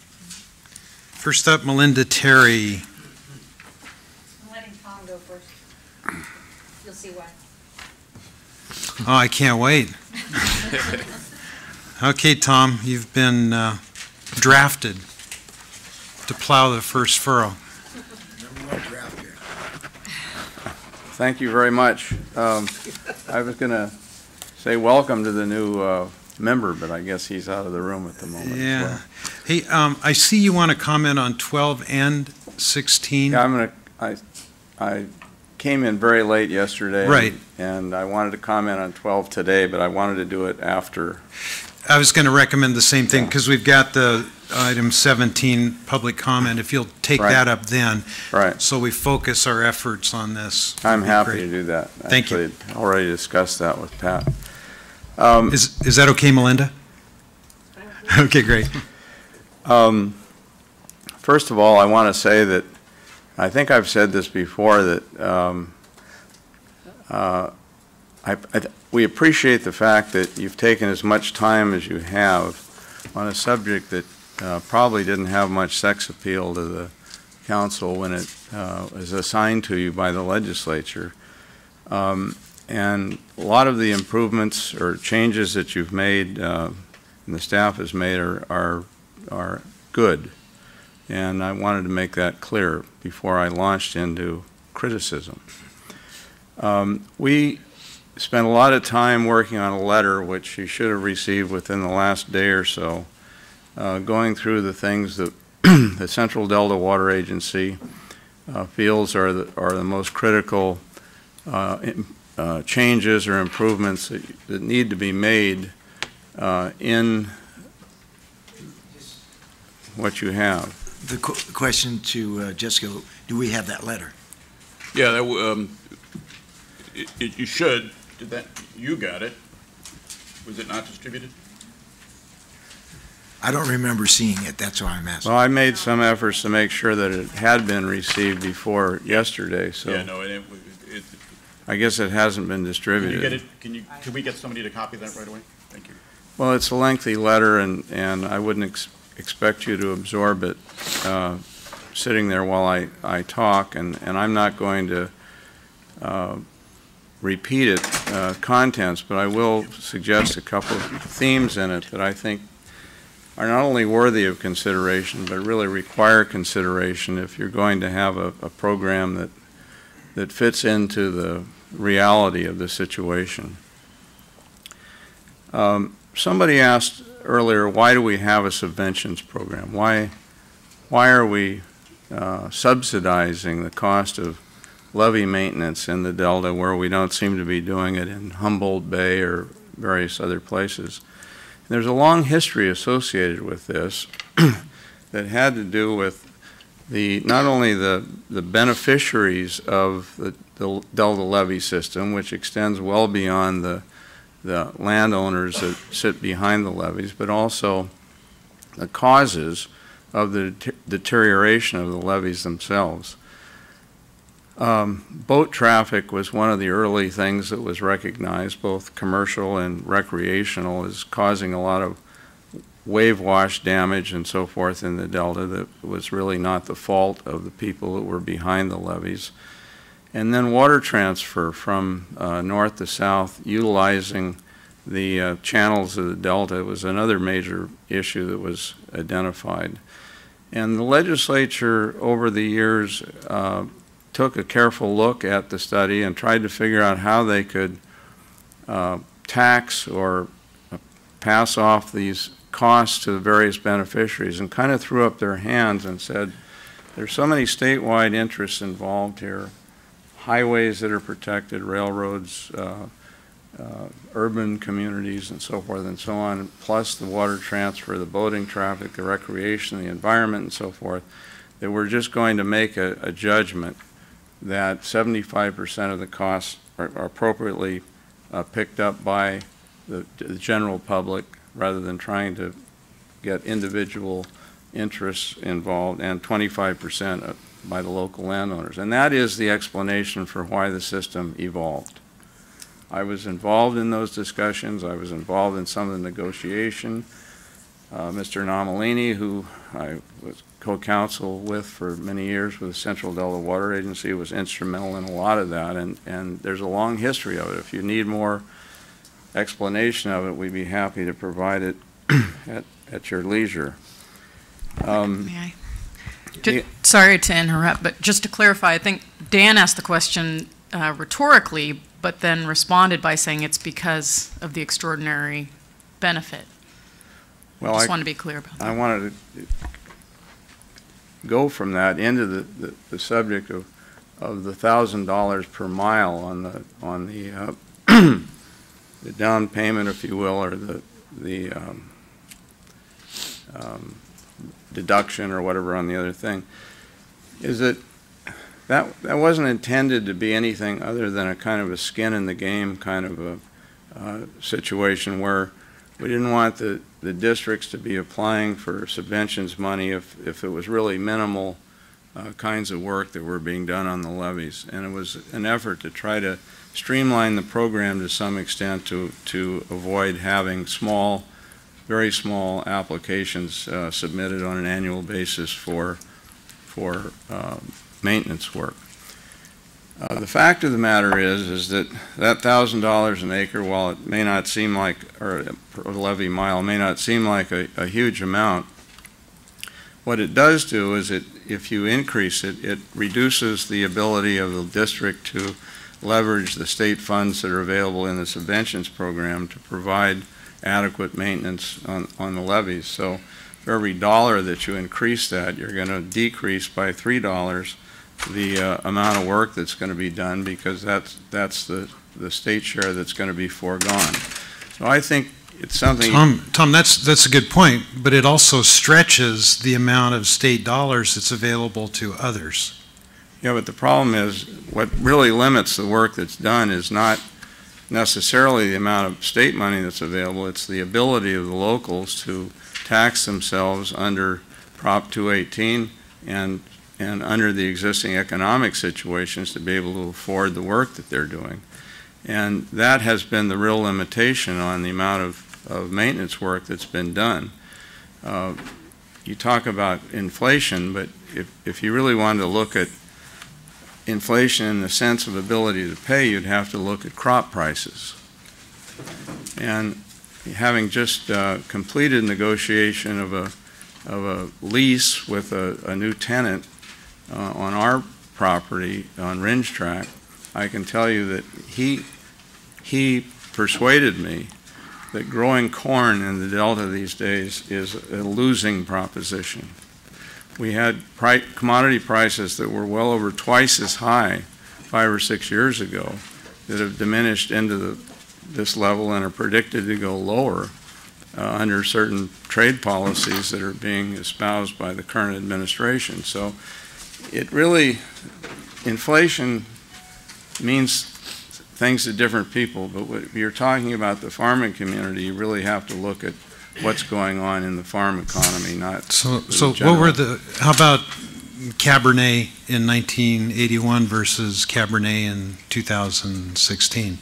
First up, Melinda Terry. I'm letting Tom go first. You'll see why. Oh, I can't wait. Okay, Tom, you've been drafted to plow the first furrow. Thank you very much. I was going to say welcome to the new member, but I guess he's out of the room at the moment. Yeah. As well. Hey, I see you want to comment on 12 and 16. Yeah, I came in very late yesterday. Right. And I wanted to comment on 12 today, but I wanted to do it after. I was going to recommend the same thing because we've got the item 17 public comment. If you'll take that up then. Right. So we focus our efforts on this. I'm happy to do that. Thank you. Actually, already discussed that with Pat. Is that okay, Melinda? Okay, great. First of all, I want to say that I think I've said this before, that we appreciate the fact that you've taken as much time as you have on a subject that probably didn't have much sex appeal to the council when it was assigned to you by the legislature. And a lot of the improvements or changes that you've made and the staff has made are good. And I wanted to make that clear before I launched into criticism. We spent a lot of time working on a letter which you should have received within the last day or so, going through the things that the Central Delta Water Agency feels are the most critical changes or improvements that need to be made in what you have. The question to Jessica, do we have that letter? Yeah, that, you should. Did that? You got it. Was it not distributed? I don't remember seeing it. That's why I'm asking. Well, I made some efforts to make sure that it had been received before yesterday. So Yeah, no, I guess it hasn't been distributed. Can you get it? Can we get somebody to copy that right away? Thank you. Well, it's a lengthy letter, and I wouldn't expect you to absorb it sitting there while I talk, and I'm not going to repeat it, contents, but I will suggest a couple of themes in it that I think are not only worthy of consideration, but really require consideration if you're going to have a program that fits into the reality of the situation. Somebody asked earlier, why do we have a subventions program? Why are we subsidizing the cost of levee maintenance in the Delta where we don't seem to be doing it in Humboldt Bay or various other places? There's a long history associated with this that had to do with not only the beneficiaries of the Delta levee system, which extends well beyond the landowners that sit behind the levees, but also the causes of the deterioration of the levees themselves. Boat traffic was one of the early things that was recognized, both commercial and recreational, as causing a lot of wave wash damage and so forth in the Delta that was really not the fault of the people that were behind the levees. And then water transfer from north to south, utilizing the channels of the Delta, was another major issue that was identified. And the legislature over the years took a careful look at the study and tried to figure out how they could tax or pass off these costs to the various beneficiaries, and kind of threw up their hands and said, there's so many statewide interests involved here, highways that are protected, railroads, urban communities and so forth and so on, plus the water transfer, the boating traffic, the recreation, the environment and so forth, that we're just going to make a judgment that 75% of the costs are appropriately picked up by the general public rather than trying to get individual interests involved, and 25% by the local landowners. And that is the explanation for why the system evolved. I was involved in those discussions. I was involved in some of the negotiation. Mr. Nomalini, who I was co-counsel with for many years with the Central Delta Water Agency, was instrumental in a lot of that, and there's a long history of it. If you need more explanation of it, we'd be happy to provide it at your leisure. May I? Sorry to interrupt, but just to clarify, I think Dan asked the question rhetorically, but then responded by saying it's because of the extraordinary benefit. Well, I just want to be clear about that. I wanted to go from that into the subject of the $1,000 per mile on the the down payment, if you will, or the deduction or whatever on the other thing, is that wasn't intended to be anything other than a kind of a skin in the game kind of a situation where we didn't want the districts to be applying for subventions money if it was really minimal kinds of work that were being done on the levees. And it was an effort to try to streamline the program to some extent to avoid having very small applications submitted on an annual basis for maintenance work. The fact of the matter is that $1,000 an acre, while it may not seem like, or per levee mile, may not seem like a huge amount, what it does do is if you increase it, it reduces the ability of the district to leverage the state funds that are available in the subventions program to provide adequate maintenance on the levees. So for every dollar that you increase that, you're going to decrease by $3 the amount of work that's going to be done, because that's the state share that's going to be foregone. So I think it's something. Tom, that's a good point, but it also stretches the amount of state dollars that's available to others. Yeah, but the problem is what really limits the work that's done is not necessarily the amount of state money that's available. It's the ability of the locals to tax themselves under Prop 218 and under the existing economic situations to be able to afford the work that they're doing. And that has been the real limitation on the amount of maintenance work that's been done. you talk about inflation, but if you really wanted to look at inflation in the sense of ability to pay, you'd have to look at crop prices. And having just completed negotiation of a lease with a new tenant on our property on Ringe Track, I can tell you that he persuaded me that growing corn in the Delta these days is a losing proposition. We had commodity prices that were well over twice as high 5 or 6 years ago that have diminished into this level and are predicted to go lower under certain trade policies that are being espoused by the current administration. So it really, inflation means things to different people, but when you're talking about the farming community, you really have to look at what's going on in the farm economy, not So what were how about Cabernet in 1981 versus Cabernet in 2016?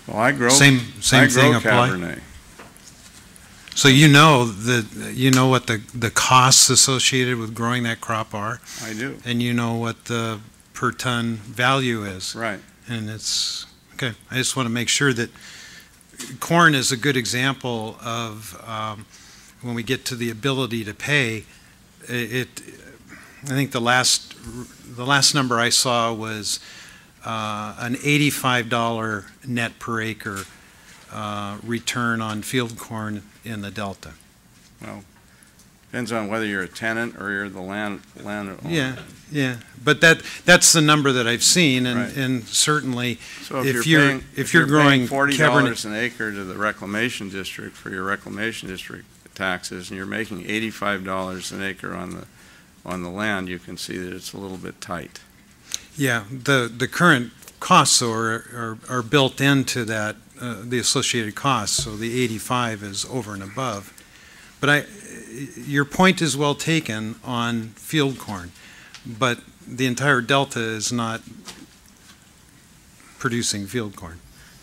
Well, I grow same thing apply? Cabernet. So you know what the costs associated with growing that crop are? I do. And you know what the per ton value is. Right. And it's, okay, I just want to make sure that corn is a good example of when we get to the ability to pay, I think the last number I saw was an $85 net per acre return on field corn in the Delta. Well, depends on whether you're a tenant or you're the landowner. Yeah, but that's the number that I've seen, and, Right. and certainly So if you're growing $40 Cabernet, an acre to the reclamation district for your reclamation district taxes, and you're making $85 an acre on the land, you can see that it's a little bit tight. yeah, the current costs are built into that the associated costs, so the 85 is over and above. But your point is well taken on field corn, but the entire Delta is not producing field corn.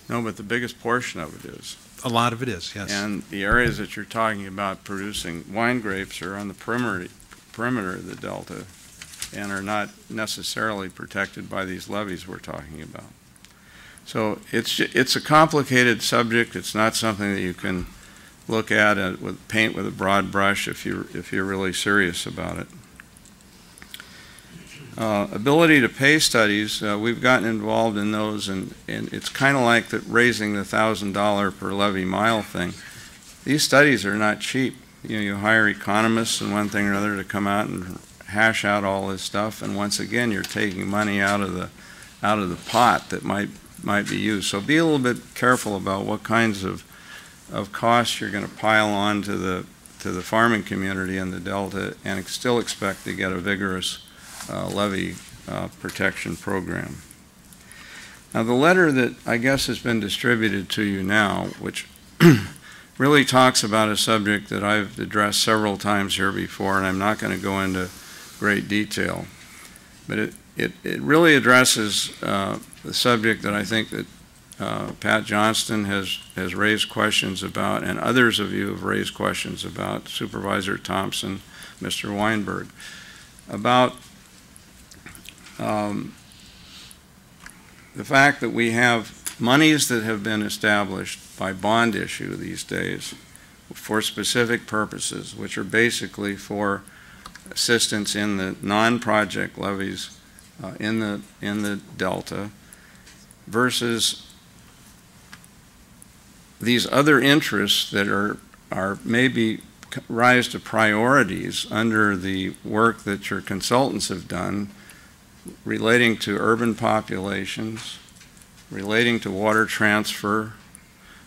No, but the biggest portion of it is. A lot of it is, yes. And the areas that you're talking about producing wine grapes are on the perimeter of the Delta and are not necessarily protected by these levees we're talking about. So it's a complicated subject. It's not something that you can look at with paint with a broad brush if you're really serious about it. Ability to pay studies, we've gotten involved in those, and it's kind of like raising the $1,000 per levy mile thing. These studies are not cheap. You hire economists and one thing or another to come out and hash out all this stuff, and once again you're taking money out of the pot that might be used. So be a little bit careful about what kinds of costs you're going to pile on to the farming community in the Delta, and still expect to get a vigorous levee protection program. Now, the letter that I guess has been distributed to you now, which really talks about a subject that I've addressed several times here before, and I'm not going to go into great detail, but it really addresses the subject that I think that Pat Johnston has raised questions about, and others of you have raised questions about, Supervisor Thompson, Mr. Weinberg, about the fact that we have monies that have been established by bond issue these days for specific purposes, which are basically for assistance in the non-project levies in the Delta, versus these other interests that are maybe rise to priorities under the work that your consultants have done relating to urban populations, relating to water transfer,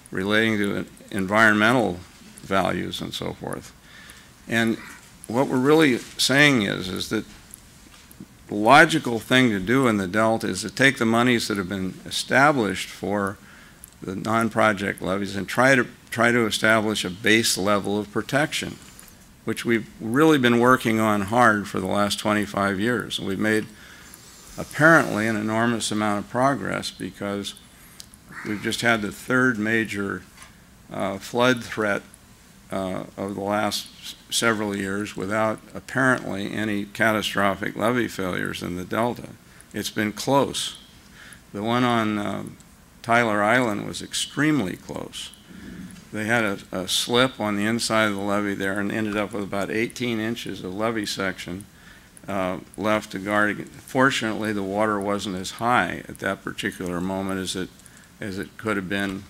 relating to environmental values and so forth. And what we're really saying is that the logical thing to do in the Delta is to take the monies that have been established for the non-project levies and try to establish a base level of protection, which we've really been working on hard for the last 25 years. And we've made apparently an enormous amount of progress, because we've just had the third major flood threat over the last several years without apparently any catastrophic levee failures in the Delta. It's been close. The one on Tyler Island was extremely close. They had a slip on the inside of the levee there and ended up with about 18 inches of levee section left to guard. Fortunately, the water wasn't as high at that particular moment as it could have been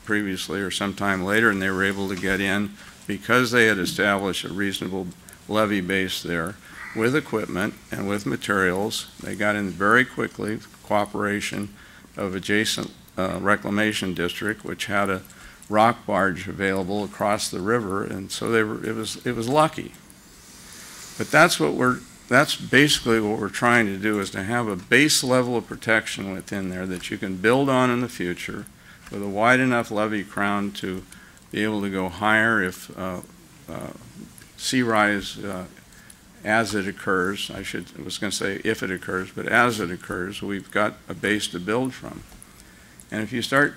previously or sometime later, and they were able to get in because they had established a reasonable levee base there with equipment and with materials. They got in very quickly with cooperation of adjacent reclamation district, which had a rock barge available across the river, and so it was lucky. But that's basically what we're trying to do, is to have a base level of protection within there that you can build on in the future with a wide enough levee crown to be able to go higher if sea rise as it occurs. I was going to say if it occurs, but as it occurs, we've got a base to build from. And if you start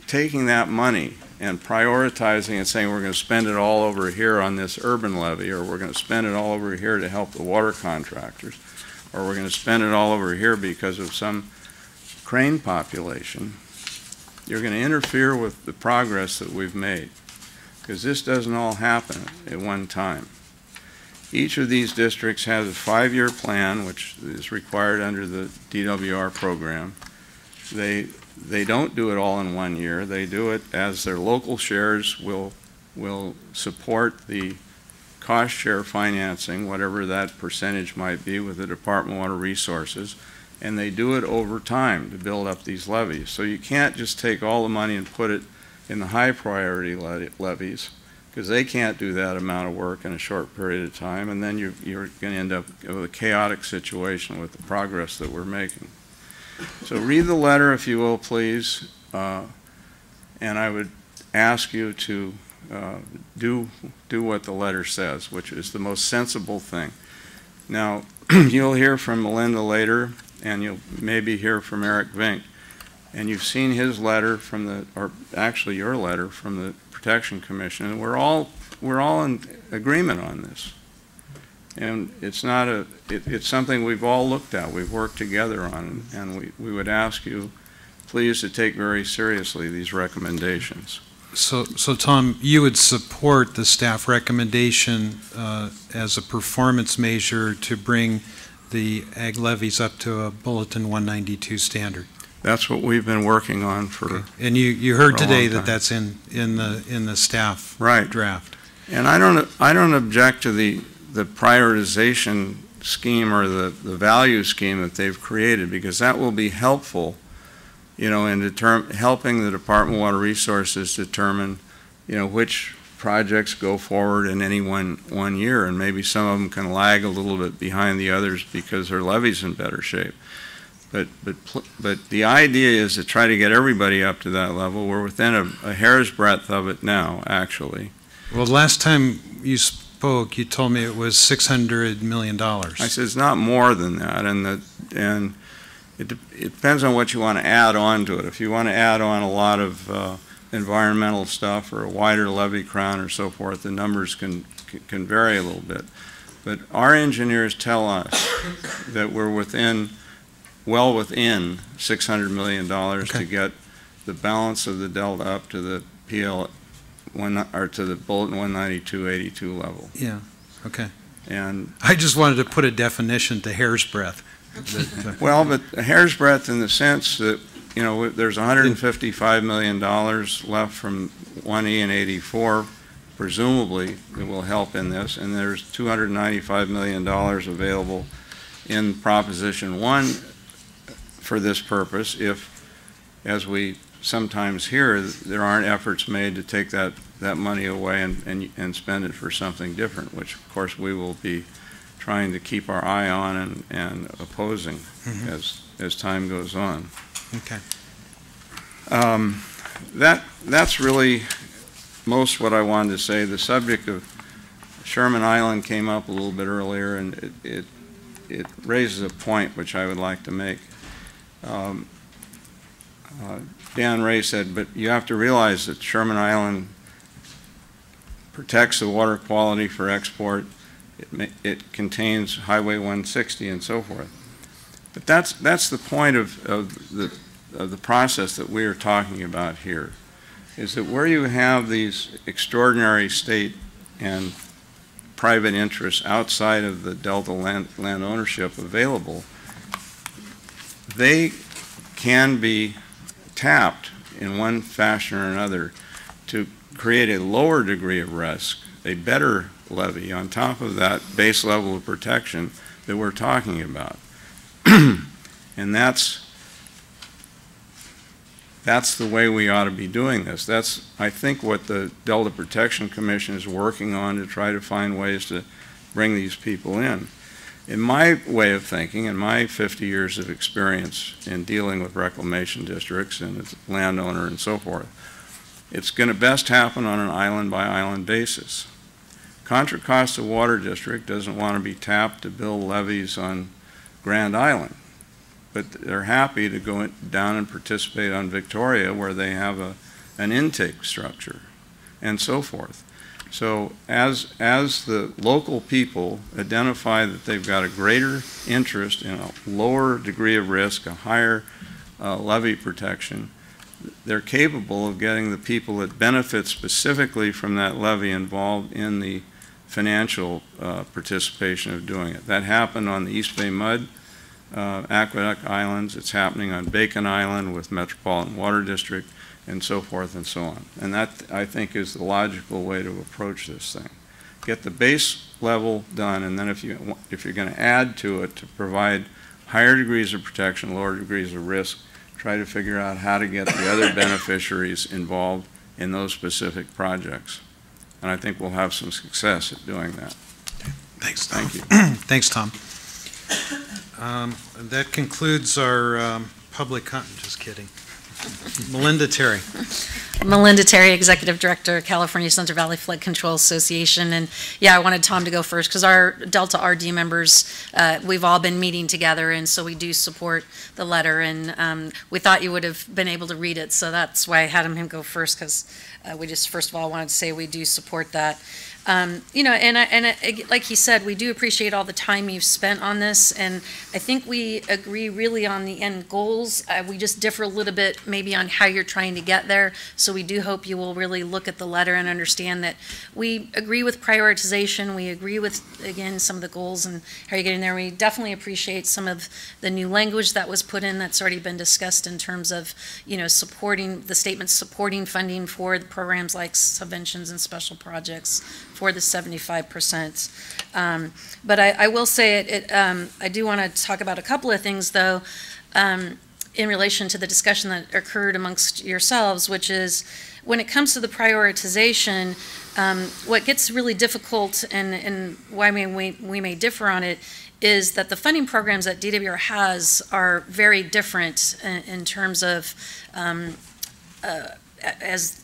taking that money and prioritizing and saying we're going to spend it all over here on this urban levee, or we're going to spend it all over here to help the water contractors, or we're going to spend it all over here because of some crane population, you're going to interfere with the progress that we've made, because this doesn't all happen at one time. Each of these districts has a 5-year plan, which is required under the DWR program. They don't do it all in 1 year. They do it as their local shares will support the cost share financing, whatever that percentage might be, with the Department of Water Resources, and they do it over time to build up these levees. So you can't just take all the money and put it in the high priority levees, because they can't do that amount of work in a short period of time, and then you're going to end up with a chaotic situation with the progress that we're making. So read the letter, if you will, please, and I would ask you to do what the letter says, which is the most sensible thing. Now, you'll hear from Melinda later, and you'll maybe hear from Eric Vink, and you've seen his letter or actually your letter from the Protection Commission, and we're all in agreement on this. And it's not it's something we've all looked at, we've worked together on, and we would ask you please to take very seriously these recommendations. So Tom, you would support the staff recommendation as a performance measure to bring the ag levies up to a Bulletin 192 standard? That's what we've been working on for. Okay. And you heard today that that's in the staff draft. And I don't object to the prioritization scheme or the value scheme that they've created, because that will be helpful, in helping the Department of Water Resources determine, which projects go forward in any one year, and maybe some of them can lag a little bit behind the others because their levee's in better shape. But the idea is to try to get everybody up to that level. We're within a hair's breadth of it now, actually. Well, last time you spoke, you told me it was $600 million. I said it's not more than that, and it depends on what you want to add on to it. If you want to add on a lot of environmental stuff or a wider levee crown or so forth, the numbers can vary a little bit. But our engineers tell us that we're well within $600 million to get the balance of the delta up to the to the Bulletin 192.82 level. Yeah. Okay. And I just wanted to put a definition to hair's breadth. Well, but a hair's breadth in the sense that there's $155 million left from 1E and 84, presumably that will help in this, and there's $295 million available in Proposition 1 for this purpose if, as we sometimes hear, there aren't efforts made to take that money away and spend it for something different, which of course we will be trying to keep our eye on and opposing as time goes on. Okay. That's really most what I wanted to say. The subject of Sherman Island came up a little bit earlier, and it raises a point which I would like to make. Dan Ray said, but you have to realize that Sherman Island protects the water quality for export. It contains Highway 160 and so forth. But that's the point of the process that we are talking about here, is that where you have these extraordinary state and private interests outside of the Delta land ownership available, they can be tapped in one fashion or another to create a lower degree of risk, a better levee on top of that base level of protection that we're talking about. And that's the way we ought to be doing this. That's, I think, what the Delta Protection Commission is working on, to try to find ways to bring these people in. In my way of thinking, in my 50 years of experience in dealing with reclamation districts and as a landowner and so forth, it's going to best happen on an island-by-island basis. Contra Costa Water District doesn't want to be tapped to build levees on Grand Island, but they're happy to go down and participate on Victoria, where they have an intake structure and so forth. So as the local people identify that they've got a greater interest in a lower degree of risk, a higher levee protection, they're capable of getting the people that benefit specifically from that levee involved in the financial participation of doing it. That happened on the East Bay Mud Aqueduct Islands. It's happening on Bacon Island with Metropolitan Water District, and so forth and so on. And that, I think, is the logical way to approach this thing. Get the base level done, and then if you're going to add to it to provide higher degrees of protection, lower degrees of risk, try to figure out how to get the other beneficiaries involved in those specific projects. And I think we'll have some success at doing that. Thanks, Tom. Thank you. Thanks, Tom. That concludes our public comment. Just kidding. Melinda Terry. Melinda Terry, Executive Director, California Central Valley Flood Control Association. And yeah, I wanted Tom to go first because our Delta RD members, we've all been meeting together, and so we do support the letter. And we thought you would have been able to read it, so that's why I had him go first, because we just first of all wanted to say we do support that. You know, and like he said, we do appreciate all the time you've spent on this, and I think we agree really on the end goals. We just differ a little bit maybe on how you're trying to get there, so we do hope you will really look at the letter and understand that we agree with prioritization, we agree with, again, some of the goals and how you're getting there. We definitely appreciate some of the new language that was put in that's already been discussed in terms of, you know, supporting the statements, supporting funding for the programs like subventions and special projects for the 75%. But I will say I do want to talk about a couple of things, though, in relation to the discussion that occurred amongst yourselves, which is when it comes to the prioritization, what gets really difficult and why we may differ on it is that the funding programs that DWR has are very different in terms of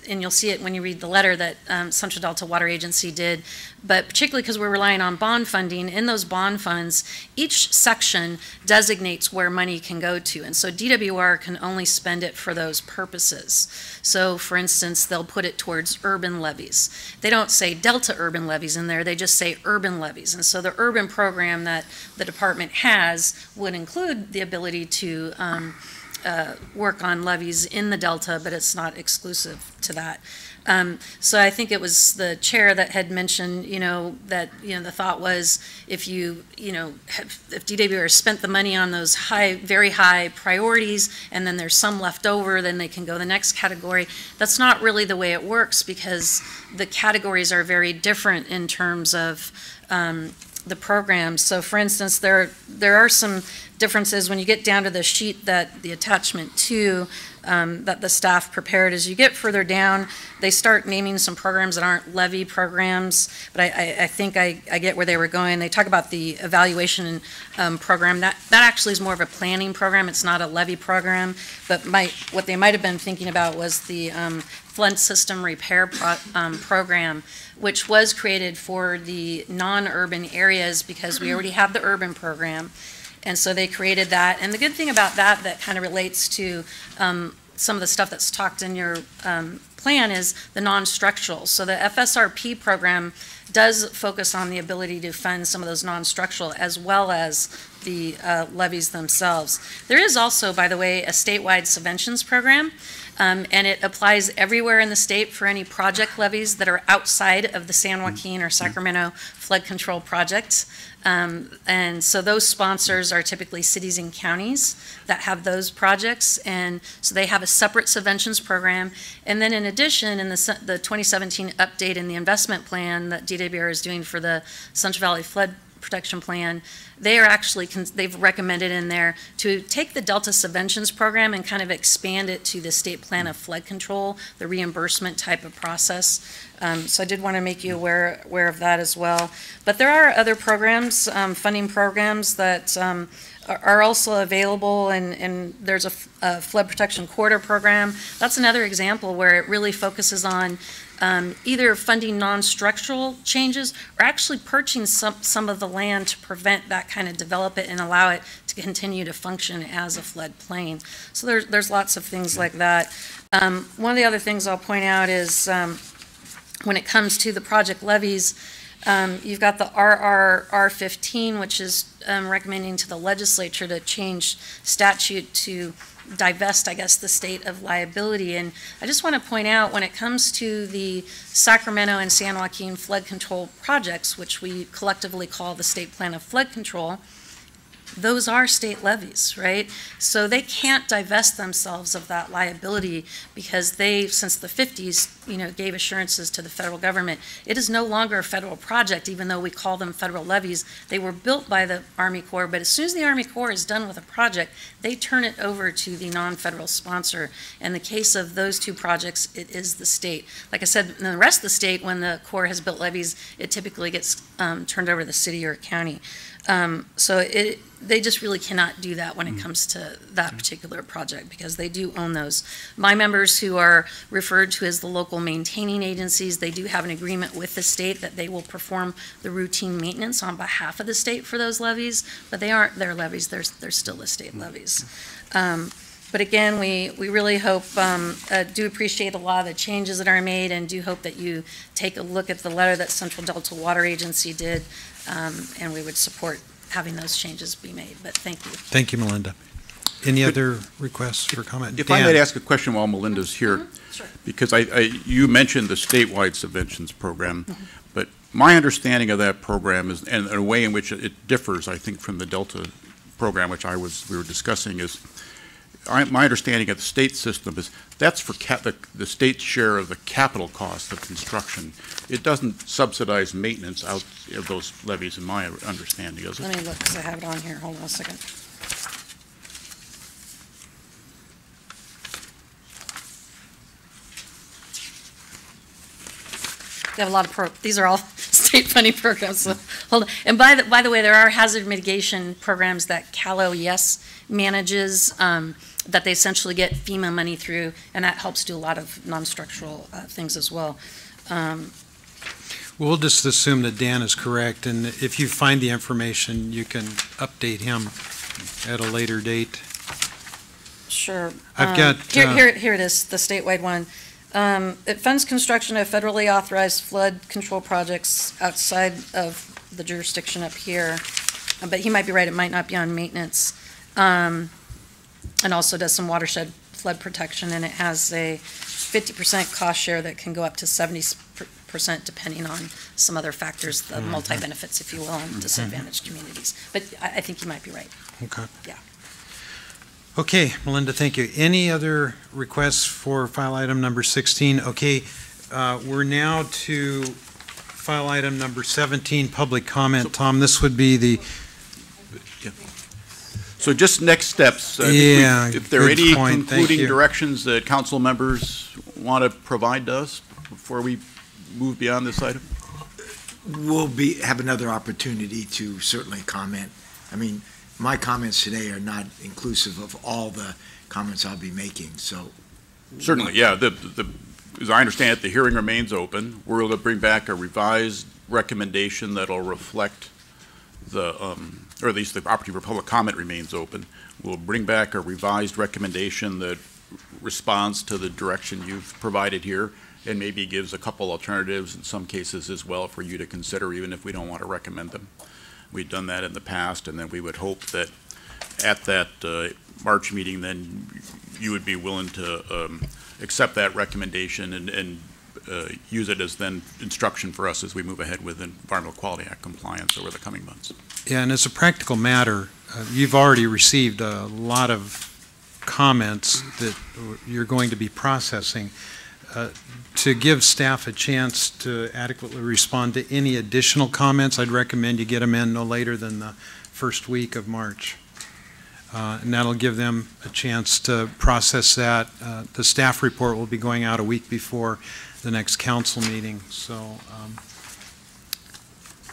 and you'll see it when you read the letter that Central Delta Water Agency did, but particularly because we're relying on bond funding, in those bond funds, each section designates where money can go to, and so DWR can only spend it for those purposes. So, for instance, they'll put it towards urban levees. They don't say Delta urban levees in there, they just say urban levees, and so the urban program that the department has would include the ability to work on levees in the Delta, but it's not exclusive to that. So I think it was the chair that had mentioned, you know, that, you know, the thought was if you, you know, if DWR spent the money on those very high priorities, and then there's some left over, then they can go the next category. That's not really the way it works, because the categories are very different in terms of the programs. So for instance, there are some differences when you get down to the sheet that the attachment 2 that the staff prepared. As you get further down, they start naming some programs that aren't levy programs, but I think I get where they were going. They talk about the evaluation program. That actually is more of a planning program. It's not a levy program, but what they might have been thinking about was the flood system repair program, which was created for the non-urban areas because we already have the urban program. And so they created that. And the good thing about that kind of relates to some of the stuff that's talked in your plan is the non-structural. So the FSRP program does focus on the ability to fund some of those non-structural as well as the levies themselves. There is also, by the way, a statewide subventions program, and it applies everywhere in the state for any project levies that are outside of the San Joaquin or Sacramento flood control projects. And so those sponsors are typically cities and counties that have those projects, and so they have a separate subventions program. And then in addition, in the 2017 update in the investment plan that DWR is doing for the Central Valley Flood Protection Plan, they are actually, they've recommended in there to take the Delta Subventions Program and kind of expand it to the state plan of flood control, the reimbursement type of process. So I did want to make you aware of that as well. But there are other programs, funding programs that are also available, and there's a flood protection corridor program. That's another example where it really focuses on either funding non-structural changes or actually purchasing some of the land to prevent that kind of develop it and allow it to continue to function as a floodplain. So there's lots of things like that. One of the other things I'll point out is when it comes to the project levies, you've got the RRR15, which is recommending to the legislature to change statute to divest, I guess, the state of liability. And I just want to point out, when it comes to the Sacramento and San Joaquin flood control projects, which we collectively call the State Plan of Flood Control, those are state levies, right? So they can't divest themselves of that liability because they, since the 50s, gave assurances to the federal government. It is no longer a federal project, even though we call them federal levies. They were built by the Army Corps, but as soon as the Army Corps is done with a project, they turn it over to the non-federal sponsor. In the case of those two projects, it is the state. Like I said, in the rest of the state, when the Corps has built levies, it typically gets turned over to the city or county. So they just really cannot do that when it comes to that particular project because they do own those. My members, who are referred to as the local maintaining agencies, they do have an agreement with the state that they will perform the routine maintenance on behalf of the state for those levies, but they aren't their levies, they're still the state levies. But again, we really hope, do appreciate a lot of the changes that are made, and do hope that you take a look at the letter that Central Delta Water Agency did, and we would support having those changes be made. But thank you. Thank you, Melinda. Any other requests for comment? If Dan. I might ask a question while Melinda's here, Sure. because you mentioned the statewide subventions program, but my understanding of that program is, and a way in which it differs, I think, from the Delta program, which we were discussing, is my understanding of the state system is that's for the state's share of the capital cost of construction. It doesn't subsidize maintenance out of those levies, in my understanding, is it? Let me look, because I have it on here. Hold on a second. They have a lot of these are all state funding programs. So hold on. And by the way, there are hazard mitigation programs that Cal OES manages, that they essentially get FEMA money through, and that helps do a lot of non-structural things as well. We'll just assume that Dan is correct, and if you find the information, you can update him at a later date. Sure. I've got here it is, the statewide one. It funds construction of federally authorized flood control projects outside of the jurisdiction up here, but he might be right, it might not be on maintenance. And also does some watershed flood protection, and it has a 50% cost share that can go up to 70% depending on some other factors, the multi-benefits, if you will, on disadvantaged communities. But I think you might be right. Okay. Yeah. Okay, Melinda, thank you. Any other requests for file item number 16? Okay, we're now to file item number 17, public comment. Tom, this would be the... So just next steps. If there are any concluding directions that council members want to provide to us before we move beyond this item? We'll have another opportunity to certainly comment. I mean, my comments today are not inclusive of all the comments I'll be making, so. Certainly, yeah. As I understand it, the hearing remains open. We're going to bring back a revised recommendation that'll reflect or at least the opportunity for public comment remains open. We'll bring back a revised recommendation that responds to the direction you've provided here, and maybe gives a couple alternatives in some cases as well for you to consider, even if we don't want to recommend them. We've done that in the past, and then we would hope that at that March meeting, then you would be willing to accept that recommendation and use it as then instruction for us as we move ahead with Environmental Quality Act compliance over the coming months. Yeah, and as a practical matter, you've already received a lot of comments that you're going to be processing. To give staff a chance to adequately respond to any additional comments, I'd recommend you get them in no later than the first week of March. And that'll give them a chance to process that. The staff report will be going out a week before the next council meeting, so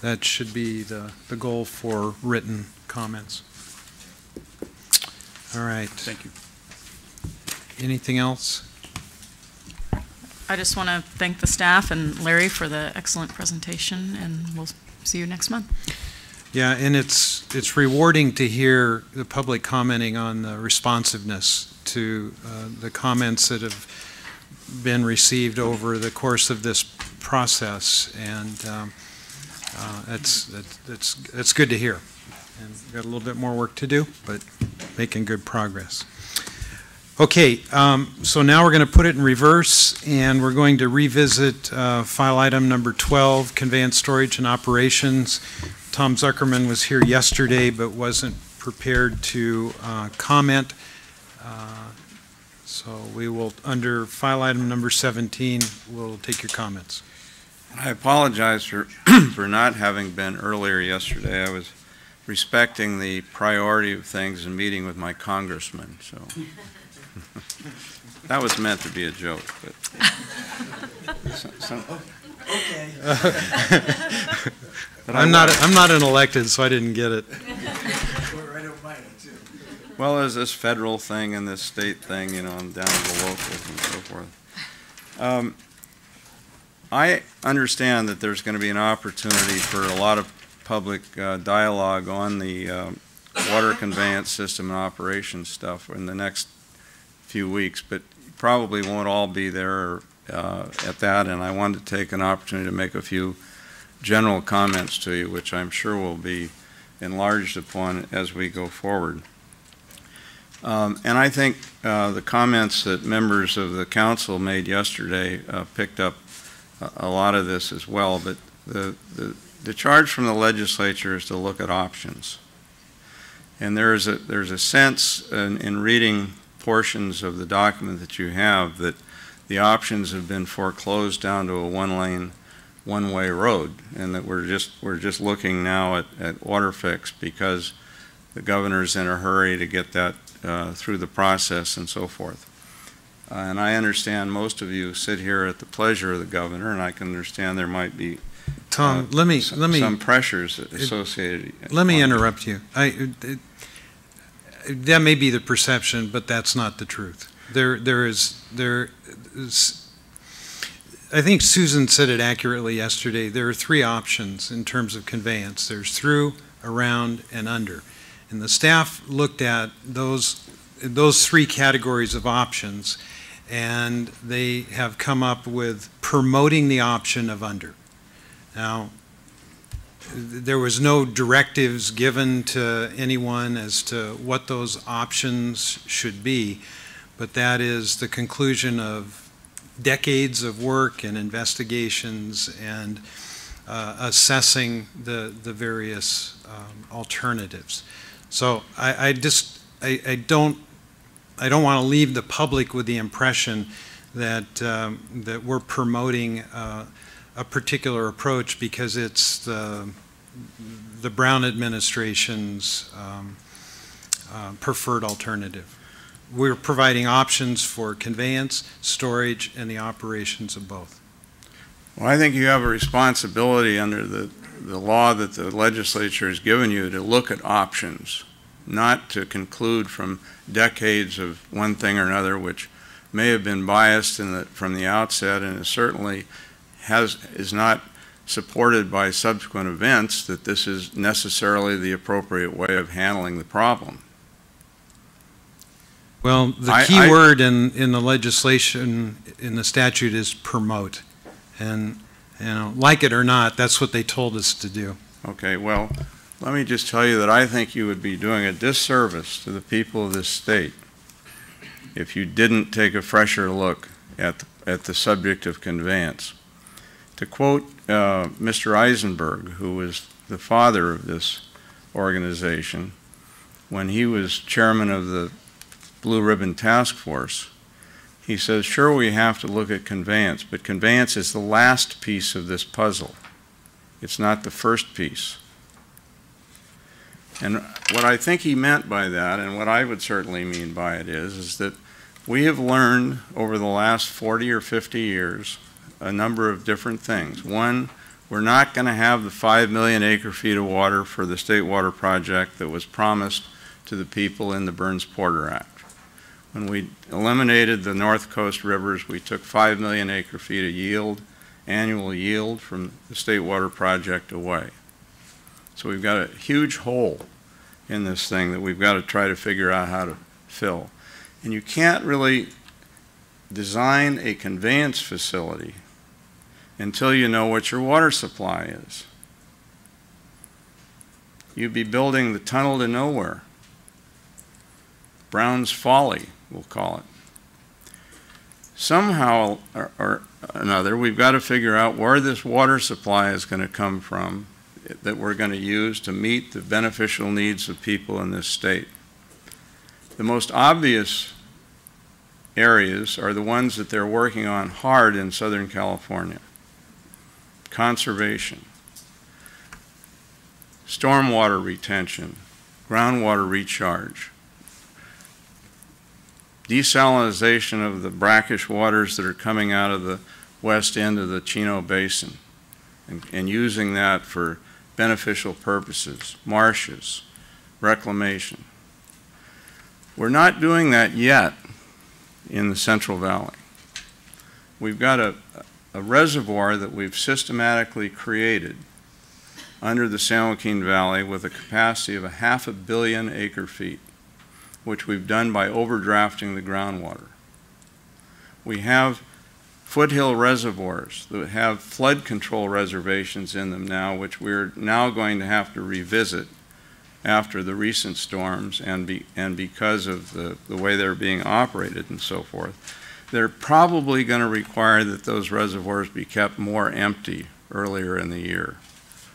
that should be the goal for written comments. All right. Thank you. Anything else? I just want to thank the staff and Larry for the excellent presentation, and we'll see you next month. Yeah, and it's rewarding to hear the public commenting on the responsiveness to the comments that have been received over the course of this process, and that's good to hear. And we've got a little bit more work to do, but making good progress. Okay, so now we're going to put it in reverse, and we're going to revisit file item number 12, conveyance, storage, and operations. Tom Zuckerman was here yesterday but wasn't prepared to comment. So we will, under file item number 17, we'll take your comments. I apologize for, for not having been earlier yesterday. I was respecting the priority of things and meeting with my congressman, so that was meant to be a joke. But Okay. but I'm not an elected, so I didn't get it. Well, there's this federal thing and this state thing, you know, and down to the locals and so forth. I understand that there's going to be an opportunity for a lot of public dialogue on the water conveyance system and operations stuff in the next few weeks, but probably won't all be there at that, and I wanted to take an opportunity to make a few general comments to you, which I'm sure will be enlarged upon as we go forward. And I think the comments that members of the council made yesterday picked up a lot of this as well, but the charge from the legislature is to look at options. And there's a sense in reading portions of the document that you have that the options have been foreclosed down to a one-lane, one-way road, and that we're just looking now at water fix because the governor's in a hurry to get that through the process and so forth. And I understand most of you sit here at the pleasure of the governor, and I can understand there might be Tom, some pressures associated. Let me interrupt you. That may be the perception, but that's not the truth. There is, I think Susan said it accurately yesterday. There are three options in terms of conveyance. There's through, around, and under. And the staff looked at those three categories of options, and they have come up with promoting the option of under. Now, there was no directives given to anyone as to what those options should be, but that is the conclusion of decades of work and investigations and assessing the various alternatives. So I don't want to leave the public with the impression that that we're promoting a particular approach because it's the Brown administration's preferred alternative. We're providing options for conveyance, storage, and the operations of both. Well, I think you have a responsibility under the law that the legislature has given you to look at options, not to conclude from decades of one thing or another, which may have been biased from the outset, and it certainly is not supported by subsequent events, that this is necessarily the appropriate way of handling the problem. Well, the key word in the legislation, in the statute, is promote. And, you know, like it or not, that's what they told us to do. Okay, well, let me just tell you that I think you would be doing a disservice to the people of this state if you didn't take a fresher look at the subject of conveyance. To quote Mr. Eisenberg, who was the father of this organization, when he was chairman of the Blue Ribbon Task Force, he says, sure, we have to look at conveyance, but conveyance is the last piece of this puzzle. It's not the first piece. And what I think he meant by that, and what I would certainly mean by it is that we have learned over the last 40 or 50 years a number of different things. One, we're not going to have the 5 million acre-feet of water for the State Water Project that was promised to the people in the Burns-Porter Act. When we eliminated the North Coast rivers, we took 5 million acre-feet of yield, annual yield from the State Water Project away. So we've got a huge hole in this thing that we've got to try to figure out how to fill. And you can't really design a conveyance facility until you know what your water supply is. You'd be building the tunnel to nowhere. Brown's Folly, we'll call it. Somehow or another, we've got to figure out where this water supply is going to come from that we're going to use to meet the beneficial needs of people in this state. The most obvious areas are the ones that they're working on hard in Southern California. Conservation, stormwater retention, groundwater recharge, desalinization of the brackish waters that are coming out of the west end of the Chino Basin and using that for beneficial purposes, marshes, reclamation. We're not doing that yet in the Central Valley. We've got a reservoir that we've systematically created under the San Joaquin Valley with a capacity of 500 million acre-feet, which we've done by overdrafting the groundwater. We have foothill reservoirs that have flood control reservations in them now, which we're now going to have to revisit after the recent storms and because of the way they're being operated and so forth. They're probably going to require that those reservoirs be kept more empty earlier in the year,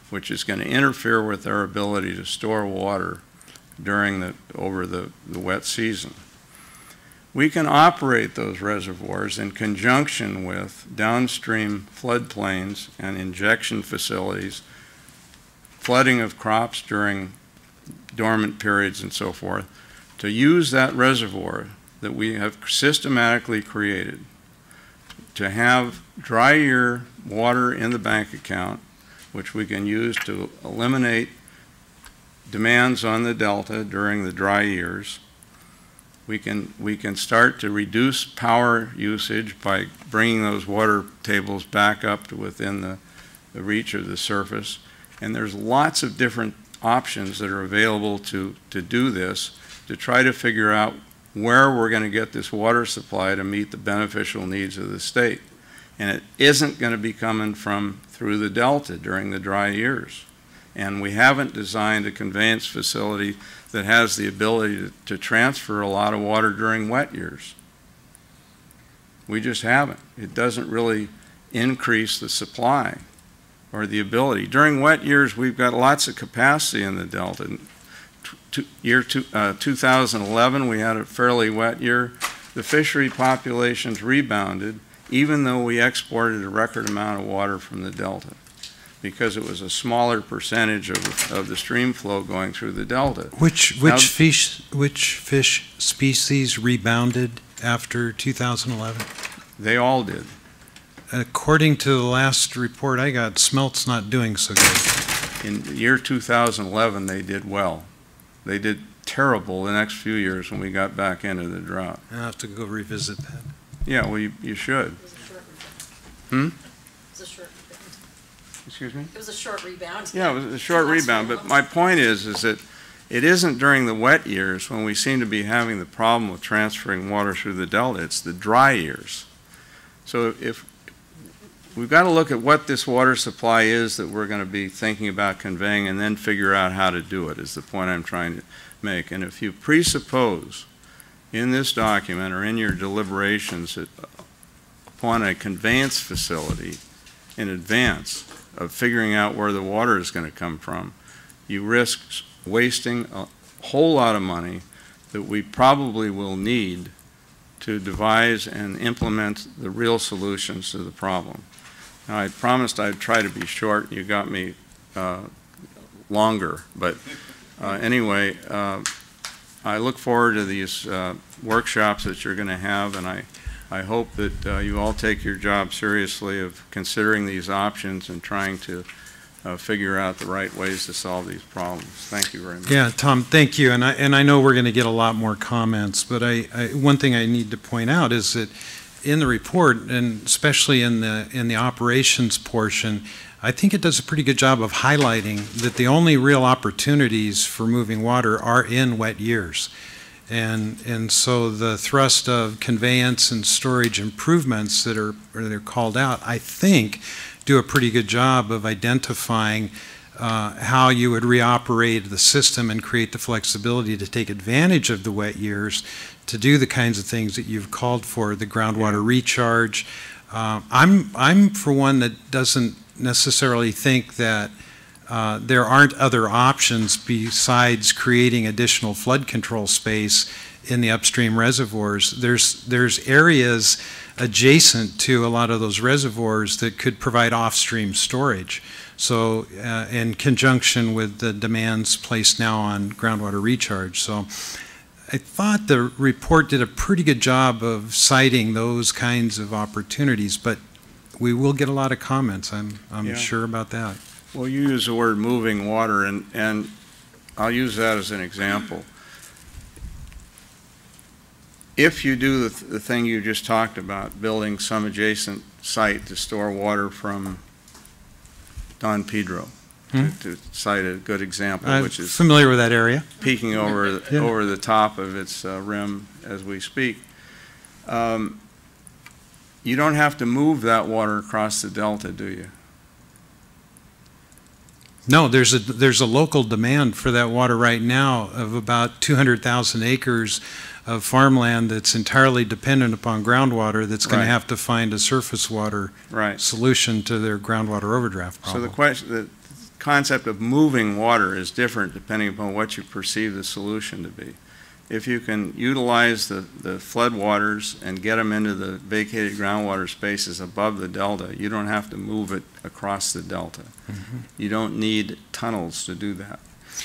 which is going to interfere with their ability to store water during over the wet season. We can operate those reservoirs in conjunction with downstream floodplains and injection facilities, flooding of crops during dormant periods and so forth, to use that reservoir that we have systematically created to have dry year water in the bank account, which we can use to eliminate demands on the Delta during the dry years. We can start to reduce power usage by bringing those water tables back up to within the reach of the surface. And there's lots of different options that are available to do this, to try to figure out where we're going to get this water supply to meet the beneficial needs of the state. And it isn't going to be coming through the Delta during the dry years. And we haven't designed a conveyance facility that has the ability to transfer a lot of water during wet years. We just haven't. It doesn't really increase the supply or the ability. During wet years, we've got lots of capacity in the Delta. Year 2011, we had a fairly wet year. The fishery populations rebounded, even though we exported a record amount of water from the Delta, because it was a smaller percentage of the stream flow going through the Delta. Which fish species rebounded after 2011? They all did. According to the last report I got, smelt's not doing so good. In the year 2011, they did well. They did terrible the next few years when we got back into the drought. I'll have to go revisit that. Yeah, well, you should. It was a short rebound. Excuse me? It was a short rebound. Yeah, it was a short rebound, but my point is that It isn't during the wet years when we seem to be having the problem with transferring water through the delta. It's the dry years. So if we've got to look at what this water supply is that we're going to be thinking about conveying and then figure out how to do it is the point I'm trying to make. And if you presuppose in this document or in your deliberations that upon a conveyance facility in advance of figuring out where the water is going to come from, you risk wasting a whole lot of money that we probably will need to devise and implement the real solutions to the problem. Now, I promised I'd try to be short. You got me longer. But anyway, I look forward to these workshops that you're going to have, and I hope that you all take your job seriously of considering these options and trying to figure out the right ways to solve these problems. Thank you very much. Yeah, Tom, thank you. And I know we're going to get a lot more comments, but one thing I need to point out is that in the report, and especially in the operations portion, I think it does a pretty good job of highlighting that the only real opportunities for moving water are in wet years. And so the thrust of conveyance and storage improvements that are called out, I think, do a pretty good job of identifying how you would reoperate the system and create the flexibility to take advantage of the wet years to do the kinds of things that you've called for, the groundwater recharge. I'm for one that doesn't necessarily think that there aren't other options besides creating additional flood control space in the upstream reservoirs. There's areas adjacent to a lot of those reservoirs that could provide off-stream storage. So in conjunction with the demands placed now on groundwater recharge. So I thought the report did a pretty good job of citing those kinds of opportunities, but we will get a lot of comments. I'm sure about that. Well, you use the word moving water, and I'll use that as an example. If you do the thing you just talked about, building some adjacent site to store water from Don Pedro, to cite a good example, which is familiar with that area, peeking over the top of its rim as we speak. You don't have to move that water across the delta, do you? No, there's a local demand for that water right now of about 200,000 acres of farmland that's entirely dependent upon groundwater that's going to have to find a surface water solution to their groundwater overdraft problem. So the concept of moving water is different depending upon what you perceive the solution to be. If you can utilize the floodwaters and get them into the vacated groundwater spaces above the delta, you don't have to move it across the delta. You don't need tunnels to do that.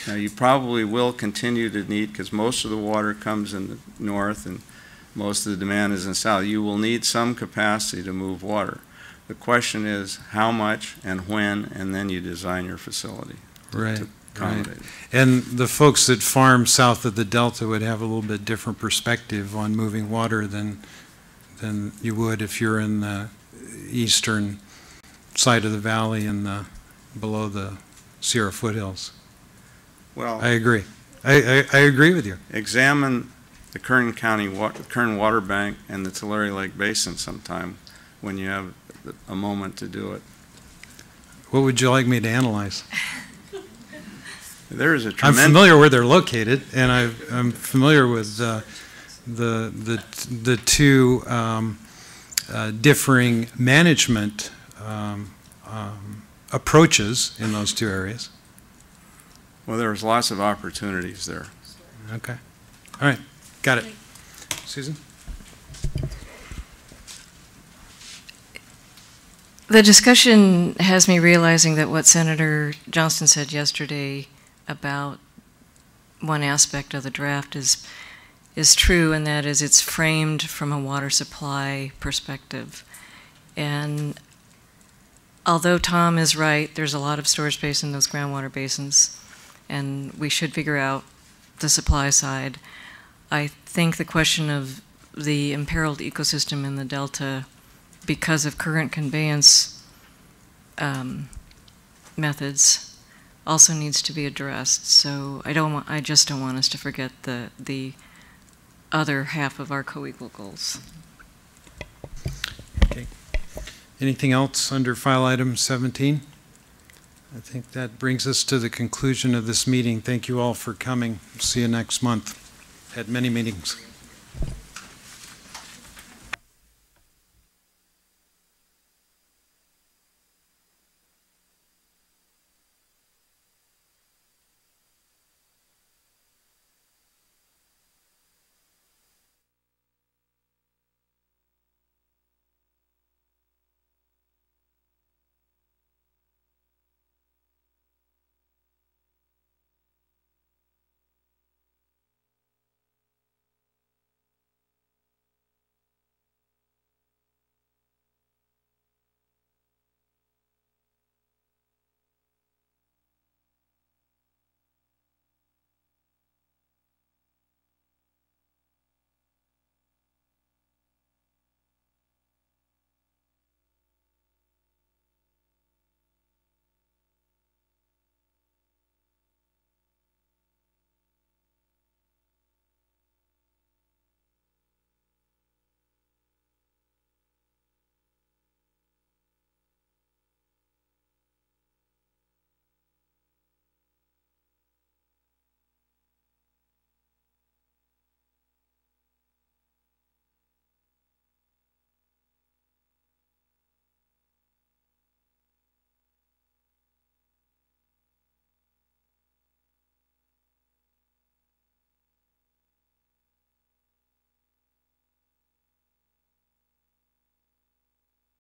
Now, you probably will continue to need, because most of the water comes in the north and most of the demand is in the south, you will need some capacity to move water. The question is how much and when, and then you design your facility to accommodate it. And the folks that farm south of the delta would have a little bit different perspective on moving water than you would if you're in the eastern side of the valley and below the Sierra foothills. Well, I agree. I agree with you. Examine the Kern Water Bank and the Tulare Lake Basin sometime when you have a moment to do it. What would you like me to analyze? There is a I'm familiar where they're located, and I'm familiar with the two differing management approaches in those two areas. Well, there's lots of opportunities there. Okay. All right. Got it. Susan? The discussion has me realizing that what Senator Johnston said yesterday about one aspect of the draft is true, and that is it's framed from a water supply perspective. And although Tom is right, there's a lot of storage space in those groundwater basins, and we should figure out the supply side. I think the question of the imperiled ecosystem in the delta because of current conveyance methods also needs to be addressed. So I just don't want us to forget the other half of our co-equal goals. Okay. Anything else under file item 17? I think that brings us to the conclusion of this meeting. Thank you all for coming. See you next month. Had many meetings.